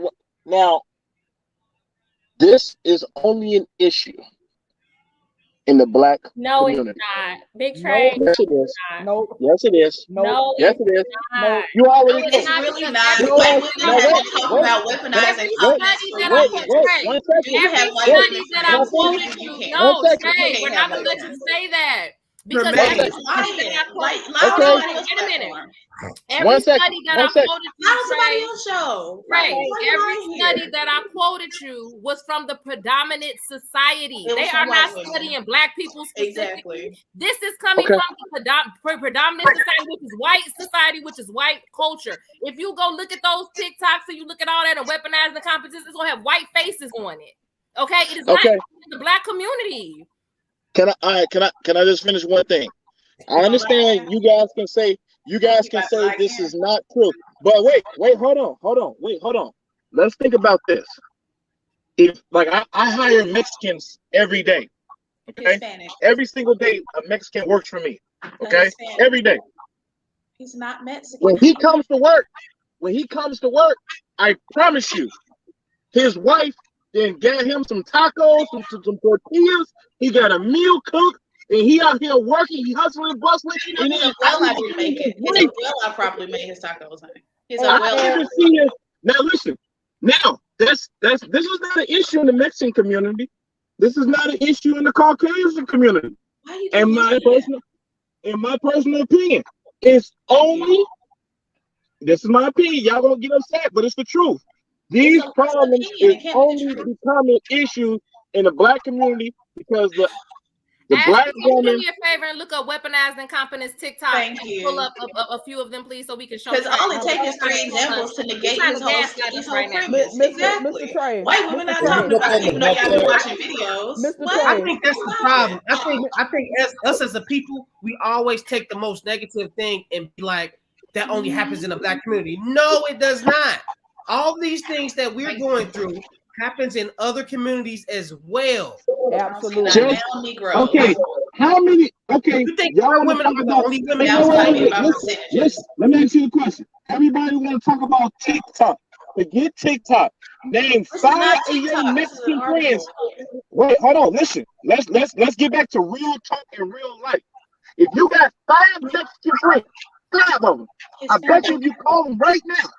now. This is only an issue in the Black community. It's not. Big Trey. Yes, it is. Nope. Yes, it is. No, yes, it is. Not. You already It's really not. White women have been talking about weaponizing competence for years. One second. You have white women that I quoted you. No, Trey, we're not gonna let you say that. Because every study that I quoted, wait a minute. Every study that I quoted you, Trey, every study that I quoted you was from the predominant society. They are not studying Black people specifically. This is coming from the predominant society, which is white society, which is white culture. If you go look at those TikToks and you look at all that and weaponize the competition, it's gonna have white faces on it. Okay, it is not in the Black community. Can I just finish one thing? I understand you guys can say this is not true. But wait, hold on. Let's think about this. If like I hire Mexicans every day. Okay. Hispanic. Every single day a Mexican works for me. Okay? Every day. He's not Mexican. When he comes to work, I promise you, his wife then got him some tacos, some tortillas. He got a meal cooked, and he out here working. He hustling, bustling. And his abuela didn't make it. His abuela probably made his tacos. His abuela. Now listen. Now this is not an issue in the Mexican community. This is not an issue in the Caucasian community. In my personal opinion, it's only. This is my opinion. Y'all gonna get upset, but it's the truth. These problems is only becoming issues in the Black community because the Black woman. Do me a favor and look up weaponized incompetence TikTok. Thank you. Pull up a few of them, please, so we can show. Because all it takes is 3 examples to negate his whole premise. Mr. Trey, white women not talking about it, even though y'all been watching videos. I think that's the problem. I think us as a people, we always take the most negative thing and be like, that only happens in the Black community. No, it does not. All these things that we're going through happens in other communities as well. Absolutely. Okay. How many? Okay. You think our women are the only women? Listen, let me ask you a question. Everybody want to talk about TikTok. Forget TikTok. Name 5 of your Mexican friends. Wait, hold on. Listen. Let's get back to real talk and real life. If you got 5 Mexican friends, 5 of them, I bet you if you call them right now,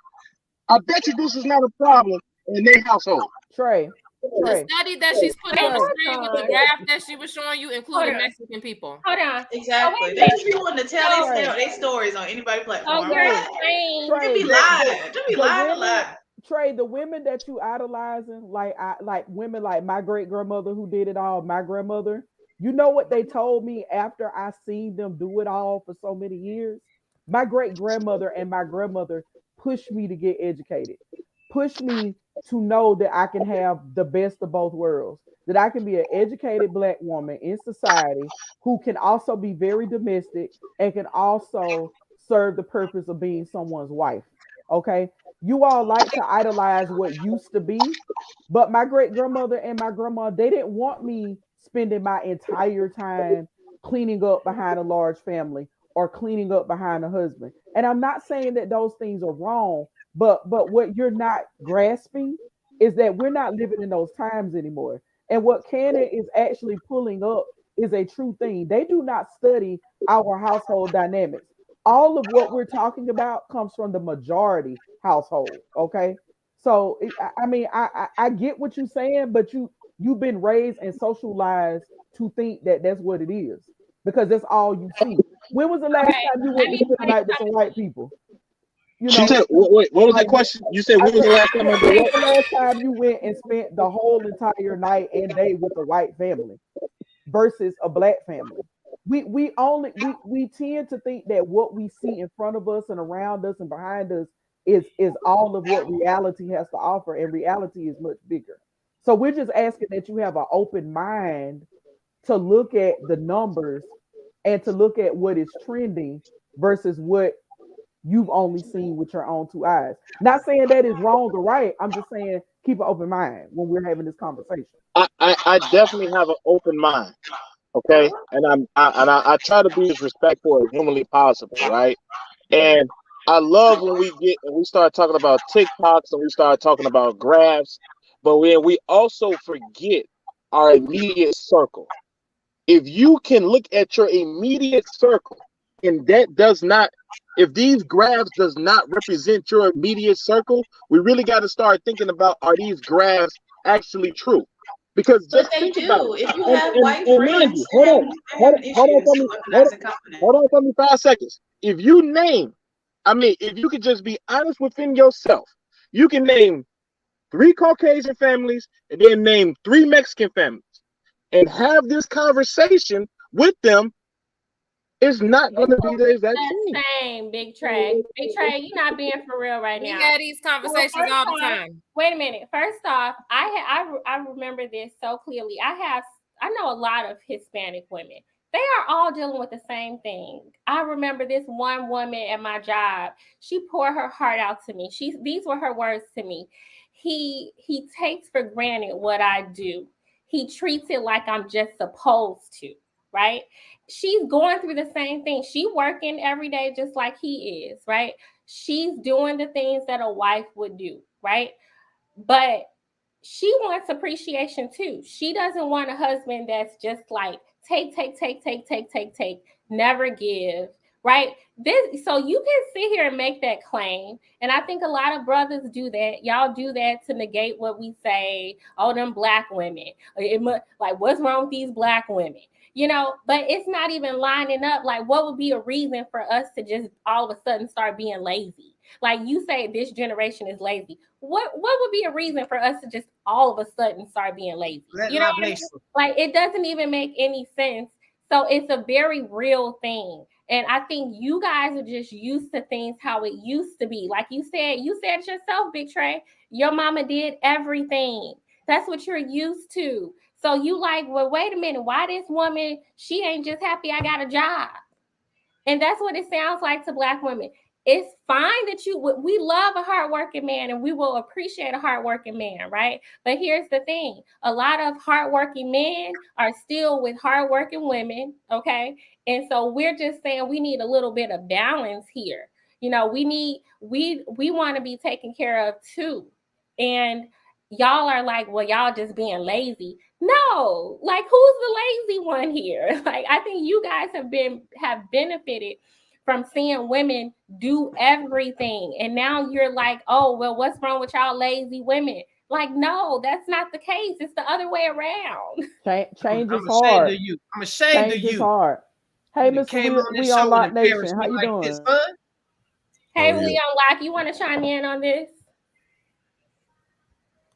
I bet you this is not a problem in their household. Trey. The study that she's putting on the screen with the graph that she was showing you included Mexican people. Hold on. Exactly. They just be wanting to tell their stories on anybody platform. They be lying. Trey, the women that you idolizing, like women like my great grandmother who did it all, my grandmother, you know what they told me after I seen them do it all for so many years? My great grandmother and my grandmother pushed me to get educated, pushed me to know that I can have the best of both worlds, that I can be an educated Black woman in society who can also be very domestic and can also serve the purpose of being someone's wife. Okay. You all like to idolize what used to be, but my great grandmother and my grandma, they didn't want me spending my entire time cleaning up behind a large family or cleaning up behind the husband. And I'm not saying that those things are wrong, but what you're not grasping is that we're not living in those times anymore. And what Canon is actually pulling up is a true thing. They do not study our household dynamics. All of what we're talking about comes from the majority household. Okay. So I mean, I get what you're saying, but you've been raised and socialized to think that that's what it is because that's all you see. When was the last Okay, time you let went to me spend the say night with some something. white people? You She know, said, wait, what was the like question? You said, I when was said, the last time I did when was what? the last time you went and spent the whole entire night and day with a white family versus a black family? We tend to think that what we see in front of us and around us and behind us is all of what reality has to offer, and reality is much bigger. So we're just asking that you have an open mind to look at the numbers and to look at what is trending versus what you've only seen with your own two eyes. Not saying that is wrong or right. I'm just saying keep an open mind when we're having this conversation. I definitely have an open mind. Okay, and I try to be as respectful as humanly possible, right? And I love when we start talking about TikToks and we start talking about graphs, but when we also forget our immediate circle. If you can look at your immediate circle, and that does not, if these graphs does not represent your immediate circle, we really got to start thinking about, are these graphs actually true? Because But just they think about do. it. If you And, have and, white and mind you, friends, they're having hold on issues for me, weaponizing confidence. hold on for me 5 seconds. If you name, I mean, if you could just be honest within yourself, you can name 3 Caucasian families and then name 3 Mexican families and have this conversation with them. It's not going to be the exact The same. same, Big Trey. Big Trey, you're not being for real right We now. had these conversations all the time. Wait a minute. First off, I remember this so clearly. I know a lot of Hispanic women. They are all dealing with the same thing. I remember this one woman at my job. She poured her heart out to me. These were her words to me. He takes for granted what I do. He treats it like I'm just supposed to, right? She's going through the same thing. She working every day just like he is, right? She's doing the things that a wife would do, right? But she wants appreciation too. She doesn't want a husband that's just like take, never give, right? This so you can sit here and make that claim. And I think a lot of brothers do that. Y'all do that to negate what we say. Oh, them black women. Like, what's wrong with these black women? But it's not even lining up. Like, what would be a reason for us to just all of a sudden start being lazy? Like, you say this generation is lazy. What would be a reason for us to just all of a sudden start being lazy? Let You know Live what I mean? Nation. Like, it doesn't even make any sense. So it's a very real thing. And I think you guys are just used to things how it used to be. Like you said it yourself, Big Trey. Your mama did everything. That's what you're used to. So you like, well, wait a minute, why this woman, she ain't just happy I got a job. And that's what it sounds like to black women. It's fine that we love a hardworking man and we will appreciate a hardworking man, right? But here's the thing. A lot of hardworking men are still with hardworking women, okay? And so we're just saying we need a little bit of balance here. We want to be taken care of too. And y'all are like, well, y'all just being lazy. No, like, who's the lazy one here? Like, I think you guys have benefited from seeing women do everything. And now you're like, oh, well, what's wrong with y'all lazy women? Like, no, that's not the case. It's the other way around. Change is I'm ashamed hard. of you. I'm ashamed of Change is you. hard. Hey, You done Mr. came on We this on show and Lock embarrassed Nation. How me you like doing? this, son. Hey, Oh, yeah. Leon Lock, you want to chime in on this?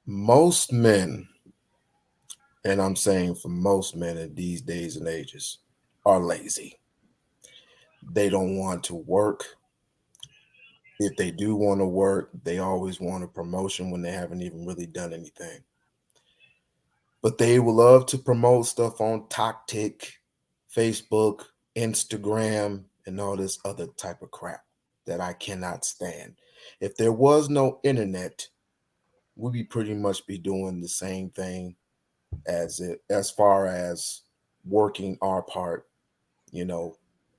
Most men, and I'm saying for most men in these days and ages, are lazy. They don't want to work. If they do want to work, they always want a promotion when they haven't even really done anything. But they will love to promote stuff on TikTok, Facebook, Instagram, and all this other type of crap that I cannot stand. If there was no internet, we'd pretty much be doing the same thing as far as working our part.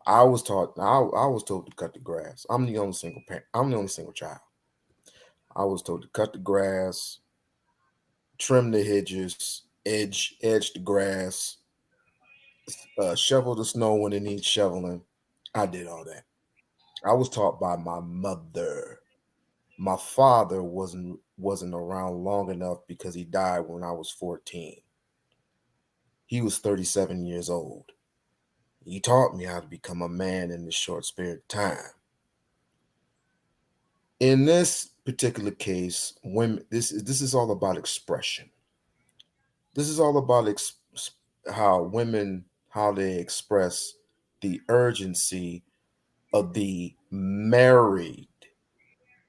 I was taught. I was told to cut the grass. I'm the only single parent. I'm the only single child. I was told to cut the grass, trim the hedges, edge the grass, shovel the snow when it needs shoveling. I did all that. I was taught by my mother. My father wasn't around long enough because he died when I was 14. He was 37 years old. He taught me how to become a man in this short period of time. In this particular case, women, this is all about expression. This is all about how women, how they express the urgency of the married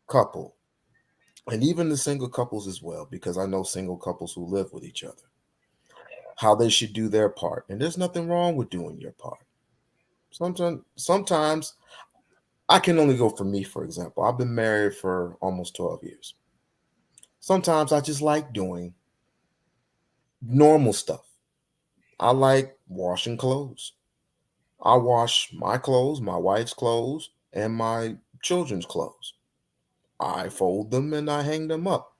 couple, and even the single couples as well, because I know single couples who live with each other, how they should do their part. And there's nothing wrong with doing your part. Sometimes I can only go for me, for example. I've been married for almost 12 years. Sometimes I just like doing normal stuff. I like washing clothes. I wash my clothes, my wife's clothes, and my children's clothes. I fold them and I hang them up.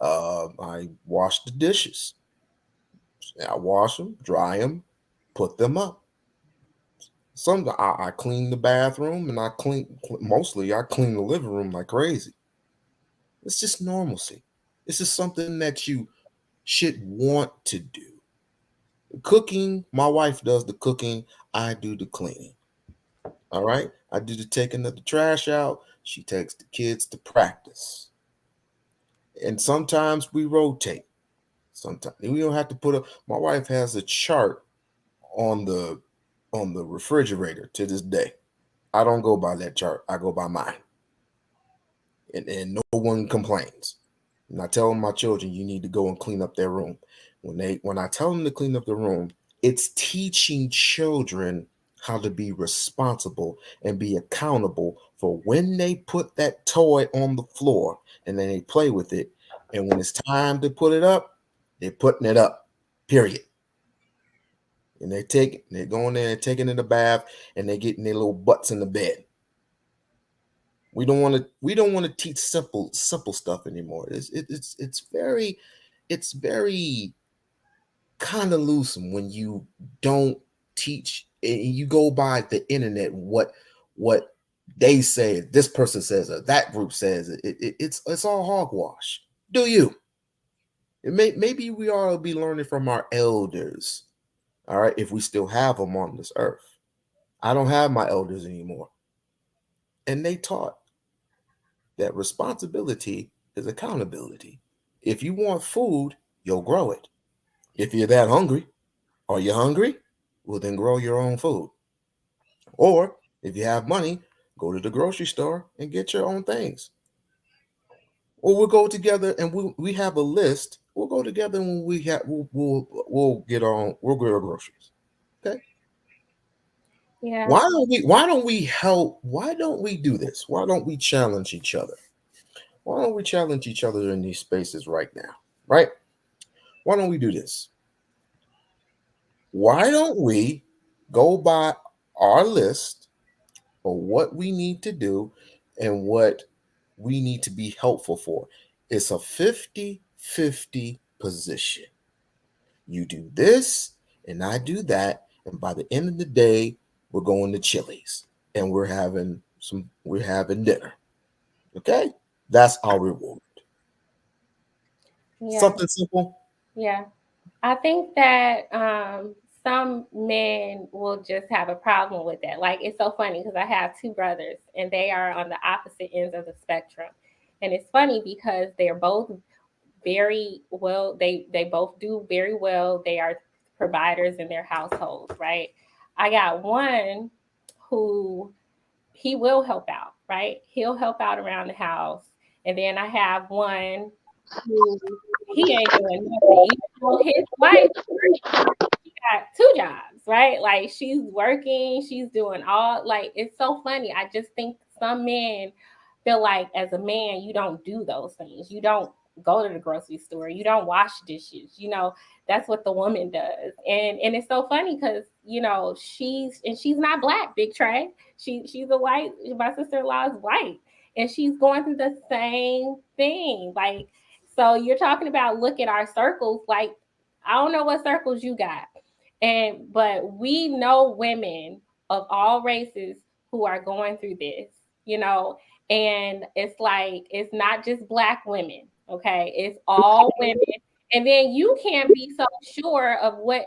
I wash the dishes. I wash them, dry them, put them up. I clean the bathroom and mostly I clean the living room like crazy. It's just normalcy. It's just something that you should want to do. Cooking, my wife does the cooking, I do the cleaning. All right. I do the taking of the trash out. She takes the kids to practice. And sometimes we rotate. Sometimes we don't have to put my wife has a chart on the refrigerator to this day. I don't go by that chart. I go by mine. And no one complains. And I tell my children, you need to go and clean up their room. When I tell them to clean up the room, it's teaching children how to be responsible and be accountable for when they put that toy on the floor and then they play with it. And when it's time to put it up, they're putting it up, period. And they're going there and taking in the bath and they're getting their little butts in the bed. We don't want to teach simple stuff anymore. It's very kind of loose when you don't teach and you go by the internet what they say, this person says, or that group says. It's all hogwash. Do you? Maybe we ought to be learning from our elders. All right, if we still have them on this earth. I don't have my elders anymore, and they taught that responsibility is accountability. If you want food, you'll grow it. If you're that hungry, are you hungry? Well, then grow your own food. Or if you have money, go to the grocery store and get your own things. Or we'll go together and we have a list. We'll go together when we'll get our groceries. Okay. Yeah. Why don't we help? Why don't we do this? Why don't we challenge each other? Why don't we challenge each other in these spaces right now? Right? Why don't we do this? Why don't we go by our list of what we need to do and what we need to be helpful for? It's a 50-50 position. You do this and I do that. And by the end of the day, we're going to Chili's and we're having dinner. Okay? That's our reward. Yeah. Something simple. Yeah. I think that some men will just have a problem with that. Like, it's so funny because I have two brothers and they are on the opposite ends of the spectrum. And it's funny because they're both very well, they both do very well. They are providers in their households, right? I got one who he will help out, right? He'll help out around the house. And then I have one who he ain't doing nothing. Even though his wife got two jobs, right? Like, she's working, she's doing all, like, it's so funny. I just think some men feel like as a man, you don't do those things. You don't go to the grocery store. You don't wash dishes. You know, that's what the woman does. And it's so funny because, you know, she's not black, Big Trey. She's a white, my sister-in-law is white. And she's going through the same thing. Like, so you're talking about look at our circles. Like, I don't know what circles you got. But we know women of all races who are going through this, you know, and it's like, it's not just black women, okay? It's all women. And then you can't be so sure of what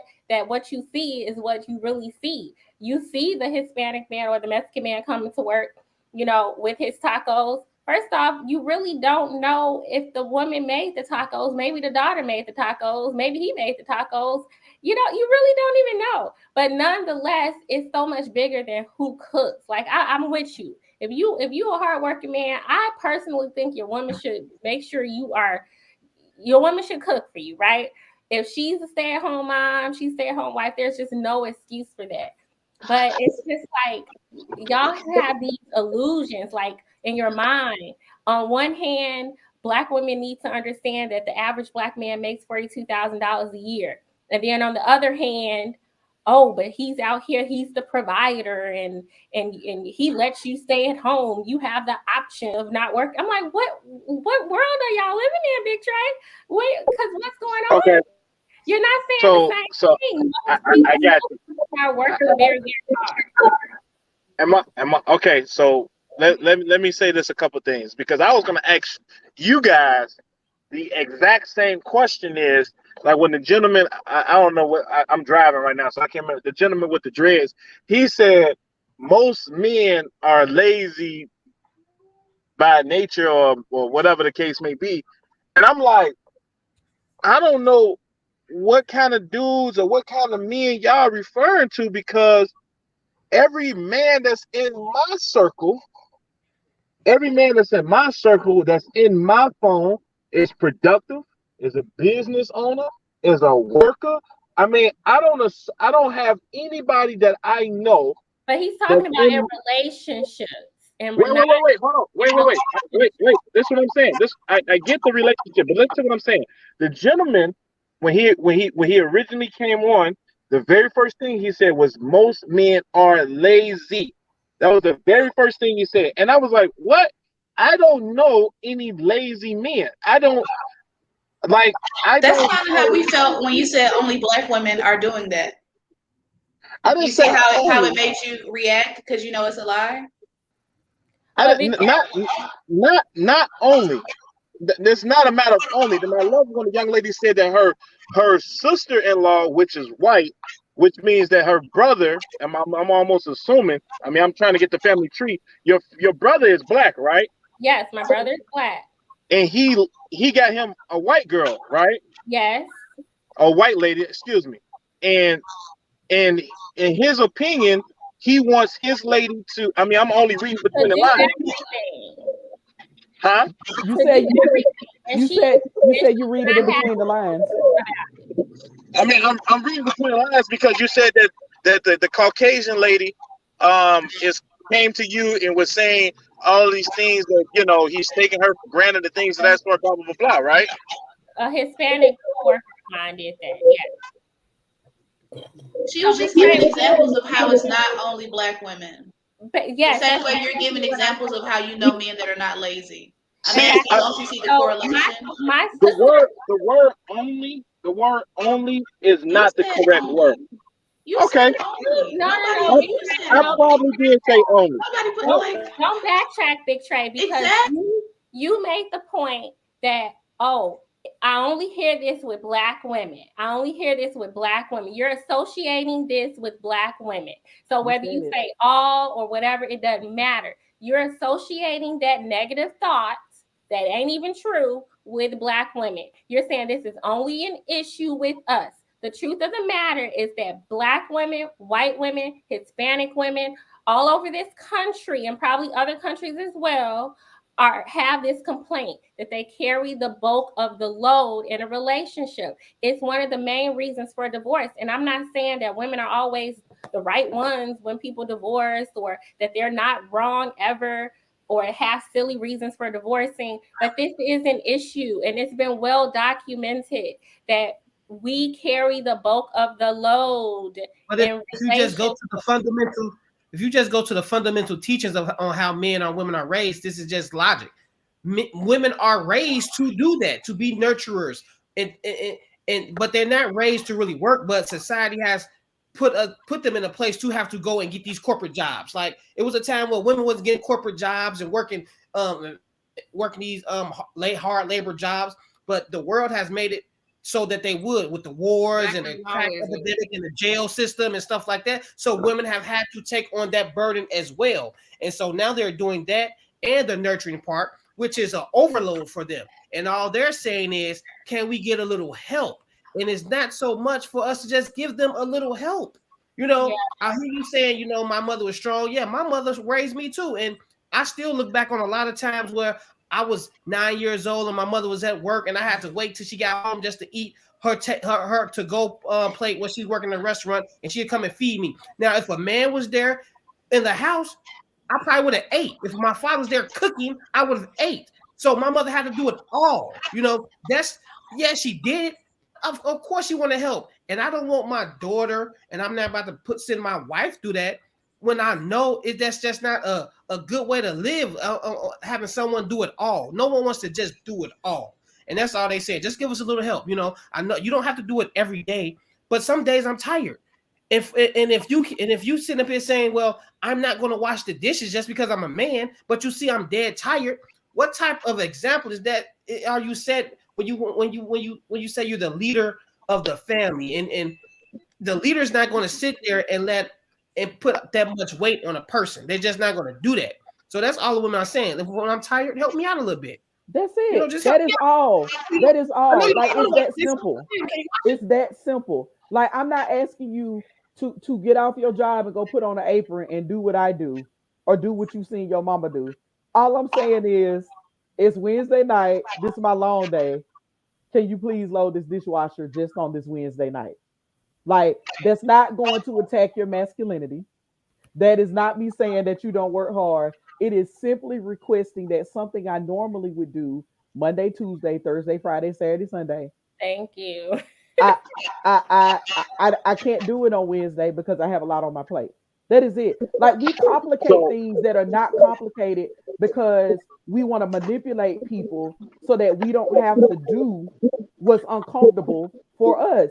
you see is what you really see. You see the Hispanic man or the Mexican man coming to work, you know, with his tacos. First off, you really don't know if the woman made the tacos. Maybe the daughter made the tacos. Maybe he made the tacos. You know, you really don't even know. But nonetheless, it's so much bigger than who cooks. Like, I'm with you. If you a hardworking man, I personally think your woman should make sure your woman should cook for you, right? If she's a stay-at-home mom, she's a stay-at-home wife, there's just no excuse for that. But it's just like, y'all have these illusions, like, in your mind. On one hand, Black women need to understand that the average Black man makes $42,000 a year. And then on the other hand, oh, but he's out here, he's the provider, and he lets you stay at home. You have the option of not working. I'm like, what world are y'all living in, Big Trey? Because what's going on? Okay. You're not saying the same thing. I got you. Are working very, very hard. Am I okay? So let me say this a couple things, because I was going to ask you guys the exact same question. Is like when the gentleman, I don't know what, I'm driving right now, so I can't remember, the gentleman with the dreads, he said most men are lazy by nature or whatever the case may be. And I'm like, I don't know what kind of dudes or what kind of men y'all referring to, because every man that's in my circle, that's in my phone is productive, is a business owner, is a worker. I mean, I don't have anybody that I know. But he's talking about in relationships. And wait, hold on. Wait. This is what I'm saying. I get the relationship, but listen to what I'm saying. The gentleman, when he originally came on, the very first thing he said was most men are lazy. That was the very first thing he said. And I was like, what? I don't know any lazy men. That's kind of how we felt when you said only Black women are doing that. I didn't you see say how it made you react because you know it's a lie. Not only. It's not a matter of only. I love when the young lady said that her sister-in-law, which is white, which means that her brother, and I'm almost assuming, I mean, I'm trying to get the family tree. Your brother is Black, right? Yes, my brother is Black. And he got him a white girl, right? Yes. A white lady, excuse me. And in his opinion, he wants his lady to, I mean, I'm only reading between the lines. Huh? You said you read it in between the lines. I mean, I'm reading between the lines because you said that the Caucasian lady came to you and was saying all these things that, you know, he's taking her for granted, the things of that sort, blah blah blah, right? A Hispanic coworker of mine did that. Yes. She was just giving examples of how it's not only Black women. But yes, the same way you're giving examples of how you know men that are not lazy. I'm asking, don't you see the correlation? The word only is not the correct word. Okay. No. I probably did say only. Don't backtrack, Big Trey, because you made the point that, oh, I only hear this with Black women. You're associating this with Black women. So whether you say all or whatever, it doesn't matter. You're associating that negative thought that ain't even true with Black women. You're saying this is only an issue with us. The truth of the matter is that Black women, white women, Hispanic women, all over this country and probably other countries as well, have this complaint that they carry the bulk of the load in a relationship. It's one of the main reasons for divorce. And I'm not saying that women are always the right ones when people divorce or that they're not wrong ever. or have silly reasons for divorcing, but this is an issue, and it's been well documented that we carry the bulk of the load. But if you just go to the fundamental, if you just go to the fundamental teachings on how men or women are raised, this is just logic. Women are raised to do that, to be nurturers, and but they're not raised to really work. But society has put them in a place to have to go and get these corporate jobs. Like it was a time where women was getting corporate jobs and working these hard labor jobs, but the world has made it so that they would, with the wars and the crack epidemic and the jail system and stuff like that. So women have had to take on that burden as well. And so now they're doing that and the nurturing part, which is an overload for them. And all they're saying is, can we get a little help? And it's not so much for us to just give them a little help. You know, yeah. I hear you saying, you know, my mother was strong. Yeah, my mother raised me too. And I still look back on a lot of times where I was 9 years old and my mother was at work and I had to wait till she got home just to eat her to go plate when she's working in a restaurant, and she'd come and feed me. Now, if a man was there in the house, I probably would have ate. If my father's there cooking, I would have ate. So my mother had to do it all. You know, she did it. Of course she want to help. And I don't want my daughter, and I'm not about to send my wife through that when I know that's just not a good way to live, having someone do it all. No one wants to just do it all. And that's all they said. Just give us a little help. You know, I know you don't have to do it every day, but some days I'm tired. If you sit up here saying, well, I'm not going to wash the dishes just because I'm a man, but you see I'm dead tired, what type of example is that? Are you set when you say you're the leader of the family, and the leader's not going to sit there and put that much weight on a person? They're just not going to do that. So that's all the women are saying. When I'm tired, help me out a little bit. That's it. You know, that is all. That is all. Like it's that simple. It's that simple. Like I'm not asking you to get off your job and go put on an apron and do what I do or do what you seen your mama do. All I'm saying is it's Wednesday night. This is my long day. Can you please load this dishwasher just on this Wednesday night? Like that's not going to attack your masculinity. That is not me saying that you don't work hard. It is simply requesting that something I normally would do Monday, Tuesday, Thursday, Friday, Saturday, Sunday. Thank you. I can't do it on Wednesday because I have a lot on my plate. That is it. Like we complicate things that are not complicated because we want to manipulate people so that we don't have to do what's uncomfortable for us.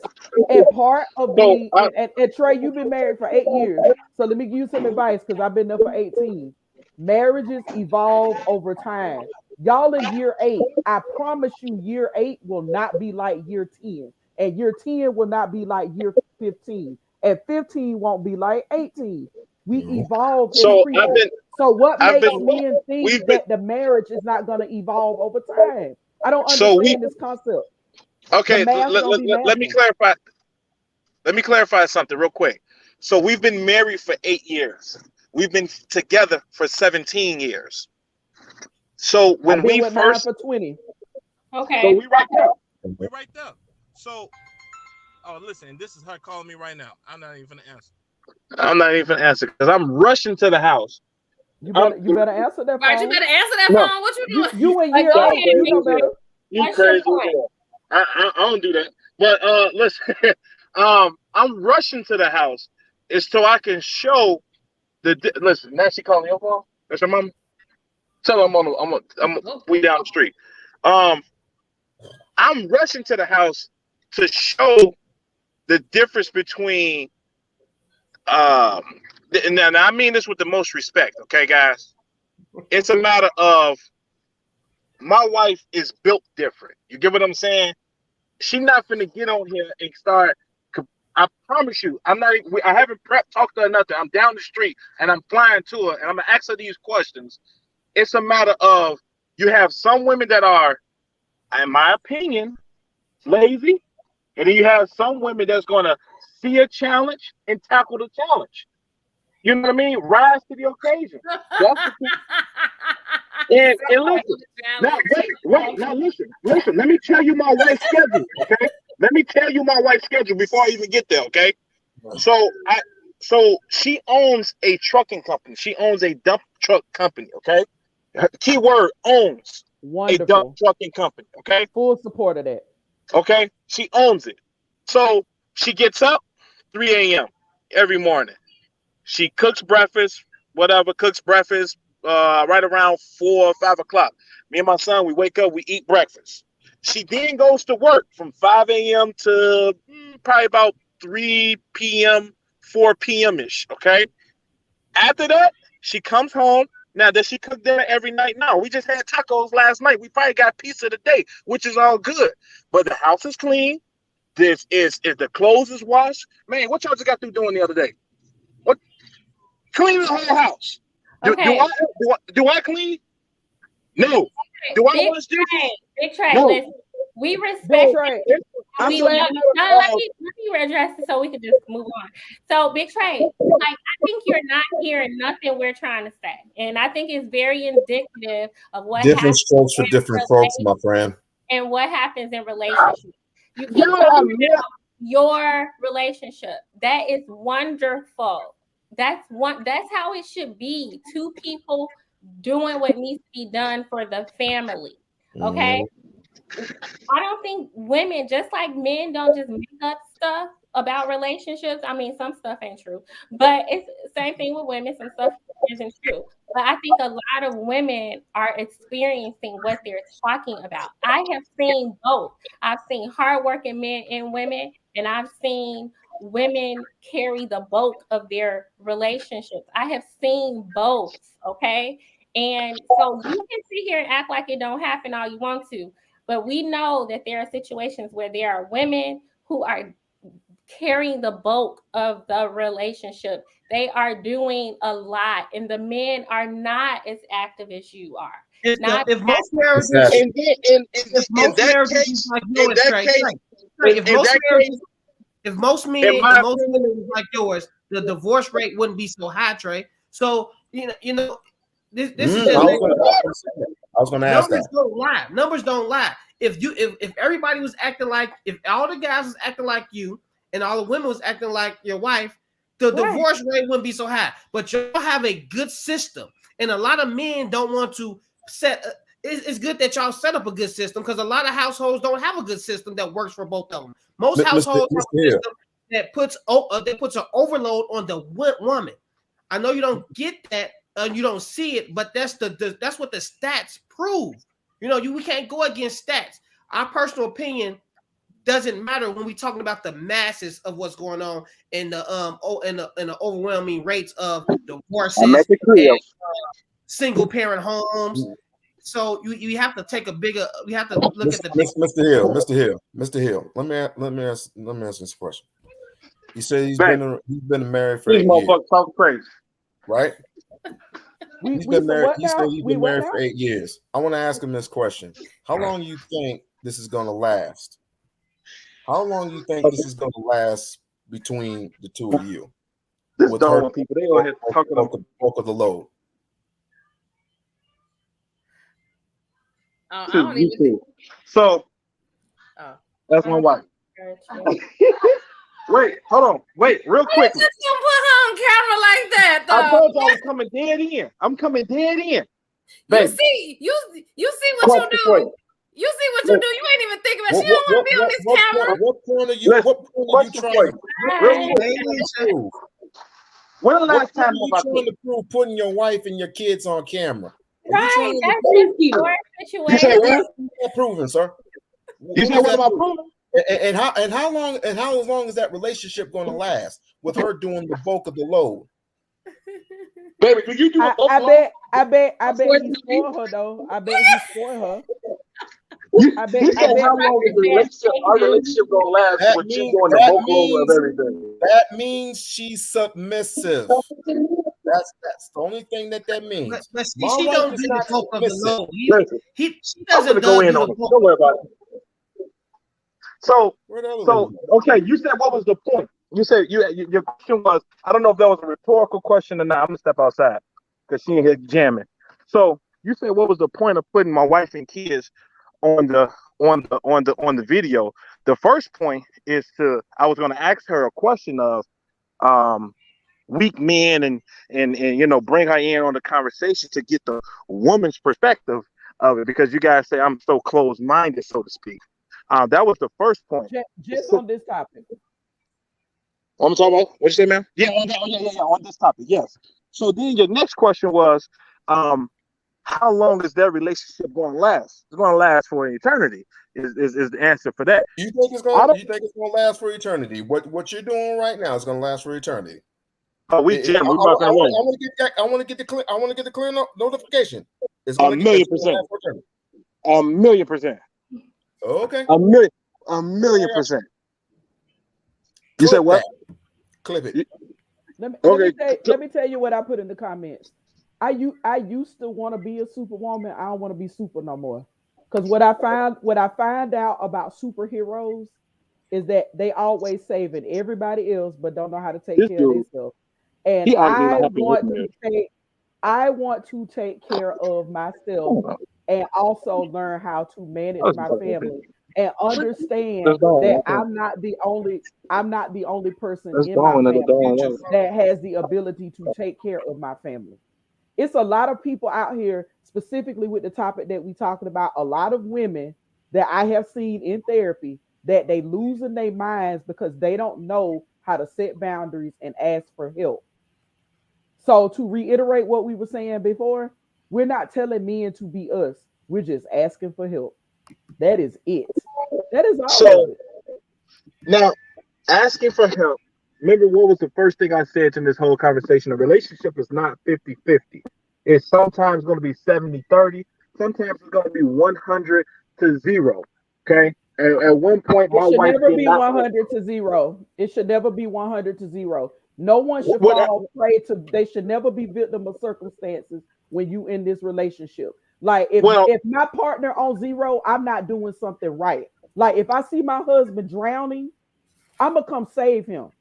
And part of being and Trey, you've been married for 8 years. So let me give you some advice because I've been there for 18. Marriages evolve over time. Y'all in year 8, I promise you, year 8 will not be like year 10. And year 10 will not be like year 15. And 15 won't be like 18. We evolve. So what makes men think that the marriage is not going to evolve over time? I don't understand this concept. Okay, let me clarify. Let me clarify something real quick. So we've been married for 8 years. We've been together for 17 years. So when we first for 20. Okay. So we right there. We right there. So listen, this is her calling me right now. I'm not even gonna answer. I'm not even gonna answer because I'm rushing to the house. You better answer that phone. Right, you better answer that phone. What you doing? You in year 8, you know better. You crazy. I don't do that. But listen, I'm rushing to the house is so I can show listen, now she calling your phone? That's your mom? Tell her I'm way down the street. I'm rushing to the house to show the difference between now I mean this with the most respect, okay, guys? It's a matter of my wife is built different. You get what I'm saying? She's not finna get on here and start. I promise you, I haven't talked to her nothing. I'm down the street and I'm flying to her and I'm gonna ask her these questions. It's a matter of you have some women that are, in my opinion, lazy, and then you have some women that's gonna see a challenge and tackle the challenge. You know what I mean? Rise to the occasion. And listen. Let me tell you my wife's schedule, okay? Let me tell you my wife's schedule before I even get there, okay? So she owns a trucking company. She owns a dump truck company, okay? Keyword owns a Wonderful. dump trucking company. Okay. Full support of that. Okay. She owns it. So she gets up 3 a.m. every morning. She cooks breakfast, right around 4 or 5 o'clock. Me and my son, we wake up, we eat breakfast. She then goes to work from 5 a.m. to probably about 3 p.m., 4 p.m. ish. Okay. After that, she comes home. Now, does she cook dinner every night? No, we just had tacos last night. We probably got pizza today, which is all good. But the house is clean. This is the clothes is washed. Man, what y'all just got through doing the other day? What? Clean the whole house. Do I clean? No. Do I wash dishes? Big Trey, No. listen. We respect. Big Trey. I'm glad let me address it so we can just move on. So, Big Trey, like I think you're not hearing nothing we're trying to say, and I think it's very indicative of what Different happens strokes for in different folks, my friend. and what happens in relationships. You keep talking about your relationship. That is wonderful. That's how it should be. Two people doing what needs to be done for the family. Okay. I don't think women, just like men, don't just make up stuff about relationships. I mean, some stuff ain't true, but it's the same thing with women. Some stuff isn't true. But I think a lot of women are experiencing what they're talking about. I have seen both. I've seen hardworking men and women, and I've seen women carry the bulk of their relationships. I have seen both. Okay. And so you can sit here and act like it don't happen all you want to. But we know that there are situations where there are women who are carrying the bulk of the relationship. They are doing a lot, and the men are not as active as you are. If most marriages, if most marriages like yours, if most men was like yours, the divorce rate wouldn't be so high, Trey. So you know. This is just I was going to ask numbers that. don't lie. Numbers don't lie. If everybody was acting like, if all the guys was acting like you and all the women was acting like your wife, the divorce rate wouldn't be so high. But y'all have a good system, and a lot of men don't want to set. It's good that y'all set up a good system because a lot of households don't have a good system that works for both of them. Most households have a system that puts an overload on the woman. I know you don't get that. You don't see it, but that's what the stats prove. We can't go against stats. Our personal opinion doesn't matter when we're talking about the masses of what's going on in the overwhelming rates of divorces and single parent homes. So you have to take a bigger. We have to look at the Mr. Hill. Let me ask this question. He said he's been married for 8 years. Talk crazy, right? He's been married. He said he's been married for 8 years. I want to ask him this question: how long do you think this is going to last? How long do you think this is going to last between the two of you? With her people, they all here talking about the bulk of the load. I don't even. So that's my wife. Wait, hold on. Wait, real quick. You just gonna put her on camera like that, though. I told you I was coming dead in. I'm coming dead in. You see what you do. You see what you do. You ain't even thinking about. She don't want to be on this camera. What point are you trying to prove? When the last time you trying to prove putting your wife and your kids on camera? Right, that's your situation. What proving, sir? You said what about proving? And how long is that relationship going to last with her doing the bulk of the load? Baby, do you do a bulk load? I bet he's for her though. I bet he's for her. I bet how long is our relationship gonna last with you doing the bulk load of everything? That means she's submissive. That's the only thing that means. But she don't do the bulk of the load. She doesn't go in on it. Don't worry about it. So okay, you said what was the point? You said your question was, I don't know if that was a rhetorical question or not. I'm gonna step outside because she ain't here jamming. So you said what was the point of putting my wife and kids on the video? The first point is I was gonna ask her a question of weak men and bring her in on the conversation to get the woman's perspective of it, because you guys say I'm so closed-minded, so to speak. That was the first point. Just on this topic. What I'm talking about? What you say, man? Yeah, on this topic, yes. So then your next question was, how long is their relationship going to last? It's going to last for an eternity. Is the answer for that? You think it's going to last for eternity? What you're doing right now is going to last for eternity. Oh, we I want to get the clear notification. It's going to $1,000,000%. $1,000,000%. Okay. $1,000,000%. You said what? Clip it. Let me tell you what I put in the comments. I used to want to be a superwoman. I don't want to be super no more. Because what I find out about superheroes is that they always saving everybody else, but don't know how to take care of themselves. And I want to take care of myself and also learn how to manage my family and understand that I'm not the only person in my family that has the ability to take care of my family. It's a lot of people out here, specifically with the topic that we're talking about, a lot of women that I have seen in therapy that they losing their minds because they don't know how to set boundaries and ask for help. So to reiterate what we were saying before, we're not telling men to be us. We're just asking for help. That is it. That is all of it. Now, asking for help. Remember what was the first thing I said in this whole conversation? A relationship is not 50-50. It's sometimes going to be 70-30. Sometimes it's going to be 100-0. Okay? At one point, my wife should never be 100-0. It should never be 100-0. No one should fall prey to. They should never be victim of circumstances when you in this relationship. Like if my partner on 0, I'm not doing something right. Like if I see my husband drowning, I'm gonna come save him.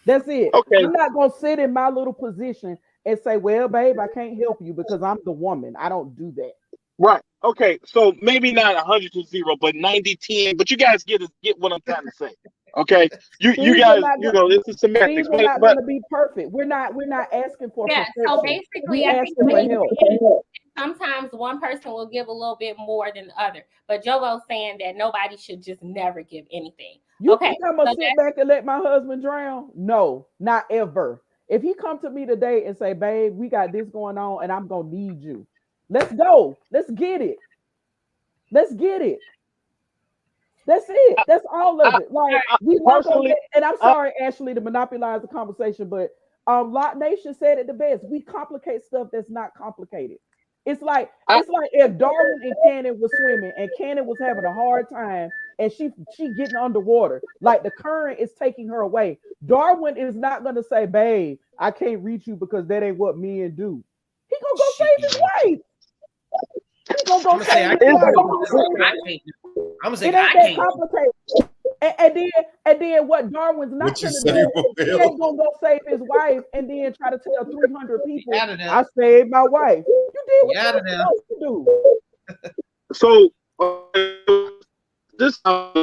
That's it. Okay. I'm not gonna sit in my little position and say, "Well, babe, I can't help you because I'm the woman." I don't do that. Right. Okay. So maybe not 100-0, but 90-10. But you guys get what I'm trying to say. Okay. You guys, it's a semantics. We're not gonna be perfect. We're not asking for perfection. So basically, I think for help. Sometimes one person will give a little bit more than the other. But Jovo's saying that nobody should just never give anything. You think I'm gonna sit back and let my husband drown? No, not ever. If he come to me today and say, "Babe, we got this going on, and I'm gonna need you," let's go. Let's get it. Let's get it. That's it. That's all of it. Like we work on it. And I'm sorry, Ashley, to monopolize the conversation, but Lot Nation said it the best. We complicate stuff that's not complicated. It's like if Darwin and Cannon was swimming and Cannon was having a hard time and she getting underwater, like the current is taking her away. Darwin is not gonna say, "Babe, I can't reach you because that ain't what men do." He gonna go save his wife. He gonna go save his wife. I'm gonna say it ain't that complicated. And then what Darwin's not gonna do, he ain't gonna go save his wife and then try to tell 300 people, "I saved my wife." You did what you were supposed to do. So this can't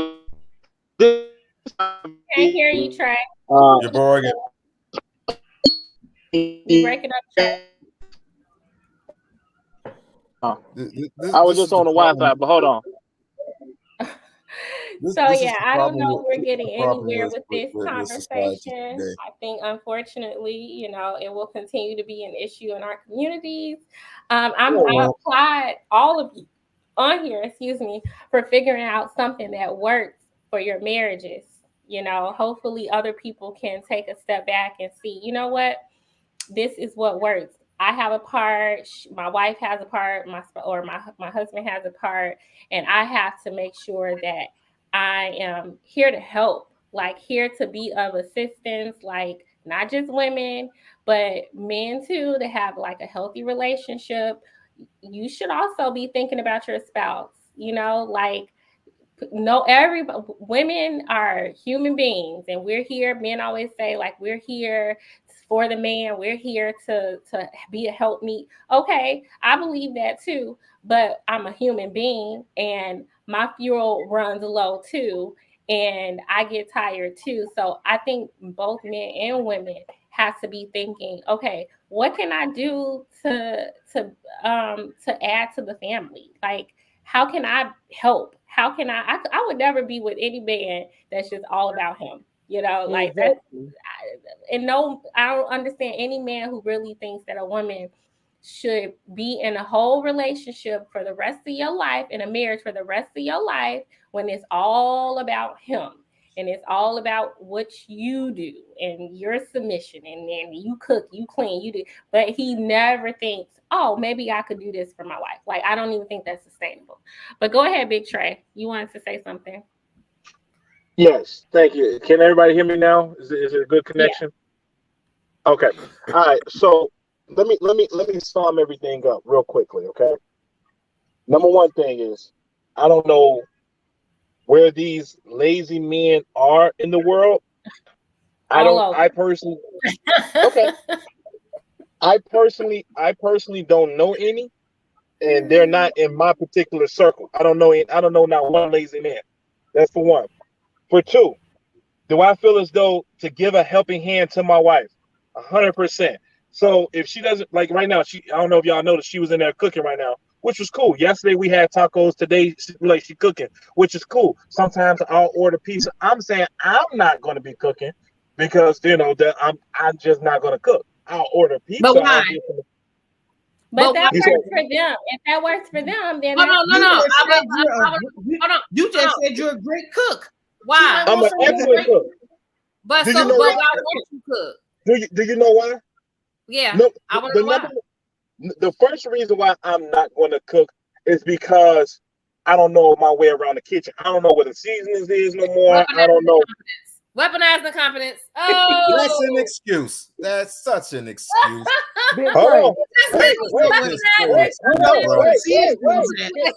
hear you, Trey. You're boring. You breaking up, Trey. I was just on the Wi-Fi, but hold on. I don't know if we're getting anywhere with this conversation. I think, unfortunately, it will continue to be an issue in our communities. I applaud all of you on here, for figuring out something that works for your marriages. Hopefully other people can take a step back and see, you know what, this is what works. I have a part, my wife has a part, my husband has a part, and I have to make sure that I am here to help, like here to be of assistance, like not just women, but men too, to have like a healthy relationship. You should also be thinking about your spouse, women are human beings and we're here. Men always say like, we're here for the man. We're here to be a helpmeet. Okay. I believe that too, but I'm a human being and my fuel runs low too. And I get tired too. So I think both men and women has to be thinking, okay, what can I do to add to the family? Like, how can I help? How can I would never be with any man that's just all about him. You know, like Exactly. I don't understand any man who really thinks that a woman should be in a whole relationship for the rest of your life, in a marriage for the rest of your life, when it's all about him and it's all about what you do and your submission, and then you cook, you clean, you do. But he never thinks, oh, maybe I could do this for my wife. Like, I don't even think that's sustainable. But go ahead, Big Trey. You wanted to say something? Yes, thank you. Can everybody hear me now? Is it a good connection? Yeah. Okay. All right. So let me sum everything up real quickly. Okay. Number one thing is, I don't know where these lazy men are in the world. I personally don't know any, and they're not in my particular circle. I don't know not one lazy man. That's for one. For two, do I feel as though to give a helping hand to my wife? 100%. So if she doesn't, like right now, I don't know if y'all noticed, she was in there cooking right now, which was cool. Yesterday we had tacos. Today, she cooking, which is cool. Sometimes I'll order pizza. I'm saying I'm not going to be cooking because that I'm just not going to cook. I'll order pizza. But why? But that works for them. If that works for them, then no. You just said you're a great cook. Why? I'm an excellent cook. But why won't you cook? Do you know why? Yeah, no, I want to know why. The first reason why I'm not going to cook is because I don't know my way around the kitchen. I don't know what the seasonings is no more. I don't know. Weaponize the confidence. Oh, that's an excuse. That's such an excuse. Wait.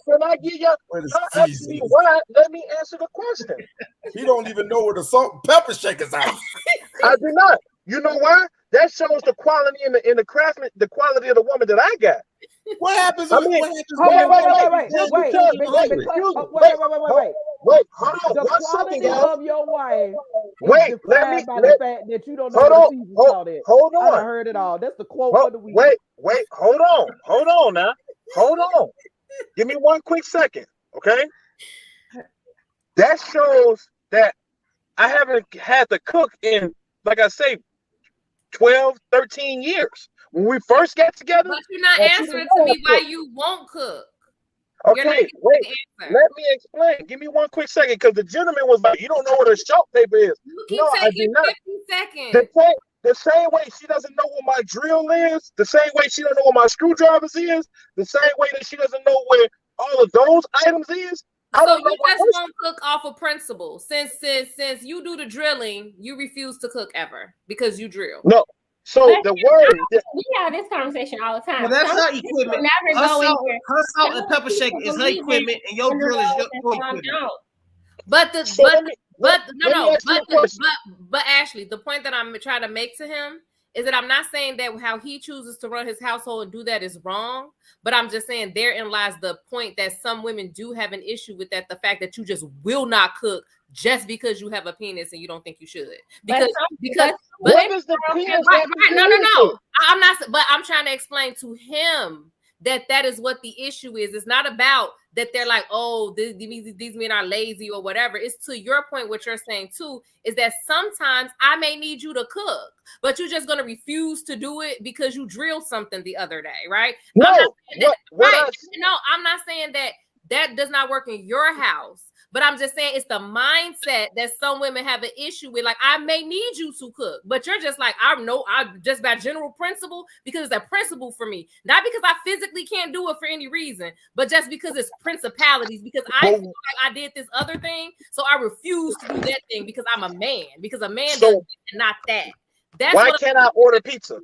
Can I give you? Ask me why? Let me answer the question. You don't even know where the salt and pepper shakers are. I do not. You know why? That shows the quality in the craftsman, the quality of the woman that I got. What happens? Wait. Hold on. The 1 quality second, guys. of your wife. Wait. Let me. By the fact that you don't know what the seasons called it. Hold on. I heard it all. That's the quote of the week. Wait. Hold on now. Hold on. Give me 1 quick second, okay? That shows that I haven't had to cook in, like I say, 12, 13 years. When we first got together. But you're not answering to me why you won't cook. Okay, wait. Let me explain. Give me 1 quick second, because the gentleman was like, you don't know what a sharp paper is. You keep taking 50 seconds. The same way she doesn't know what my drill is, the same way she doesn't know what my screwdrivers is, the same way that she doesn't know where all of those items is. So you just won't cook off of principle. Since you do the drilling, you refuse to cook ever because you drill. No. So the word we have this conversation all the time. Well, that's her equipment. Her salt and pepper shaker is her equipment, and your drill is your equipment. But Ashley, the point that I'm trying to make to him is that I'm not saying that how he chooses to run his household and do that is wrong, but I'm just saying therein lies the point that some women do have an issue with that, the fact that you just will not cook just because you have a penis and you don't think you should. Because what is the penis? No. I'm not, but I'm trying to explain to him that is what the issue is. It's not about that they're like, oh, these men are lazy or whatever. It's to your point, what you're saying too, is that sometimes I may need you to cook, but you're just going to refuse to do it because you drilled something the other day, right? No, I'm not saying that does not work in your house. But I'm just saying it's the mindset that some women have an issue with. Like, I may need you to cook, but you're just like, I just by general principle, because it's a principle for me. Not because I physically can't do it for any reason, but just because it's principalities, because I feel like I did this other thing. So I refuse to do that thing because I'm a man, because a man does this and not that. That's why can't I order pizza?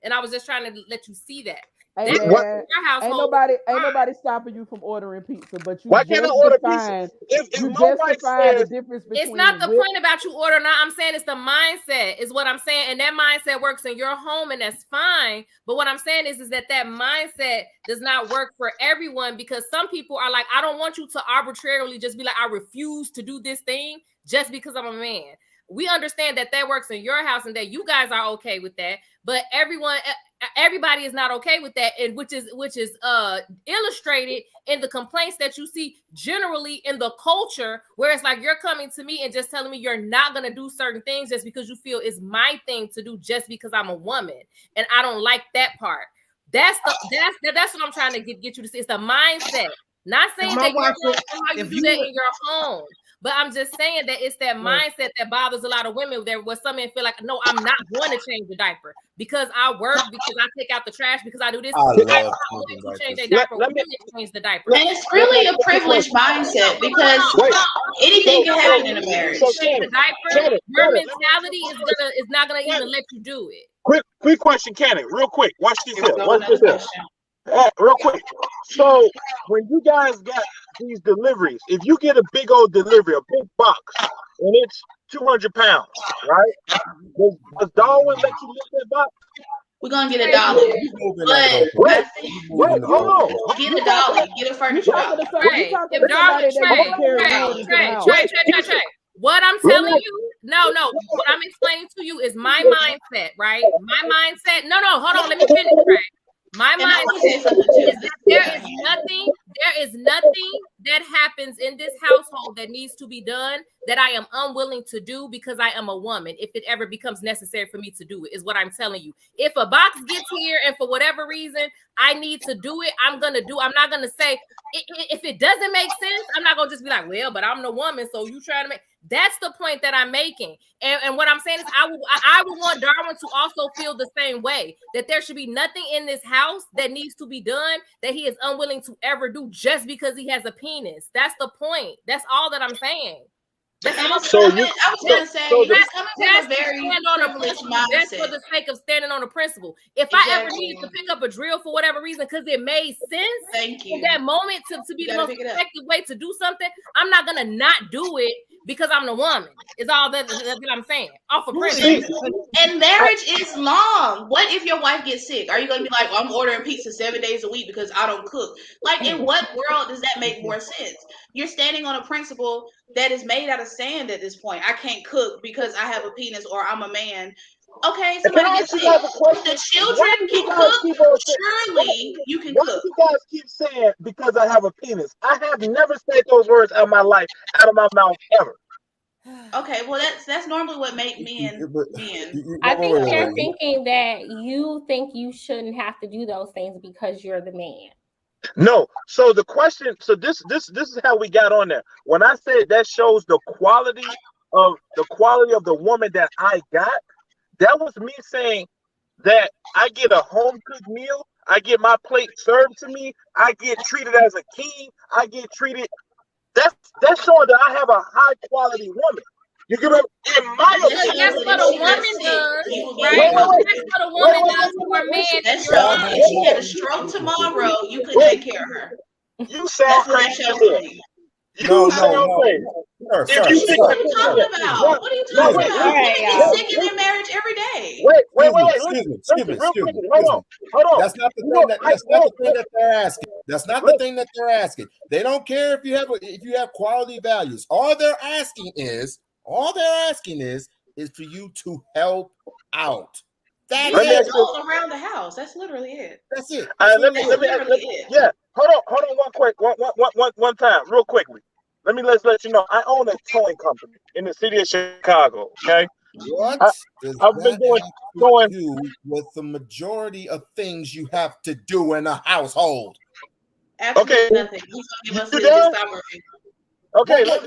And I was just trying to let you see that. Hey, man, ain't nobody stopping you from ordering pizza, but you why can't I order pizza? If my wife says the difference between it's not the point about you order or not. I'm saying it's the mindset is what I'm saying, and that mindset works in your home, and that's fine. But what I'm saying is that mindset does not work for everyone, because some people are like, I don't want you to arbitrarily just be like, I refuse to do this thing just because I'm a man. we understand that works in your house and that you guys are okay with that, but everybody is not okay with that, and which is illustrated in the complaints that you see generally in the culture, where it's like you're coming to me and just telling me you're not going to do certain things just because you feel it's my thing to do just because I'm a woman, and I don't like that part. That's what I'm trying to get you to see. It's the mindset. Not saying that how you do that in your home, but I'm just saying that it's that mindset that bothers a lot of women. There, where some men feel like, no, I'm not going to change the diaper because I work, because I take out the trash, because I do this. I'm not going to change a diaper. Women change the diaper, and it's really a privileged mindset because anything can happen in a marriage. The diaper, your mentality is not gonna even let you do it. Quick question, Cannon, real quick. Watch this here. Real quick. So when you guys got these deliveries, if you get a big old delivery, a big box, and it's 200 pounds, right? Does Darwin let you lift that box? We're gonna get a dolly, but wait, hold on. Get a dolly, get a furniture dolly. If Darwin, Trey, what I'm telling you, no, what I'm explaining to you is my mindset, right? My mindset. No, hold on, let me finish, Trey. My mindset is that there is nothing that happens in this household that needs to be done that I am unwilling to do because I am a woman, if it ever becomes necessary for me to do it, is what I'm telling you. If a box gets here and for whatever reason I need to do it, I'm gonna do. I'm not gonna say if it doesn't make sense, I'm not gonna just be like, well, but I'm the woman, so you try to make. That's the point that I'm making. And what I'm saying is I would want Darwin to also feel the same way, that there should be nothing in this house that needs to be done that he is unwilling to ever do just because he has a penis. That's the point. That's all that I'm saying. That's I was gonna say that's coming from a very privileged mindset. That's for the sake of standing on a principle. If I ever needed to pick up a drill for whatever reason because it made sense in that moment to be the most effective way to do something, I'm not gonna not do it because I'm the woman. Is all that I'm saying. Off of principle. And marriage is long. What if your wife gets sick? Are you gonna be like, well, I'm ordering pizza 7 days a week because I don't cook? Like, in what world does that make more sense? You're standing on a principle that is made out of sand at this point. I can't cook because I have a penis or I'm a man. Okay, somebody gets sick. The children can cook. Surely you can cook. Why do you guys keep saying because I have a penis? I have never said those words out of my life, out of my mouth ever. Okay, well that's normally what make men men. I think they're thinking that you think you shouldn't have to do those things because you're the man. No. So the question, so this is how we got on there. When I said that shows the quality of the woman that I got, that was me saying that I get a home cooked meal, I get my plate served to me, I get treated as a king, I get treated. That's showing that I have a high quality woman. You get it? In my opinion, that's what a woman does, right? That's what a woman does for a man. That's showing if she had a stroke tomorrow, you could take care of her. You sound crazy. No. What are you talking about? What are you talking about? Women get sick in their marriage every day. Wait. Excuse me. Hold on. That's not the thing that they're asking. That's not the thing that they're asking. They don't care if you have quality values. All they're asking is for you to help out. That's it. All around the house. That's literally it. That's it. Let me yeah. Hold on, one time, real quickly. Let's let you know. I own a towing company in the city of Chicago. Okay. What I've been doing with the majority of things you have to do in a household. Absolutely nothing. He's gonna give us his summary. Okay, let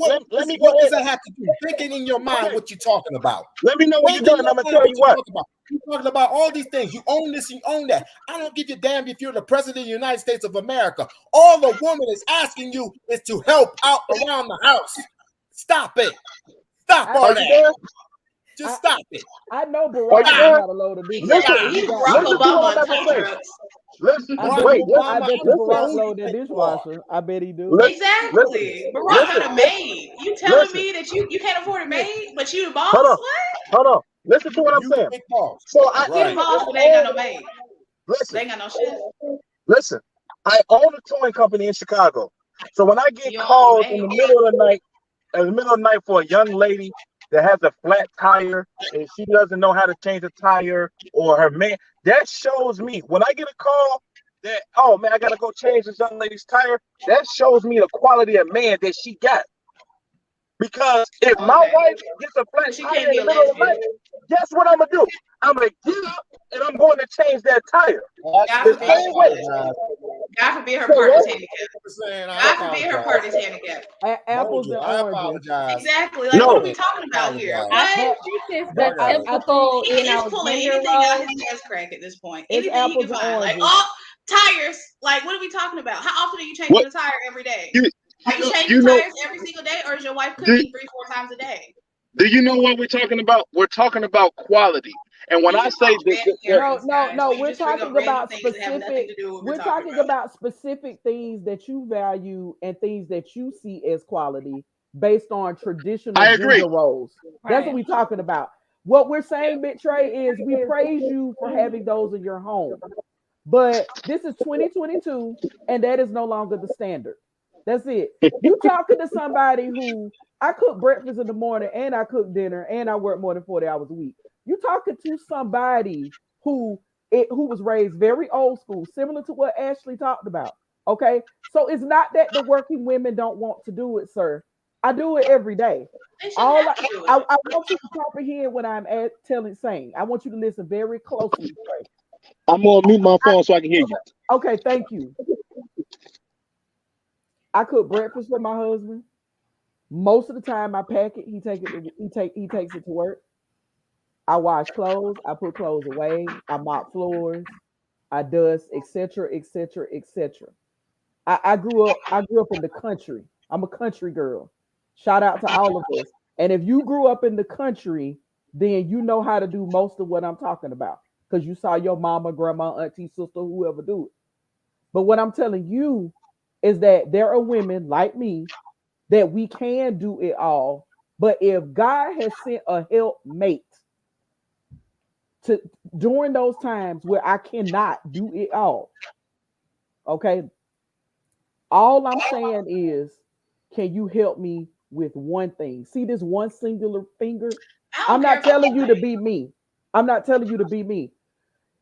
me go what does that have to do? Thinking in your mind what you're talking about. Let me know what you're doing. I'm gonna tell you what. You're talking about all these things. You own this, you own that. I don't give a damn if you're the president of the United States of America. All the woman is asking you is to help out around the house. Stop it. Stop all that. Just stop it. I know Barack knows how to load a big He's Barack Obama on tow trucks. I bet Barack load that dishwasher. I bet he do. Exactly. Barack got a maid. You telling me that you can't afford a maid, but you the boss? Hold on. Listen to what I'm saying. So I the boss, but they ain't got no maid. Listen. They ain't got no chef. Listen. I own a towing company in Chicago. So when I get called in the middle of the night for a young lady that has a flat tire and she doesn't know how to change the tire, or her man, that shows me when I get a call that, oh man, I gotta go change this young lady's tire, that shows me the quality of man that she got. Because if my wife gets a flat tire in the middle of the night, guess what I'm gonna do? I'm gonna get up and I'm going to change that tire. The same way. God forbid her partner's handicapped. God forbid her partner's handicapped. Apples and I oranges. apologize. Exactly. Like, what are we talking about here? I think this is the typical, He's pulling gender anything out role. his ass crack at this point. It's Anything he apples can and find. Like, oranges. oh, tires. Like, what are we talking about? How often are you changing the tire every day? Are you changing tires every single day, or is your wife cooking 3-4 times a day? Do you know what we're talking about? We're talking about quality. And when I say this, no, we're talking about specific. We're talking about specific things that you value and things that you see as quality based on traditional gender roles. That's what we're talking about. What we're saying, Big Trey, is we praise you for having those in your home, but this is 2022, and that is no longer the standard. That's it. You talking to somebody who, I cook breakfast in the morning and I cook dinner and I work more than 40 hours a week. You talking to somebody who was raised very old school, similar to what Ashley talked about. Okay, so it's not that the working women don't want to do it, sir. I do it every day. I want you to comprehend what I'm saying. I want you to listen very closely. I'm gonna mute my phone so I can hear you. Okay, thank you. I cook breakfast for my husband. Most of the time I pack it, he takes it to work. I wash clothes, I put clothes away, I mop floors, I dust, etc., etc., etc. I grew up in the country. I'm a country girl. Shout out to all of us. And if you grew up in the country, then you know how to do most of what I'm talking about, because you saw your mama, grandma, auntie, sister, whoever do it. But what I'm telling you is that there are women like me that we can do it all. But if God has sent a helpmate to during those times where I cannot do it all, okay, all I'm saying is, can you help me with one thing? See this one singular finger? I'm not telling you to be me. I'm not telling you to be me.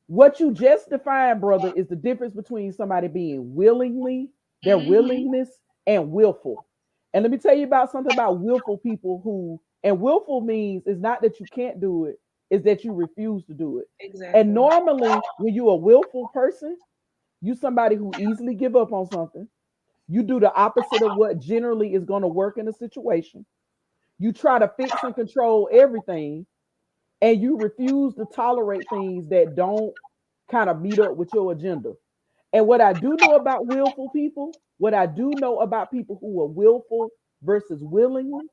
What you just defined, brother, is the difference between somebody being willingly, their willingness, and willful. And let me tell you about something about willful people who, and willful means is not that you can't do it, is that you refuse to do it. Exactly. And normally when you're a willful person, you somebody who easily give up on something. You do the opposite of what generally is going to work in a situation. You try to fix and control everything, and you refuse to tolerate things that don't kind of meet up with your agenda. And what I do know about willful people, what I do know about people who are willful versus willingly,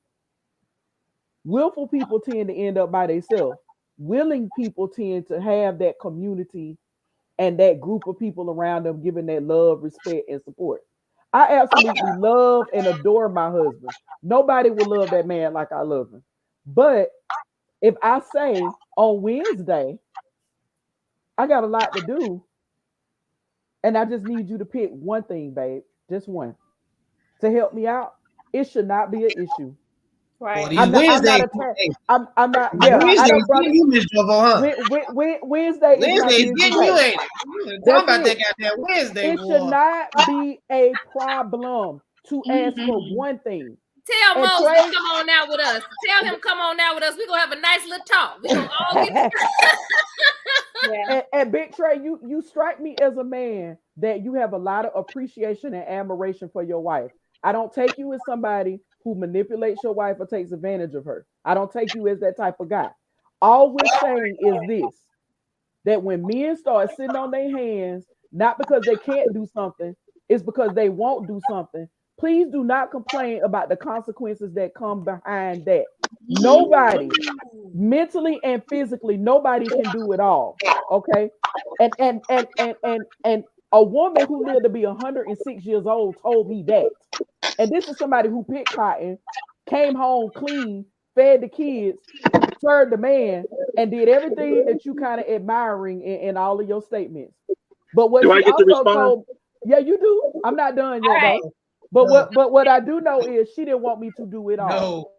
willful people tend to end up by themselves. Willing people tend to have that community and that group of people around them giving that love, respect, and support. I absolutely love and adore my husband. Nobody will love that man like I love him. But if I say on Wednesday, I got a lot to do, and I just need you to pick one thing, babe, just one, to help me out, it should not be an issue. Right. Well, I'm not. Yeah, Wednesday, you Miss Jovo, huh? Wednesday is my Wednesday's business getting you, day. ain't it? Talk about that goddamn Wednesday. It should not be a problem to ask for one thing. Tell And Moses Trey- to come on out with us. Tell him come on out with us. We're gonna have a nice little talk. We're gonna all get and Big Trey, you strike me as a man that you have a lot of appreciation and admiration for your wife. I don't take you as somebody who manipulates your wife or takes advantage of her. I don't take you as that type of guy. All we're saying is this, that when men start sitting on their hands, not because they can't do something, it's because they won't do something. Please do not complain about the consequences that come behind that. Nobody, mentally and physically, nobody can do it all. Okay. And a woman who lived to be 106 years old told me that. And this is somebody who picked cotton, came home clean, fed the kids, served the man, and did everything that you kind of admiring in all of your statements. But what she also told, yeah, you do. I'm not done yet, though. But what I do know is she didn't want me to do it all. No.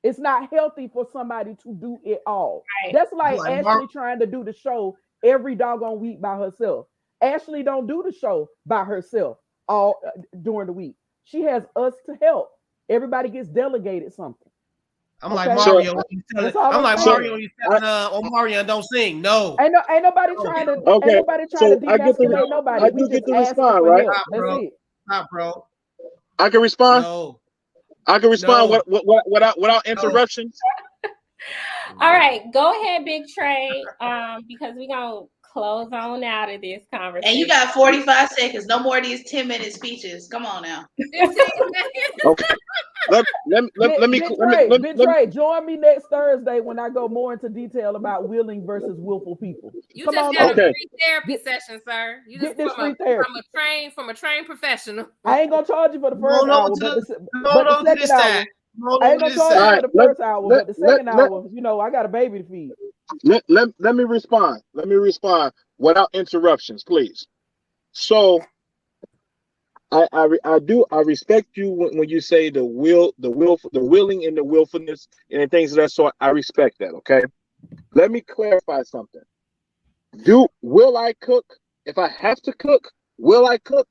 It's not healthy for somebody to do it all. Right. That's like Like Ashley trying to do the show every doggone week by herself. Ashley don't do the show by herself all during the week. She has us to help. Everybody gets delegated something. I'm like Okay? Mario. When you tell That's it, all I'm I'm like saying. Mario. You telling oh Mario don't sing. No. Ain't nobody trying to Okay, ain't nobody trying so to I get to demasculate nobody. I We do get just to asking respond, for right? help. Stop, That's bro. it. Stop, bro. I can respond. No. I can respond No. without interruptions. All right, go ahead, Big Trey. Because we're gonna close on out of this conversation. And you got 45 seconds. No more of these 10-minute speeches. Come on now. Okay. Let me Big Trey, join me next Thursday when I go more into detail about willing versus willful people. You Come just on got now. a free therapy session, sir. You just Get this free therapy. from a trained professional. I ain't gonna charge you for the first hour, but the second hour. I ain't gonna charge you for the first hour, but the second hour, I got a baby to feed. Let me respond. Let me respond without interruptions, please. So I respect you when you say the willing and the willfulness and things of that sort. I respect that. Okay. Let me clarify something. Will I cook? If I have to cook, will I cook?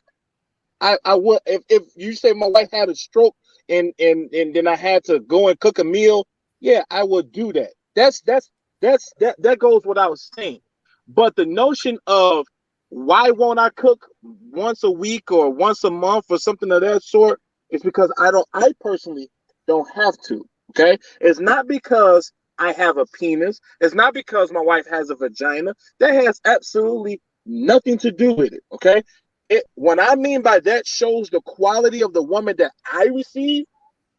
I will. If you say my wife had a stroke and then I had to go and cook a meal, yeah, I would do that. That goes without saying. But the notion of why won't I cook once a week or once a month or something of that sort is because I personally don't have to. Okay, it's not because I have a penis. It's not because my wife has a vagina. That has absolutely nothing to do with it. Okay. What I mean by that shows the quality of the woman that I receive.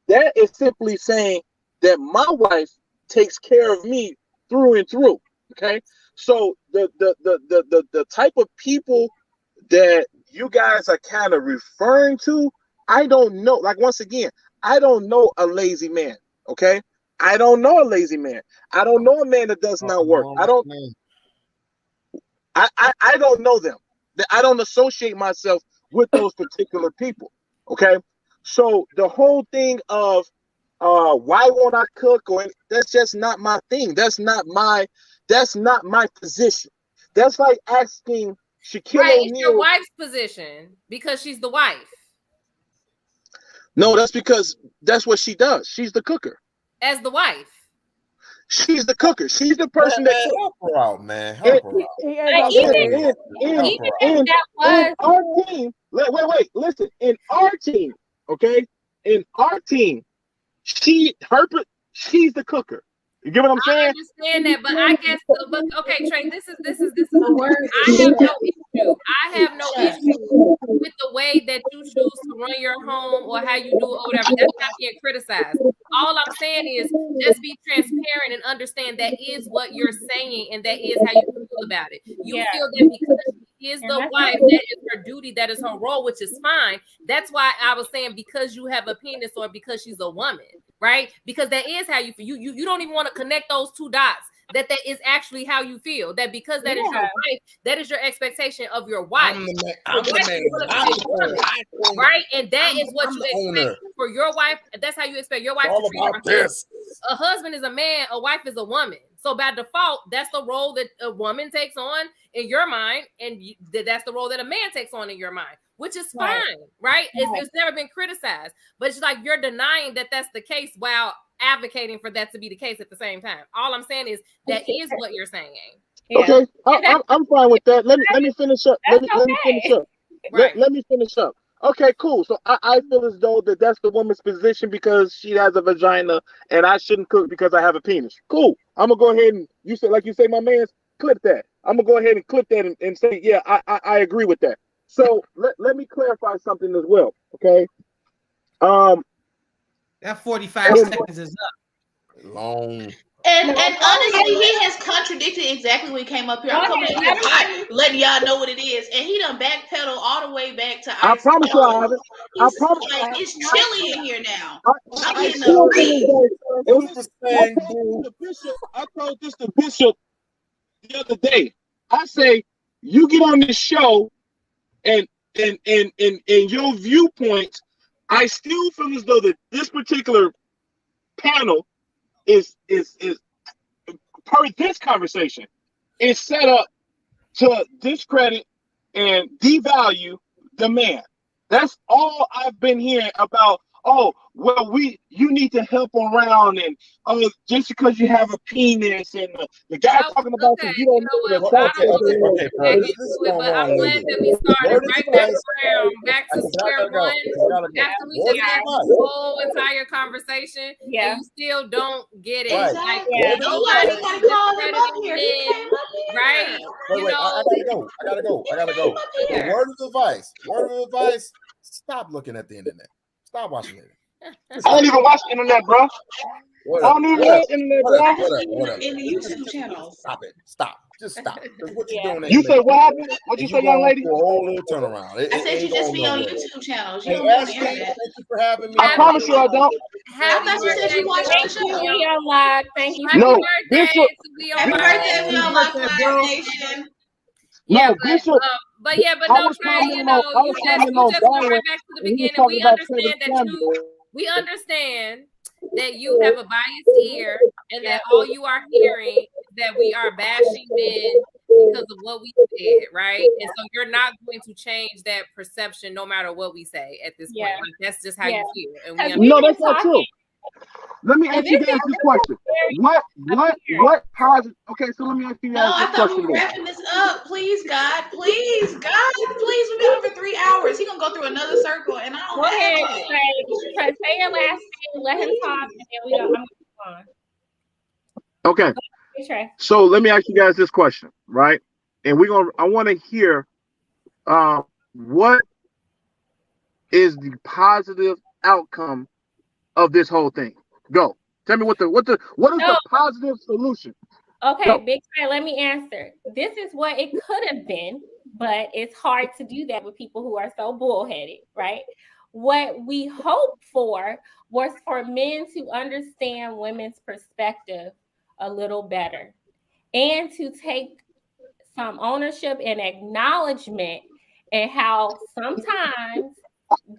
That is simply saying that my wife takes care of me through and through. Okay, so the type of people that you guys are kind of referring to, I don't know. Like, once again, I don't know a lazy man. Okay, I don't know a lazy man. I don't know a man that does not work. I don't know them. I don't associate myself with those particular people. Okay, so the whole thing of why won't I cook, that's just not my thing. That's not my position. That's like asking Shaquille O'Neal. It's your wife's position because she's the wife. No, that's because that's what she does. She's the cooker. As the wife. She's the cooker. She's the person that help her out, man. Help her out. In our team, wait, listen. In our team, okay, she's the cooker. You get what I'm saying? I understand that, but I guess, okay, Trey, this is the word. I have no issue with the way that you choose to run your home or how you do it or whatever. That's not being criticized. All I'm saying is just be transparent and understand that is what you're saying and that is how you feel about it. You feel that because she is the wife, that is her duty, that is her role, which is fine. That's why I was saying because you have a penis or because she's a woman. Right? Because that is how you feel. You don't even want to connect those two dots. That is actually how you feel. That because that is your wife, that is your expectation of your wife. I'm the man. Right? And that is what you expect for your wife. That's how you expect your wife to treat her. This. A husband is a man, a wife is a woman. So by default, that's the role that a woman takes on in your mind, and that's the role that a man takes on in your mind, which is fine, right? It's never been criticized, but it's like you're denying that that's the case while advocating for that to be the case at the same time. All I'm saying is that is what you're saying. Okay, I'm fine with that. Let me finish up. Let me finish up. Let me finish up. Okay, cool. So I feel as though that's the woman's position because she has a vagina, and I shouldn't cook because I have a penis. Cool. I'm gonna go ahead and you say, my man's clip that. I'm gonna go ahead and clip that and say, yeah, I agree with that. So let me clarify something as well. Okay. That 45 seconds is up. Long. And honestly, he has contradicted exactly when he came up here. I'm coming in here hot, letting y'all know what it is, and he done backpedal all the way back to ice. I promise you, I haven't. I promise. Like, it's chilly in here now. I'm I getting a read. I told this to Bishop the other day. I say, you get on this show, and your viewpoints, I still feel as though that this particular panel per this conversation is set up to discredit and devalue the man. That's all I've been hearing about. Oh, well, you need to help around, and just because you have a penis, and the guy talking about okay, you don't you know know what? the I don't want Okay, to bro, get this into is it, going but I'm wrong with glad you. that we started Word of right back advice. around, back to I square gotta go. one. I gotta go. After we Word just of had advice. this whole entire conversation, Yeah. and you still don't get it. Right. Like, Exactly. Word of Nobody advice. got to call him up discrediting here. He men, came up here. right? Wait, I gotta go. I gotta go. I gotta He came go. up So here. word of advice. Word of advice. Stop looking at the internet. Stop watching it. Just I stop. don't even watch the internet, bro. I don't even watch the internet, bro. I just see in the YouTube channels. Stop it. Stop. Just stop. Because what you're Yeah. doing You ain't say what happened? What you and say, you're young going lady? for a whole little turnaround. I said you ain't just going be on nowhere. YouTube channels. You Hey, don't be on the Ashley, internet. thank you for having me. I promise you I don't. I Happy thought you said birthday you watched to the Thank you, show. We Unlocked. Thank you. Happy No, birthday Bishop. to We Happy Unlocked. birthday, we Happy Unlocked birthday, Live bro. Nation. Yeah, No, Bishop. but I no, was Trey, commenting on. I was commenting you on just went Darwin, right back to the and he was beginning. talking about Taylor We understand that you have a biased ear, and that all you are hearing is that we are bashing men because of what we said, right? And so you're not going to change that perception no matter what we say at this point. Yeah. Like, that's just how Yeah. you feel, and Because we No, we've been that's not true. talking. Let me ask And you this guys is this question. What positive? Okay, so let me ask you No, guys I this thought we question. were wrapping this up. Please, God. Please, God. Please. We've been on for 3 hours. He gonna go through another circle, and I don't Go ahead, have it. Trey. Say your last thing. Let him talk, and then I'm going to move on. Okay. Hey, Trey. So let me ask you guys this question, right? And I want to hear what is the positive outcome of this whole thing? Go. Tell me what is the positive solution? Okay, Go. Big Trey, let me answer. This is what it could have been, but it's hard to do that with people who are so bullheaded, right? What we hoped for was for men to understand women's perspective a little better and to take some ownership and acknowledgement in how sometimes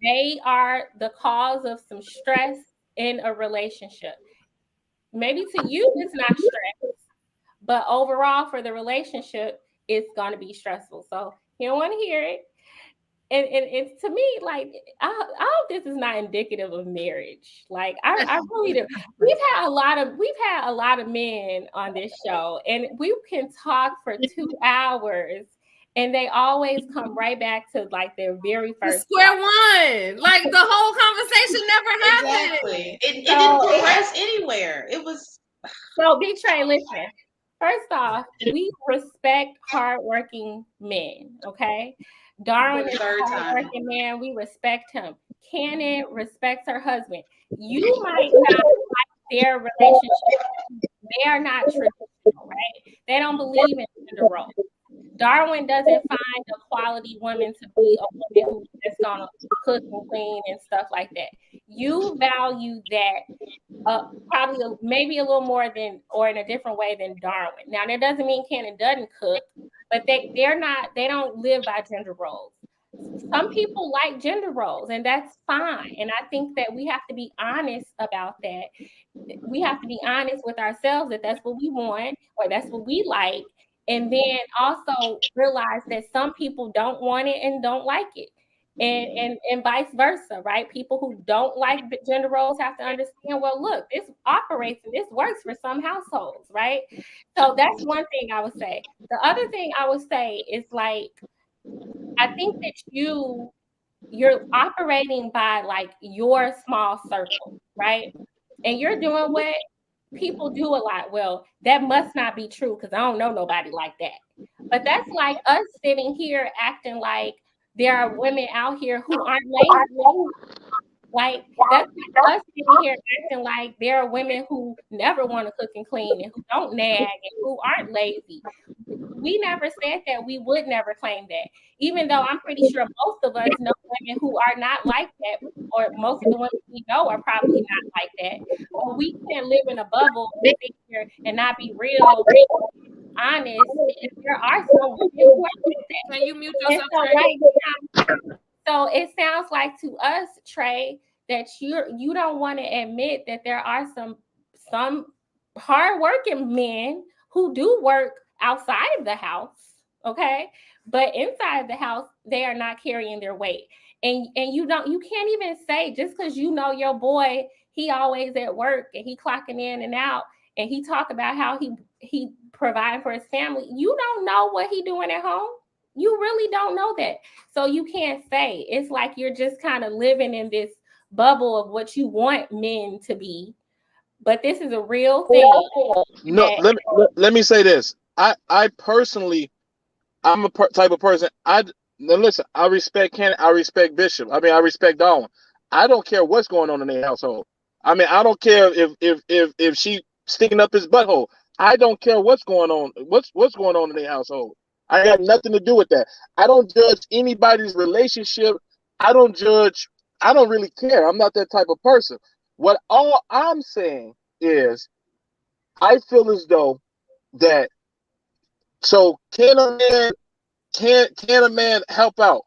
they are the cause of some stress in a relationship. Maybe to you, it's not stress, but overall for the relationship, it's going to be stressful. So you don't want to hear it. And it's to me, like, I hope this is not indicative of marriage. Like, I really do. We've had a lot of men on this show, and we can talk for 2 hours, and they always come right back to like their very first square one. Like, the whole conversation never happened. Exactly. It didn't progress anywhere. It was. So, Big Trey, listen. First off, we respect hardworking men. Okay. Darwin is a hardworking man. We respect him. Cannon respects her husband. You might not like their relationship. They are not traditional, right? They don't believe in gender roles. Darwin doesn't find a quality woman to be a woman who's just gonna cook and clean and stuff like that. You value that probably maybe a little more than, or in a different way than Darwin. Now that doesn't mean Cannon doesn't cook, but they don't live by gender roles. Some people like gender roles, and that's fine. And I think that we have to be honest about that. We have to be honest with ourselves that that's what we want or that's what we like. And then also realize that some people don't want it and don't like it. And vice versa, right? People who don't like gender roles have to understand, well, look, this operates and this works for some households, right? So that's one thing I would say. The other thing I would say is, like, I think that you're operating by like your small circle, right? And you're doing what people do a lot. Well, that must not be true because I don't know nobody like that. But that's like us sitting here acting like there are women out here who aren't lazy. Like, that's like us sitting here acting like there are women who never want to cook and clean and who don't nag and who aren't lazy. We never said that. We would never claim that. Even though I'm pretty sure most of us know women who are not like that, or most of the women we know are probably not like that. But we can't live in a bubble and sit here and not be real, honest. And there are some women who are like that. Can you mute yourself, So Trey? right now, so it sounds like to us, Trey, that you don't want to admit that there are some hardworking men who do work outside of the house, okay? But inside the house, they are not carrying their weight. And you can't even say, just because you know your boy, he always at work and he clocking in and out, and he talk about how he provide for his family. You don't know what he doing at home. You really don't know that. So you can't say. It's like you're just kind of living in this bubble of what you want men to be. But this is a real thing. No, let me say this. I personally, I'm a type of person. Now listen, I respect Ken. I respect Bishop. I mean, I respect Darwin. I don't care what's going on in their household. I mean, I don't care if she sticking up his butthole. I don't care what's going on. What's going on in their household. I have nothing to do with that. I don't judge anybody's relationship. I don't judge. I don't really care. I'm not that type of person. What all I'm saying is, I feel as though that. So can a man help out?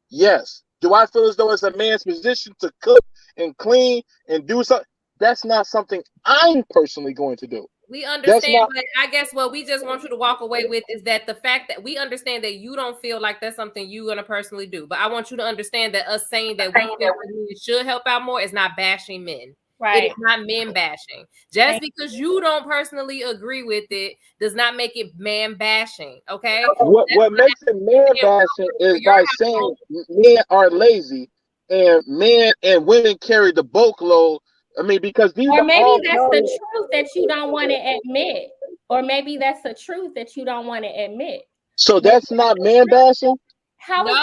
Yes. Do I feel as though it's a man's position to cook and clean and do something? That's not something I'm personally going to do. We understand, but I guess what we just want you to walk away with is that the fact that we understand that you don't feel like that's something you're going to personally do. But I want you to understand that us saying that we feel women should help out more is not bashing men. Right. It is not men bashing. Just because you don't personally agree with it does not make it man bashing. Okay. What makes it man bashing is by saying men are lazy and men and women carry the bulk load. I mean, because these or maybe are that's the truth that you don't want to admit. Or maybe that's the truth that you don't want to admit. So that's not man bashing? How is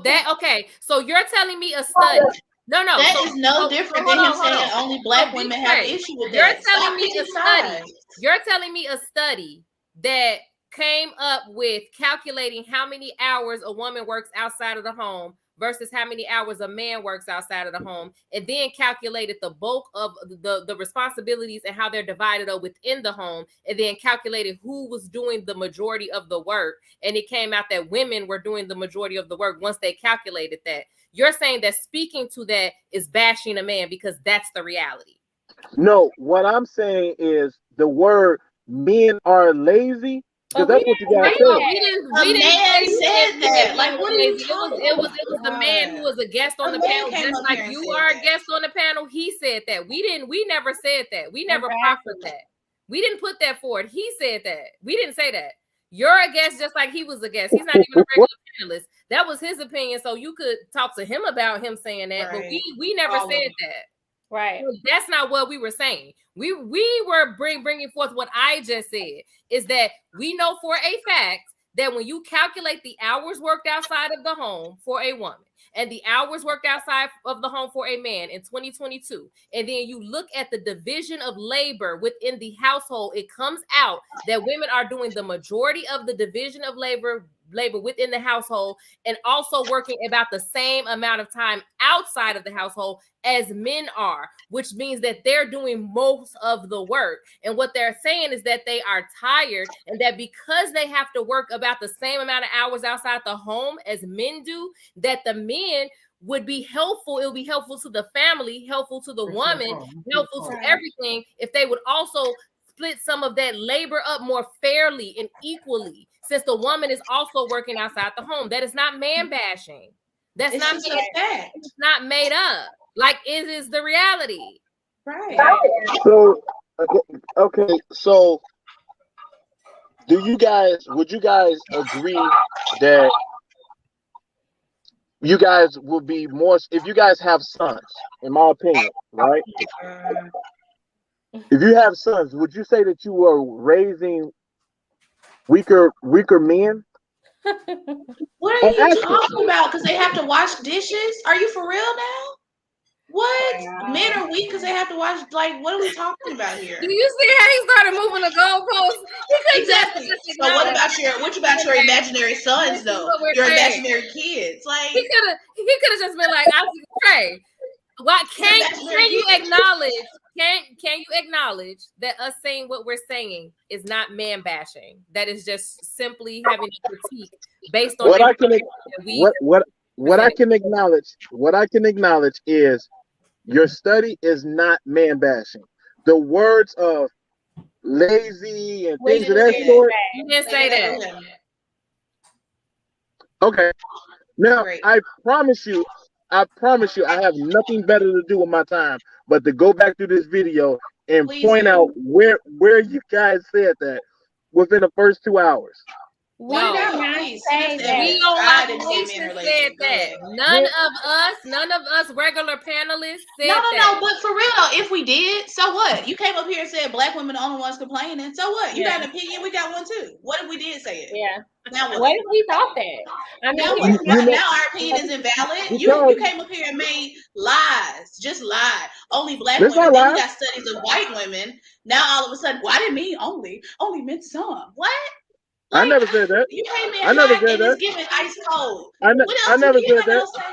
that okay. So you're telling me a study. No, that is no different than him saying only black women have an issue with that. You're telling me a study that came up with calculating how many hours a woman works outside of the home versus how many hours a man works outside of the home, and then calculated the bulk of the responsibilities and how they're divided up within the home, and then calculated who was doing the majority of the work, and it came out that women were doing the majority of the work once they calculated that. You're saying that speaking to that is bashing a man because that's the reality. No, what I'm saying is the word men are lazy. Because that's what you guys said. We didn't say that. Like, what are you talking about? It was the man who was a guest on the panel, just like you are a guest on the panel. He said that. We never said that. We never proffered that. We didn't put that forward. He said that. We didn't say that. You're a guest just like he was a guest. He's not even a regular panelist. That was his opinion. So you could talk to him about him saying that, but we never said that. Right. That's not what we were saying. We were bringing forth what I just said, is that we know for a fact that when you calculate the hours worked outside of the home for a woman and the hours worked outside of the home for a man in 2022, and then you look at the division of labor within the household, it comes out that women are doing the majority of the division of labor within the household, and also working about the same amount of time outside of the household as men are, which means that they're doing most of the work. And what they're saying is that they are tired, and that because they have to work about the same amount of hours outside the home as men do, that the men would be helpful. It would be helpful to the family, helpful to the woman, helpful to everything if they would also split some of that labor up more fairly and equally, since the woman is also working outside the home. That is not man bashing. That's not fact. It's not made up. Like, it is the reality. Right. So okay, so would you guys agree that you guys will be more, if you guys have sons, in my opinion, right? If you have sons, would you say that you are raising weaker men? What are you talking about? Because they have to wash dishes? Are you for real now? What? Men are weak because they have to wash. Like, what are we talking about here? Do you see how he started moving the goalposts? Exactly. So what about your imaginary sons though? Your imaginary kids? Like, he could have just been like, "Trey, what can you acknowledge? Can you acknowledge that us saying what we're saying is not man bashing? That is just simply having a critique based on what I can acknowledge. What I can acknowledge is your study is not man bashing. the words of lazy and We things of didn't that say sort. You didn't say that. Okay. Now Great. I promise you, I have nothing better to do with my time but to go back through this video and Please point do. out where you guys said that within the first 2 hours. We No. did not Please, say send us that. evidence. We on I Live didn't say men Nation are said lazy. Go that. ahead. None of us regular panelists said No, that. but for real though, if we did, so what? You came up here and said black women are the only ones complaining. So what? You got an opinion, we got one too. What if we did say it? Yeah. Now what? What if we thought that? I mean, Now here's what? You know, Now our opinion is invalid. because You came up here and made lies, just lied. Only black it's not women. Then we lies. got studies of white women. Now all of a sudden, well, I didn't mean only meant some. What? I Like never said that. you came in I never hot said and it's that. giving ice cold. I What I else? Do never you said have that. else to say?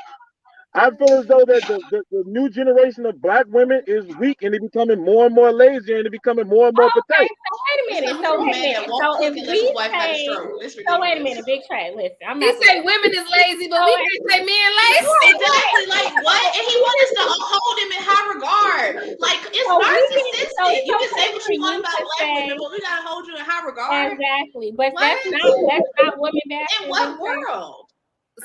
I feel as though that the new generation of black women is weak and they're becoming more and more lazy and they're becoming more and more Okay, pathetic. so wait a It's minute. coming So from a wait a man that minute. won't So if cook unless his we wife had a say, stroke. It's so wait a ridiculous. minute, Big Trey, listen, I'm He not. say women is lazy, but we can't say men lazy. Exactly, like what? And he wants us to hold him in high regard. Like it's So we can. So narcissistic. it's You can okay say what for you want you about to black say women, but we gotta hold you in high regard. exactly, but What? that's not women bashing. In what Big Trey. world?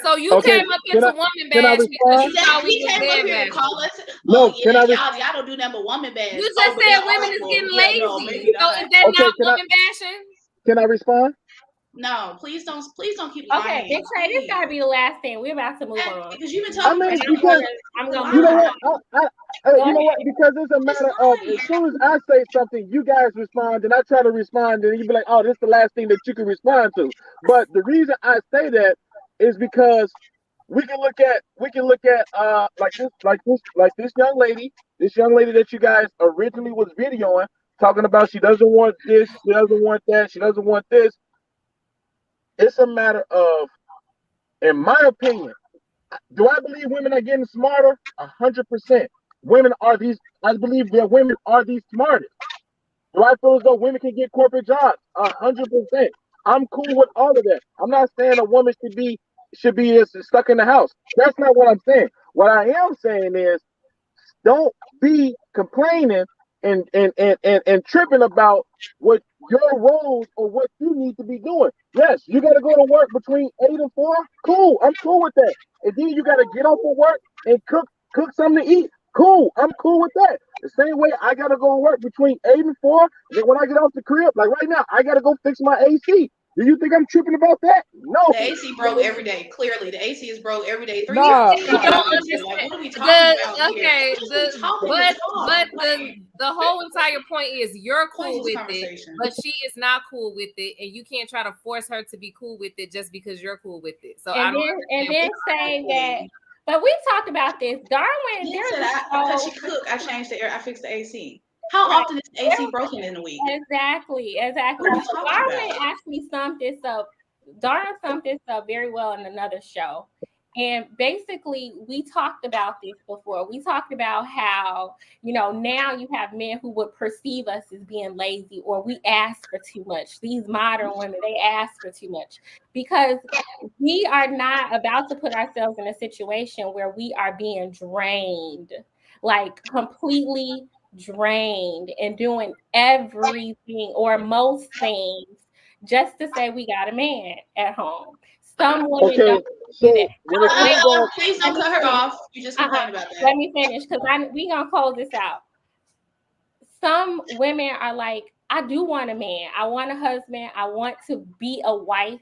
So you Okay, came up can into I woman can I bash because you respond? thought we He was came up dead here to bashing. call us. No, Oh can I yeah, y'all don't do nothing but woman bash. You just Oh, but said they're women is awful. getting Yeah, no, lazy. maybe So not. is that Okay, not woman bashing? can I respond? No, please don't keep Okay, lying. Big Trey, this gotta be the last thing. We're about to move on. Because you've been I talking mean, for because I'm gonna you move know on. what? Go You know what? ahead. Because it's a matter of as soon as I say something, you guys respond, and I try to respond, and you be like, "Oh, this is the last thing that you can respond to." But the reason I say that is because we can look at like this young lady that you guys originally was videoing, talking about she doesn't want this, she doesn't want that, she doesn't want this. It's a matter of, in my opinion. Do I believe women are getting smarter? 100%. Women are these. I believe that women are the smartest. Do I feel as though women can get corporate jobs? 100%. I'm cool with all of that. I'm not saying a woman should be just stuck in the house. That's not what I'm saying. What I am saying is, don't be complaining and tripping about what your roles or what you need to be doing. Yes, you got to go to work between 8 and 4. Cool, I'm cool with that. And then you got to get off of work and cook something to eat. Cool, I'm cool with that. The same way I got to go to work between 8 and 4. And then when I get off the crib, like right now, I got to go fix my AC. Do you think I'm tripping about that? No. The AC broke every day. Clearly, the AC is broke every day. 3 Nah. years. You don't Like, understand. what are we talking about Okay, here? Just talking but to talk. the whole entire point is you're cool Pointless with it, conversation. but she is not cool with it, and you can't try to force her to be cool with it just because you're cool with it. So I And don't then understand. saying that, but we talked about this. Darwin, He there's said, because she cooked, I changed the air. I fixed the AC. How Right. often is the AC broken in a week? Exactly. What are we talking Darwin about? actually summed this up. Darwin summed this up very well in another show. And basically, we talked about this before. We talked about how, now you have men who would perceive us as being lazy, or we ask for too much. These modern women, they ask for too much because we are not about to put ourselves in a situation where we are being drained, like completely drained and doing everything or most things just to say we got a man at home. Some women Okay, don't do so that. when it comes down, Please don't cut her off. You just complained about that. Let me finish because we gonna close this out. Some women are like, I do want a man. I want a husband. I want to be a wife.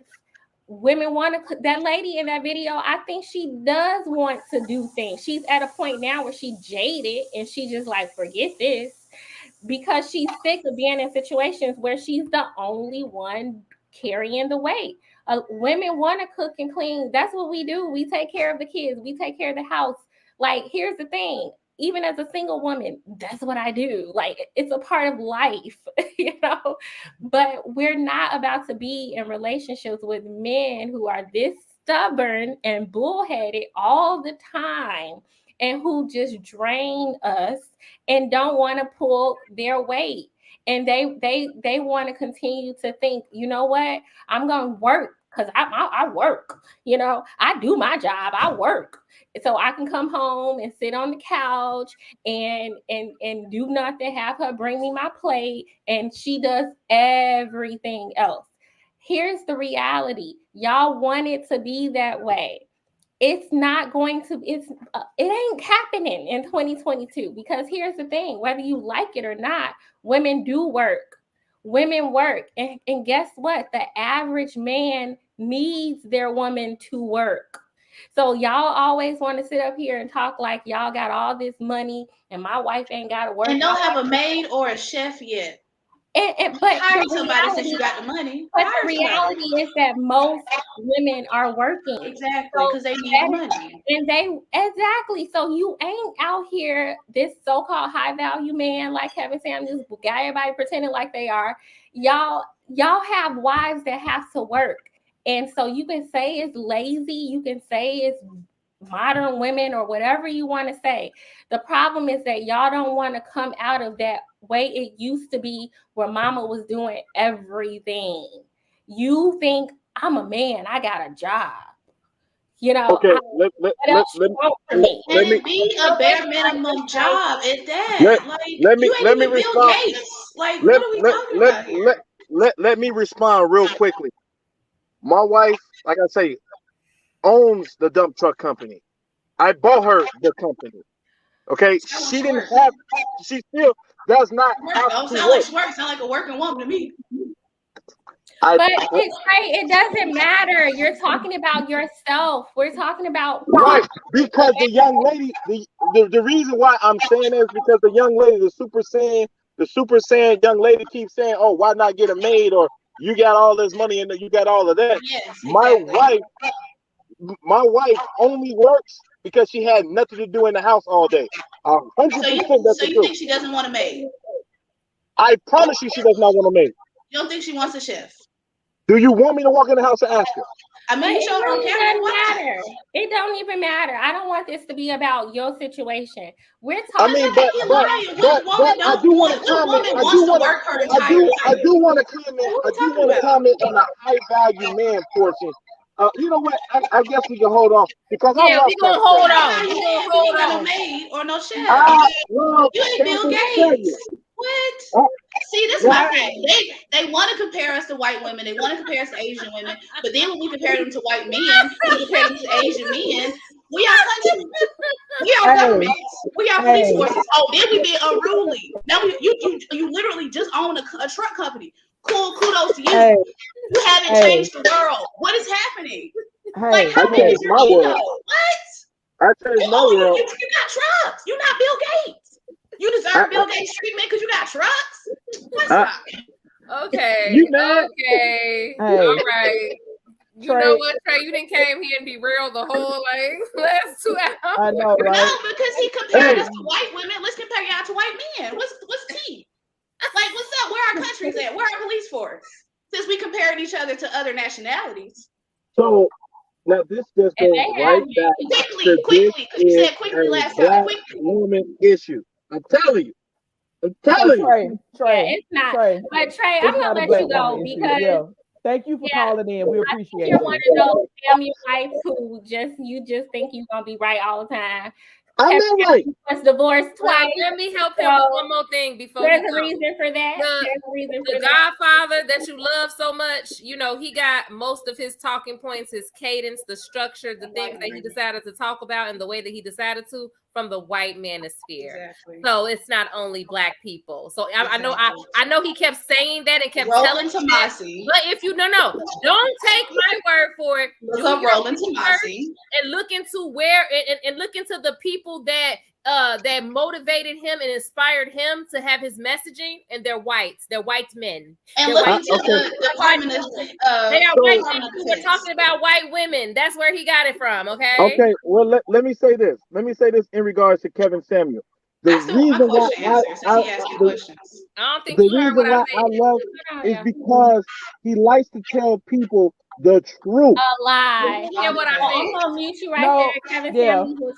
Women want to. That lady in that video, I think she does want to do things. She's at a point now where she jaded and she just like, forget this, because she's sick of being in situations where she's the only one carrying the weight. Women want to cook and clean. That's what we do. We take care of the kids. We take care of the house. Like, here's the thing. Even as a single woman, that's what I do. Like, it's a part of life, But we're not about to be in relationships with men who are this stubborn and bullheaded all the time and who just drain us and don't want to pull their weight. And they want to continue to think, you know what? I'm going to work because I work, I do my job, I work. So I can come home and sit on the couch and do nothing, have her bring me my plate, and she does everything else. Here's the reality. Y'all want it to be that way. It's not going to, it ain't happening in 2022, because here's the thing, whether you like it or not, women do work. Women work. And guess what? The average man needs their woman to work. So y'all always want to sit up here and talk like y'all got all this money and my wife ain't got to work. And don't have a maid or a chef yet. But hire somebody since you got the money. But the reality is that most women are working. Exactly, because they need the money. And exactly. So you ain't out here, this so-called high value man like Kevin Samuels, got everybody pretending like they are. Y'all have wives that have to work. And so you can say it's lazy, you can say it's modern women or whatever you want to say. The problem is that y'all don't want to come out of that way it used to be, where mama was doing everything. You think, I'm a man, I got a job. Okay, let me be a bare minimum job at that. Let me Bill respond. Gates. Like, what are we talking about here? Let me respond real quickly. My wife, like I say, owns the dump truck company. I bought her the company. Okay, she still does not have don't to sound work. like sound like a working woman to me. But it doesn't matter. You're talking about yourself. We're talking about right, because the young lady, the reason why I'm saying that is because the young lady, the super saiyan young lady keeps saying, "Oh, why not get a maid?" Or you got all this money and you got all of that. Yes, exactly. My wife only works because she had nothing to do in the house all day. 100%. So you think she doesn't want a maid? I promise you, she does not want a maid. You don't think she wants a chef? Do you want me to walk in the house and ask her? I mean, it doesn't matter. It don't even matter. I don't want this to be about your situation. We're talking. I do want to comment. I do want to comment on the high value man portion. You know what? I guess we can hold on because we're gonna hold on. We're gonna hold on. No maid or no chef. You ain't Bill Gates. What? See, this is my thing. They want to compare us to white women. They want to compare us to Asian women. But then when we compare them to white men, we compare them to Asian men. We are countries. We are governments. We are police forces. Oh, then we being unruly. Now you literally just own a truck company. Cool, kudos to you. You haven't changed the world. What is happening? Like, how big is your ego? What? I changed my world. You got trucks. You're not Bill Gates. You deserve Bill Gates treatment because you got trucks. What's up? Okay. You mad? Okay. All right. You know what, Trey? You didn't came here and be real the whole last 2 hours. I know, right? No, because he compared us to white women. Let's compare y'all to white men. What's tea? Like, what's up? Where our countries at? Where our police force? Since we compared each other to other nationalities. So now this just goes right back to quickly, because you said quickly last time. Black woman issue. I'm telling you. Trey, it's not. Trey, but Trey, I'm gonna let you go because thank you for calling in. We appreciate it. You're one of those family wife who you just think you're gonna be right all the time. I'm not right. Was divorced twice. Let me help him with one more thing before there's a reason for that. The Godfather that you love so much, he got most of his talking points, his cadence, the structure, the things that he decided to talk about, and the way that he decided to from the white manosphere. Exactly. So it's not only Black people. So I know he kept saying that and kept telling Tomasi. But if you don't take my word for it. Look up Roland Tomasi and look into where and look into the people that motivated him and inspired him to have his messaging, and they're white men. And look into the Department of they are white men who were talking about white women. That's where he got it from. Okay. Well, let me say this. Let me say this in regards to Kevin Samuel. The reason why I love is because he likes to tell people the truth. A lie. You know what I mean? I'm gonna mute you right there, Kevin Samuel.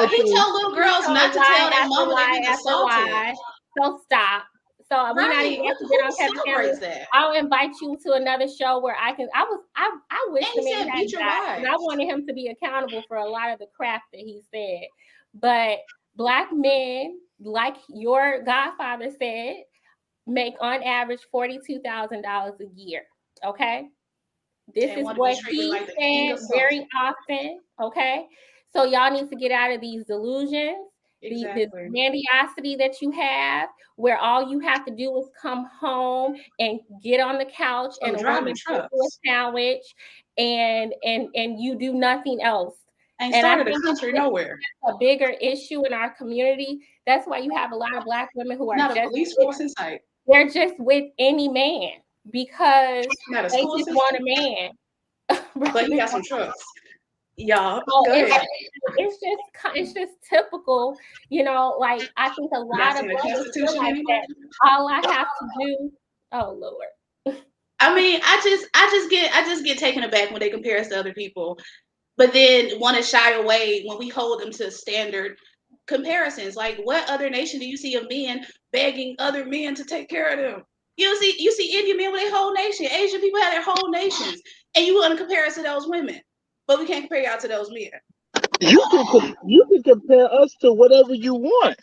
He tell little girls not to tell their mama they get assaulted. So stop. So we're not Right. even Who going to get on Kevin celebrates Samuels. that? I'll invite you to another show where I wish And the he man said, had beat your died, and I wives. wanted him to be accountable for a lot of the crap that he said. But Black men, like your godfather said, make on average $42,000 a year. Okay. This And is want to be what treated he like the king of said soul. very often. Okay. So y'all need to get out of these delusions, this Exactly. grandiosity that you have, where all you have to do is come home and get on the couch So and a driving woman cook you a trucks. sandwich and you do nothing else. Ain't And I started a think country nowhere. a bigger issue in our community. That's why you have a lot of Black women who are Not a just police force in sight. they're just with any man because Not a they school just system. want a man. But he got some trucks. Y'all, So go ahead. it's just typical, like I think a lot Not of seeing the brothers feel Constitution like anywhere. that. All I have to do, oh Lord. I mean, I just get taken aback when they compare us to other people, but then want to shy away when we hold them to standard comparisons. Like, what other nation do you see of men begging other men to take care of them? You see Indian men with their whole nation. Asian people have their whole nations, and you want to compare us to those women, but we can't compare y'all to those men. You can compare us to whatever you want.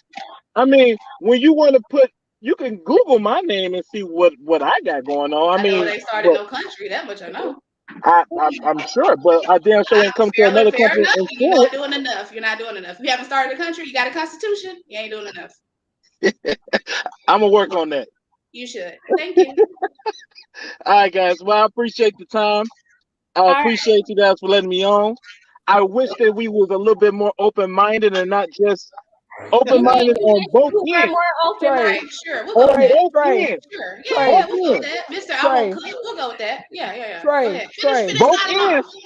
I mean, when you want to you can Google my name and see what I got going on. I know they started no country. That much I know. I'm sure, but I damn sure ain't come to another Fair country enough. and You're steal not doing enough. You're not doing enough. If you haven't started a country, you got a constitution. You ain't doing enough. it. I'm gonna work on that. You should. Thank you. All right, guys. Well, I appreciate the time. I appreciate you guys for letting me on. I wish that we was a little bit more open-minded and not just open-minded on both ends. More open Right, sure. We'll go with On that. both ends. Sure. Trey. Yeah, we'll go with Both that. Mr. I Trey. won't cook. We'll go with that. Yeah. Go Trey, ahead. Trey. Finish Both line them off. ends.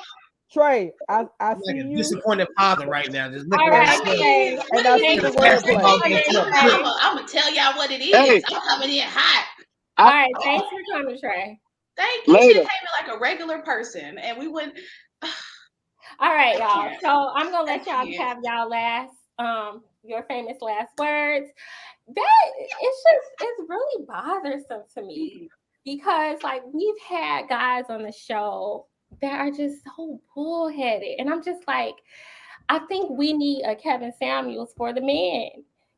Trey, I I'm see like a you, disappointed father right now. Just looking All at right, his son. Trey. What and I do see you the think? Basketball wordplay. game to a clip. I'm gonna tell y'all what it is. Hey. I'm coming in hot. All right, thanks for coming, Trey. Thank you. She Later. came in like a regular person, and we wouldn't. All right, y'all. Yeah. So I'm gonna let y'all Yeah. have y'all your famous last words. It's really bothersome to me because like we've had guys on the show that are just so bullheaded, and I'm just like, I think we need a Kevin Samuels for the men.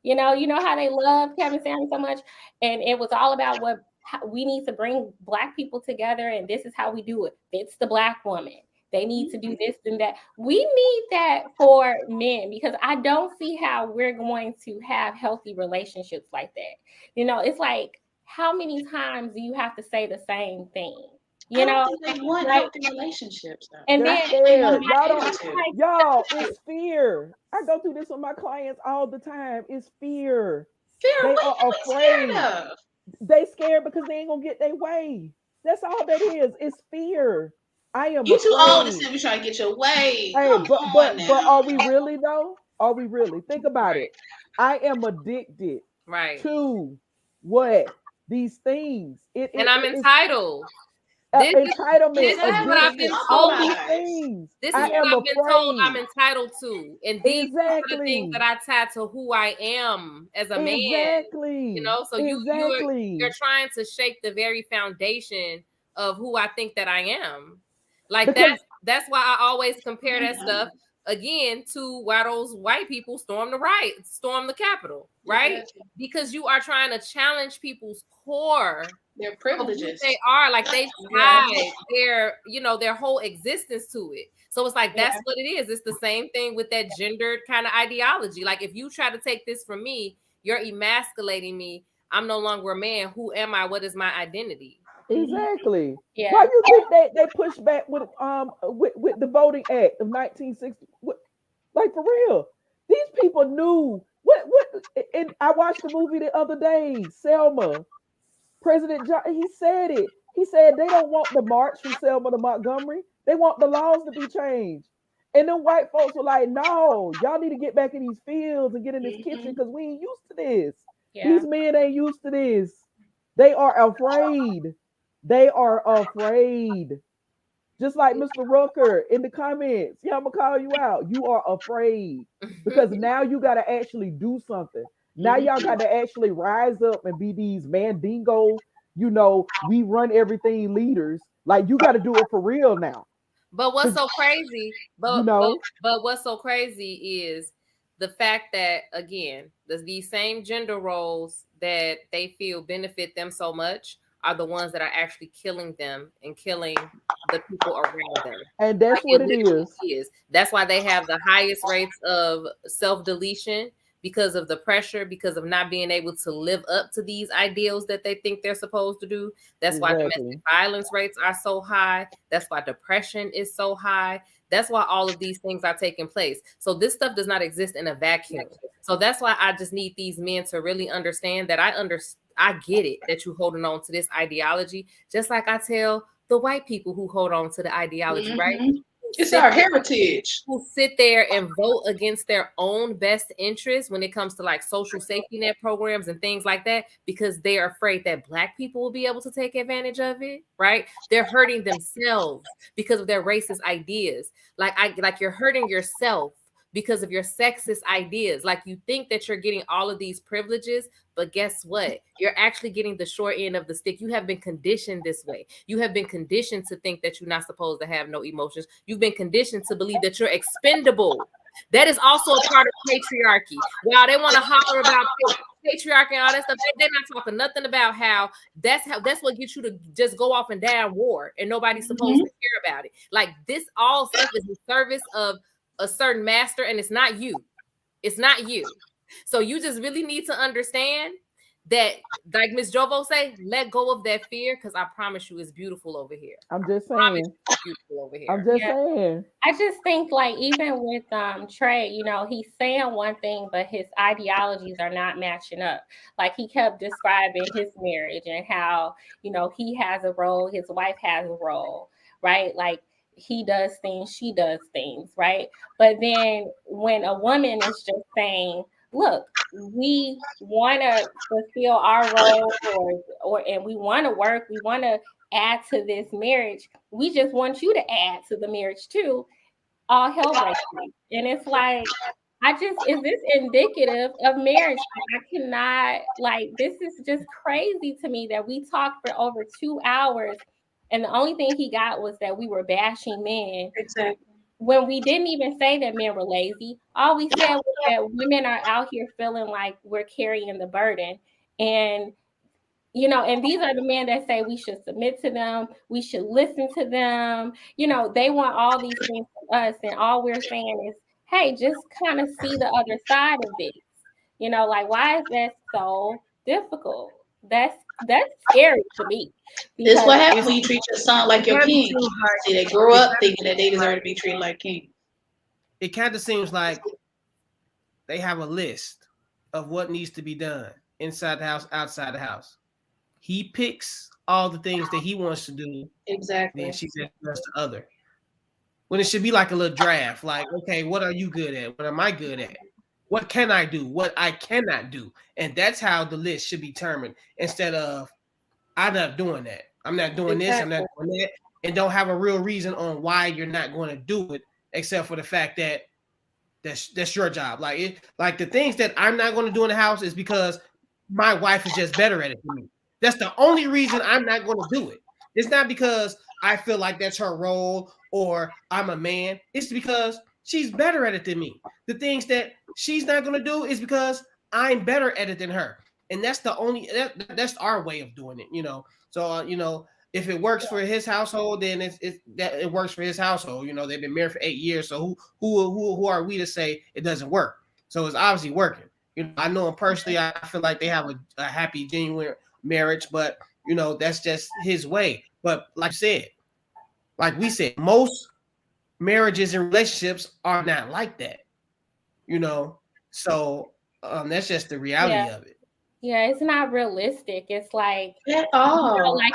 You know how they love Kevin Samuels so much, and it was all about how we need to bring Black people together, and this is how we do it. It's the Black woman. They need to do this and that. We need that for men because I don't see how we're going to have healthy relationships like that. It's like, how many times do you have to say the same thing? I don't think they want healthy relationships though. And They're then scared. Y'all don't. attitude. Y'all, it's fear. I go through this with my clients all the time. It's fear. Fear. They What are are you scared afraid. of? They scared because they ain't gonna get their way. That's all that is. It's fear. I am You too old to afraid. still be trying to get your way. Hey, Come on now. but are we really though? Are we really? Think about it. I am addicted Right. to what? These things. And I'm entitled. Entitlement, This is what I've been addiction, told. all these things. This is I what am I've been told afraid. I'm entitled to. And these are the things Exactly. that I tie to who I am as a man. Exactly. So Exactly. you're trying to shake the very foundation of who I think that I am. Like Because that's why I always compare that stuff again to why those white people storm the Capitol, right? Because you are trying to challenge people's core, their of who privileges. they are. Like they've tied their whole existence to it. So it's like that's what it is. It's the same thing with that gendered kind of ideology. Like if you try to take this from me, you're emasculating me. I'm no longer a man. Who am I? What is my identity? exactly. Yeah. Why you think they push back with the Voting Act of 1960? Like for real, these people knew what. And I watched the movie the other day, Selma. President John, he said it. He said they don't want the march from Selma to Montgomery. They want the laws to be changed. And then white folks were like, no, y'all need to get back in these fields and get in this kitchen because we ain't used to this. Yeah. These men ain't used to this. They are afraid. They are afraid. Just like Mr. Rooker in the comments. Yeah, I'm going to call you out. You are afraid because now you got to actually do something. Now y'all got to actually rise up and be these mandingo, we run everything leaders. Like you got to do it for real now. But what's so crazy? But what's so crazy is the fact that again, these same gender roles that they feel benefit them so much are the ones that are actually killing them and killing the people around them. And that's what it is. That's why they have the highest rates of self-deletion, because of the pressure, because of not being able to live up to these ideals that they think they're supposed to do. That's why domestic violence rates are so high. That's why depression is so high. That's why all of these things are taking place. So this stuff does not exist in a vacuum. So that's why I just need these men to really understand that I get it that you're holding on to this ideology, just like I tell the white people who hold on to the ideology, right? It's our heritage. Who sit there and vote against their own best interests when it comes to like social safety net programs and things like that, because they are afraid that Black people will be able to take advantage of it, right? They're hurting themselves because of their racist ideas. Like you're hurting yourself because of your sexist ideas. Like you think that you're getting all of these privileges, but guess what? You're actually getting the short end of the stick. You have been conditioned this way. You have been conditioned to think that you're not supposed to have no emotions. You've been conditioned to believe that you're expendable. That is also a part of patriarchy. While they want to holler about patriarchy and all that stuff, they're not talking nothing about how that's what gets you to just go off and die in war and nobody's supposed to care about it. Like this all stuff is in service of a certain master, and it's not you. It's not you. So you just really need to understand that, like Miss Jovo say, let go of that fear, because I promise you it's beautiful over here. I'm just saying. Beautiful over here. I'm just saying. I just think like even with Trey, he's saying one thing, but his ideologies are not matching up. Like he kept describing his marriage and how, he has a role, his wife has a role, right? Like he does things, she does things, right? But then when a woman is just saying, look, we want to fulfill our role and we want to work, we want to add to this marriage, we just want you to add to the marriage too, all hell breaks loose. And it's like, is this indicative of marriage? I cannot, this is just crazy to me that we talked for over 2 hours and the only thing he got was that we were bashing men. Exactly. When we didn't even say that men were lazy. All we said was that women are out here feeling like we're carrying the burden. And, and these are the men that say we should submit to them. We should listen to them. They want all these things from us. And all we're saying is, hey, just kind of see the other side of this. Why is that so difficult? That's scary to me. This what happens when you treat your son like your king. See, they grow up thinking that they deserve to be treated like king. It kind of seems like they have a list of what needs to be done inside the house, outside the house. He picks all the things that he wants to do. Exactly. Then she does the other. When it should be like a little draft, like, okay, what are you good at? What am I good at? What can I do? What I cannot do? And that's how the list should be determined, instead of I'm not doing that. I'm not doing this. I'm not doing that. And don't have a real reason on why you're not going to do it, except for the fact that that's your job. Like the things that I'm not going to do in the house is because my wife is just better at it than me. That's the only reason I'm not going to do it. It's not because I feel like that's her role or I'm a man. It's because she's better at it than me. The things that she's not going to do is because I'm better at it than her. And that's that's our way of doing it, So, if it works for his household, then it works for his household. They've been married for 8 years. So who are we to say it doesn't work? So it's obviously working. I know him personally. I feel like they have a happy, genuine marriage, but that's just his way. But like we said, most marriages and relationships are not like that. So that's just the reality of it. Yeah, it's not realistic. It's like at all. I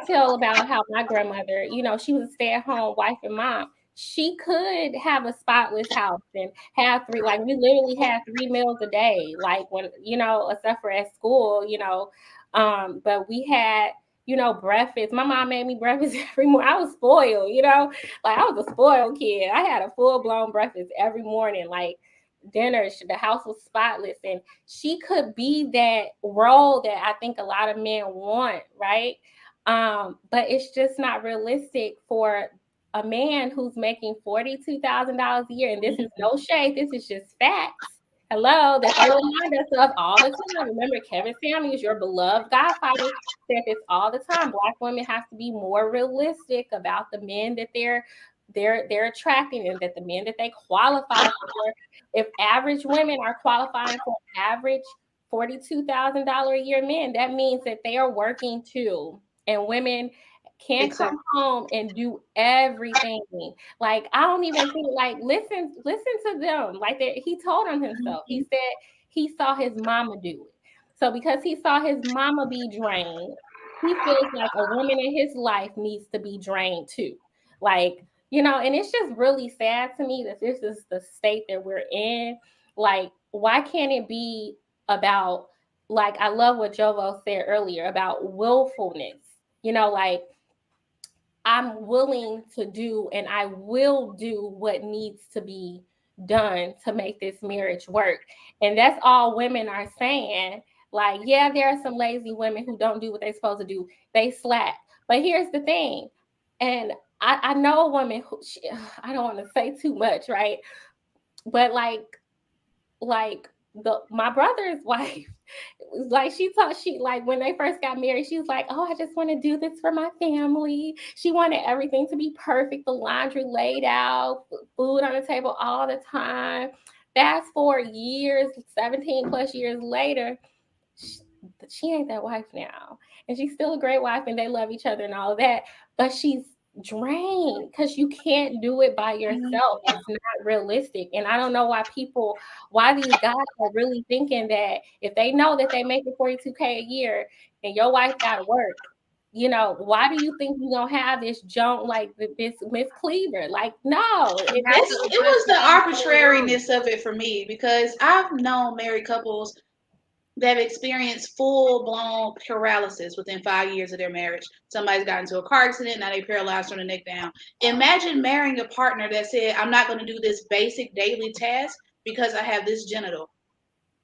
tell about how my grandmother, she was a stay-at-home wife and mom. She could have a spotless house and have we literally had 3 meals a day, like when, except for at school, but we had, breakfast. My mom made me breakfast every morning. I was spoiled, I was a spoiled kid. I had a full-blown breakfast every morning, dinner. The house was spotless, and she could be that role that I think a lot of men want, right? But it's just not realistic for a man who's making $42,000 a year, and this is no shade, this is just facts. Hello, that they remind us of all the time. Remember, Kevin Samuels, your beloved Godfather, said this all the time. Black women have to be more realistic about the men that they're attracting, and that the men that they qualify for. If average women are qualifying for average $42,000 a year men, that means that they are working too, and women can't come home and do everything. Like, I don't even think, like, listen to them. Like, he told on himself. He said he saw his mama do it. So because he saw his mama be drained, he feels like a woman in his life needs to be drained too. Like, you know, and it's just really sad to me that this is the state that we're in. Like, why can't it be about, like, I love what Jovo said earlier about willfulness. You know, like, I'm willing to do and I will do what needs to be done to make this marriage work. And that's all women are saying. Like, yeah, there are some lazy women who don't do what they're supposed to do. They slack. But here's the thing. And I know a woman who, I don't want to say too much, right? But like my brother's wife, like, she like, when they first got married, she was like, oh, I just want to do this for my family. She wanted everything to be perfect, the laundry laid out, food on the table all the time. Fast forward years, 17 plus years later, she ain't that wife now. And she's still a great wife, and they love each other and all of that, but she's drained because you can't do it by yourself. It's not realistic. And I don't know why these guys are really thinking that if they know that they make it $42K a year and your wife got to work, you know, why do you think you're gonna have this junk like this Miss Cleaver? Like, no. It was the arbitrariness of it for me, because I've known married couples that have experienced full-blown paralysis within 5 years of their marriage. Somebody's got into a car accident, now they paralyzed from the neck down. Imagine marrying a partner that said, I'm not going to do this basic daily task because I have this genital.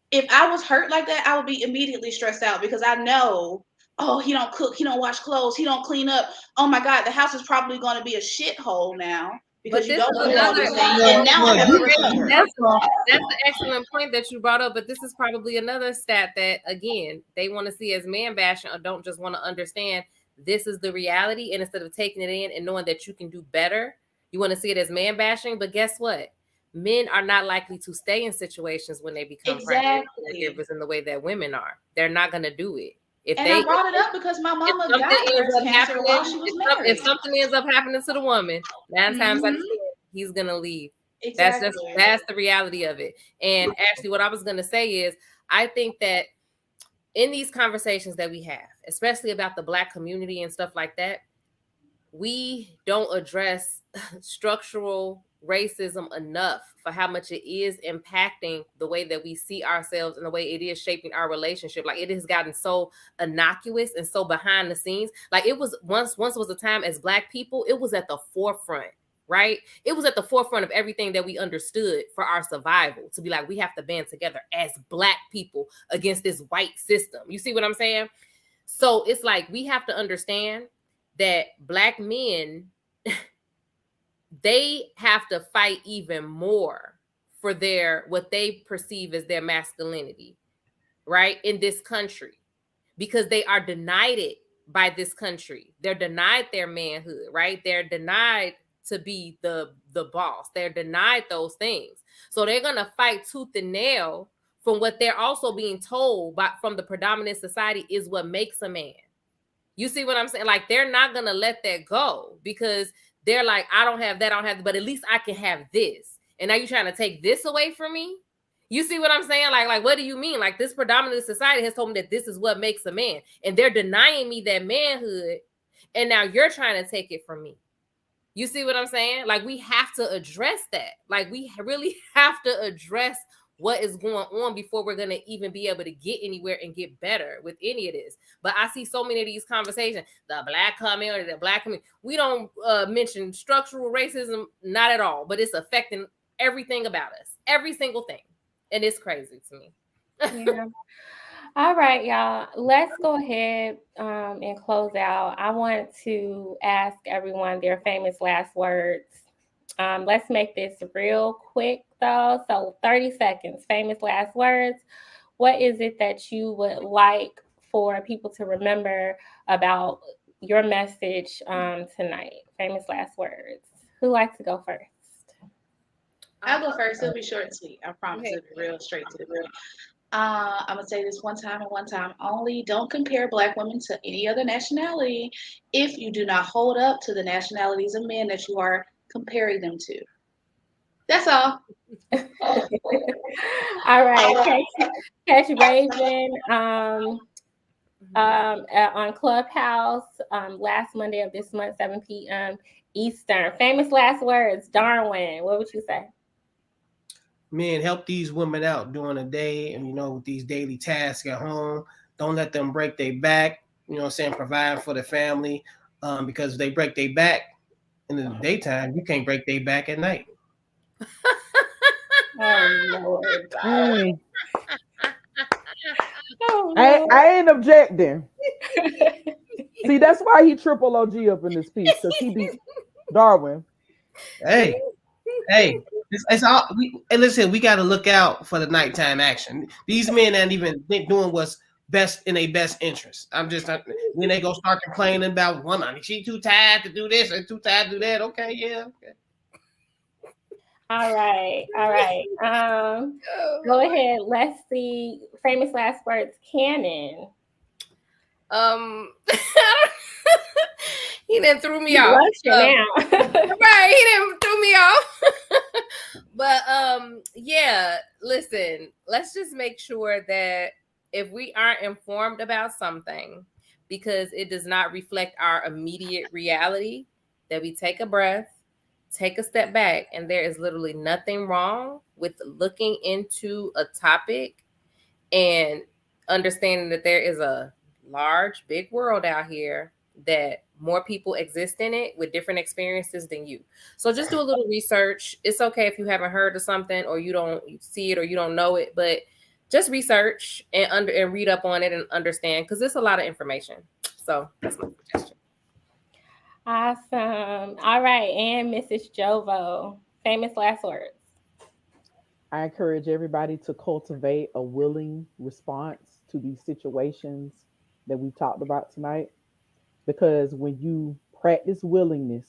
If I was hurt like that, I would be immediately stressed out, because I know, oh, he don't cook, he don't wash clothes, he don't clean up. Oh my God, the house is probably going to be a shithole now. Because you don't do all these things. And now I have a that's an excellent point that you brought up. But this is probably another stat that, again, they want to see as man bashing, or don't just want to understand this is the reality. And instead of taking it in and knowing that you can do better, you want to see it as man bashing. But guess what? Men are not likely to stay in situations when they become pregnant caregivers in the way that women are. They're not going to do it. I brought it up because my mama got breast cancer while she was married. If something ends up happening to the woman, 9 times out of 10, he's gonna leave. Exactly. That's the reality of it. And actually, what I was gonna say is, I think that in these conversations that we have, especially about the Black community and stuff like that, we don't address structural racism enough for how much it is impacting the way that we see ourselves and the way it is shaping our relationship. Like, it has gotten so innocuous and so behind the scenes. Like, it was once was a time as Black people, it was at the forefront, right? It was at the forefront of everything that we understood for our survival, to be like, we have to band together as Black people against this white system. You see what I'm saying? So it's like, we have to understand that Black men, they have to fight even more for what they perceive as their masculinity, right, in this country, because they are denied it by this country. They're denied their manhood, right? They're denied to be the boss. They're denied those things. So they're going to fight tooth and nail from what they're also being told from the predominant society is what makes a man. You see what I'm saying? Like, they're not going to let that go, because they're like, I don't have that, but at least I can have this. And now you're trying to take this away from me? You see what I'm saying? Like, what do you mean? Like, this predominant society has told me that this is what makes a man, and they're denying me that manhood, and now you're trying to take it from me. You see what I'm saying? Like, we have to address that. Like, we really have to address what is going on before we're going to even be able to get anywhere and get better with any of this. But I see so many of these conversations, the Black community, we don't mention structural racism, not at all, but it's affecting everything about us, every single thing. And it's crazy to me. Yeah. All right, y'all. Let's go ahead and close out. I want to ask everyone their famous last words. Let's make this real quick, though. So 30 seconds, famous last words. What is it that you would like for people to remember about your message tonight? Famous last words. Who likes to go first? I'll go first. It'll be short and sweet. I promise it'll be real straight to the point. I'm gonna say this one time and one time only. Don't compare Black women to any other nationality if you do not hold up to the nationalities of men that you are comparing them to. That's all. All right, catch Raven on Clubhouse last Monday of this month, 7 p.m. Eastern. Famous last words, Darwin. What would you say? Men, help these women out during the day and, with these daily tasks at home. Don't let them break their back, provide for the family, because if they break their back in the daytime, you can't break their back at night. Oh, Lord. I ain't objecting. See, that's why he triple OG up in this piece, because he be Darwin. Hey, it's all. Listen, we got to look out for the nighttime action. These men ain't even doing what's best in their best interest. I'm just when they go start complaining about woman, she too tired to do this and too tired to do that. Okay, yeah. Okay. All right. Go ahead. Let's see. Famous last words, Cannon. He didn't threw me off. Now. Right, he didn't threw me off. But yeah, listen, let's just make sure that if we aren't informed about something because it does not reflect our immediate reality, that we take a breath, take a step back, and there is literally nothing wrong with looking into a topic and understanding that there is a large, big world out here that more people exist in it with different experiences than you. So just do a little research. It's okay if you haven't heard of something or you don't see it or you don't know it, but just research and read up on it and understand, because there's a lot of information. So that's my suggestion. Awesome. All right. And Mrs. Jovo, famous last words. I encourage everybody to cultivate a willing response to these situations that we talked about tonight. Because when you practice willingness,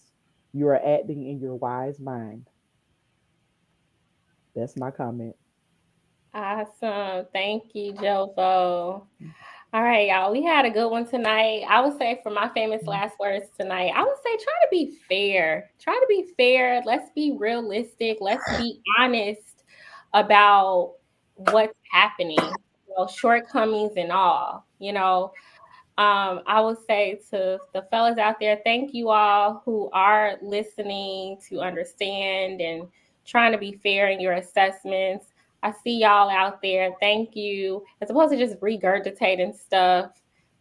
you are acting in your wise mind. That's my comment. Awesome. Thank you, Jovo. All right, y'all. We had a good one tonight. I would say for my famous last words tonight, I would say try to be fair. Try to be fair. Let's be realistic. Let's be honest about what's happening, shortcomings and all, I would say to the fellas out there, thank you all who are listening to understand and trying to be fair in your assessments. I see y'all out there. Thank you. As opposed to just regurgitating stuff.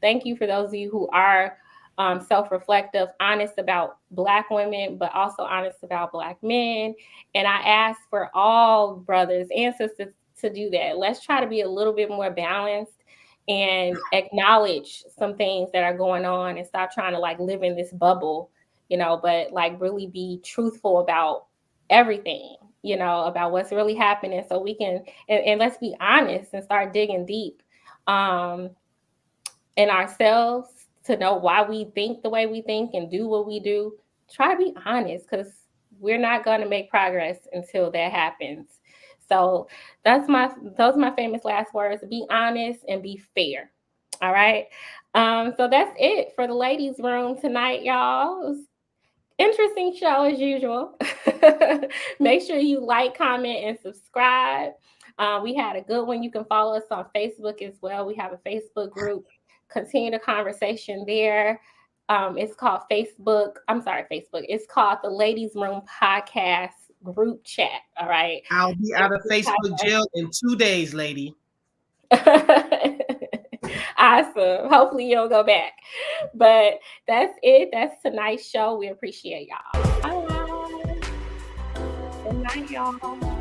Thank you for those of you who are self-reflective, honest about Black women, but also honest about Black men. And I ask for all brothers and sisters to do that. Let's try to be a little bit more balanced and acknowledge some things that are going on and stop trying to live in this bubble, but really be truthful about everything, about what's really happening, so we can, and let's be honest and start digging deep in ourselves to know why we think the way we think and do what we do. Try to be honest, because we're not going to make progress until that happens. So those are my famous last words. Be honest and be fair. All right. So that's it for the ladies' room tonight, y'all. It was interesting show as usual. Make sure you like, comment, and subscribe. We had a good one. You can follow us on Facebook as well. We have a Facebook group. Continue the conversation there. It's called Facebook. It's called the Ladies' Room Podcast Group Chat. All right. I'll be out of Facebook jail in 2 days, lady. Awesome. Hopefully you'll go back. But that's it. That's tonight's show. We appreciate y'all. Bye. Good night, y'all.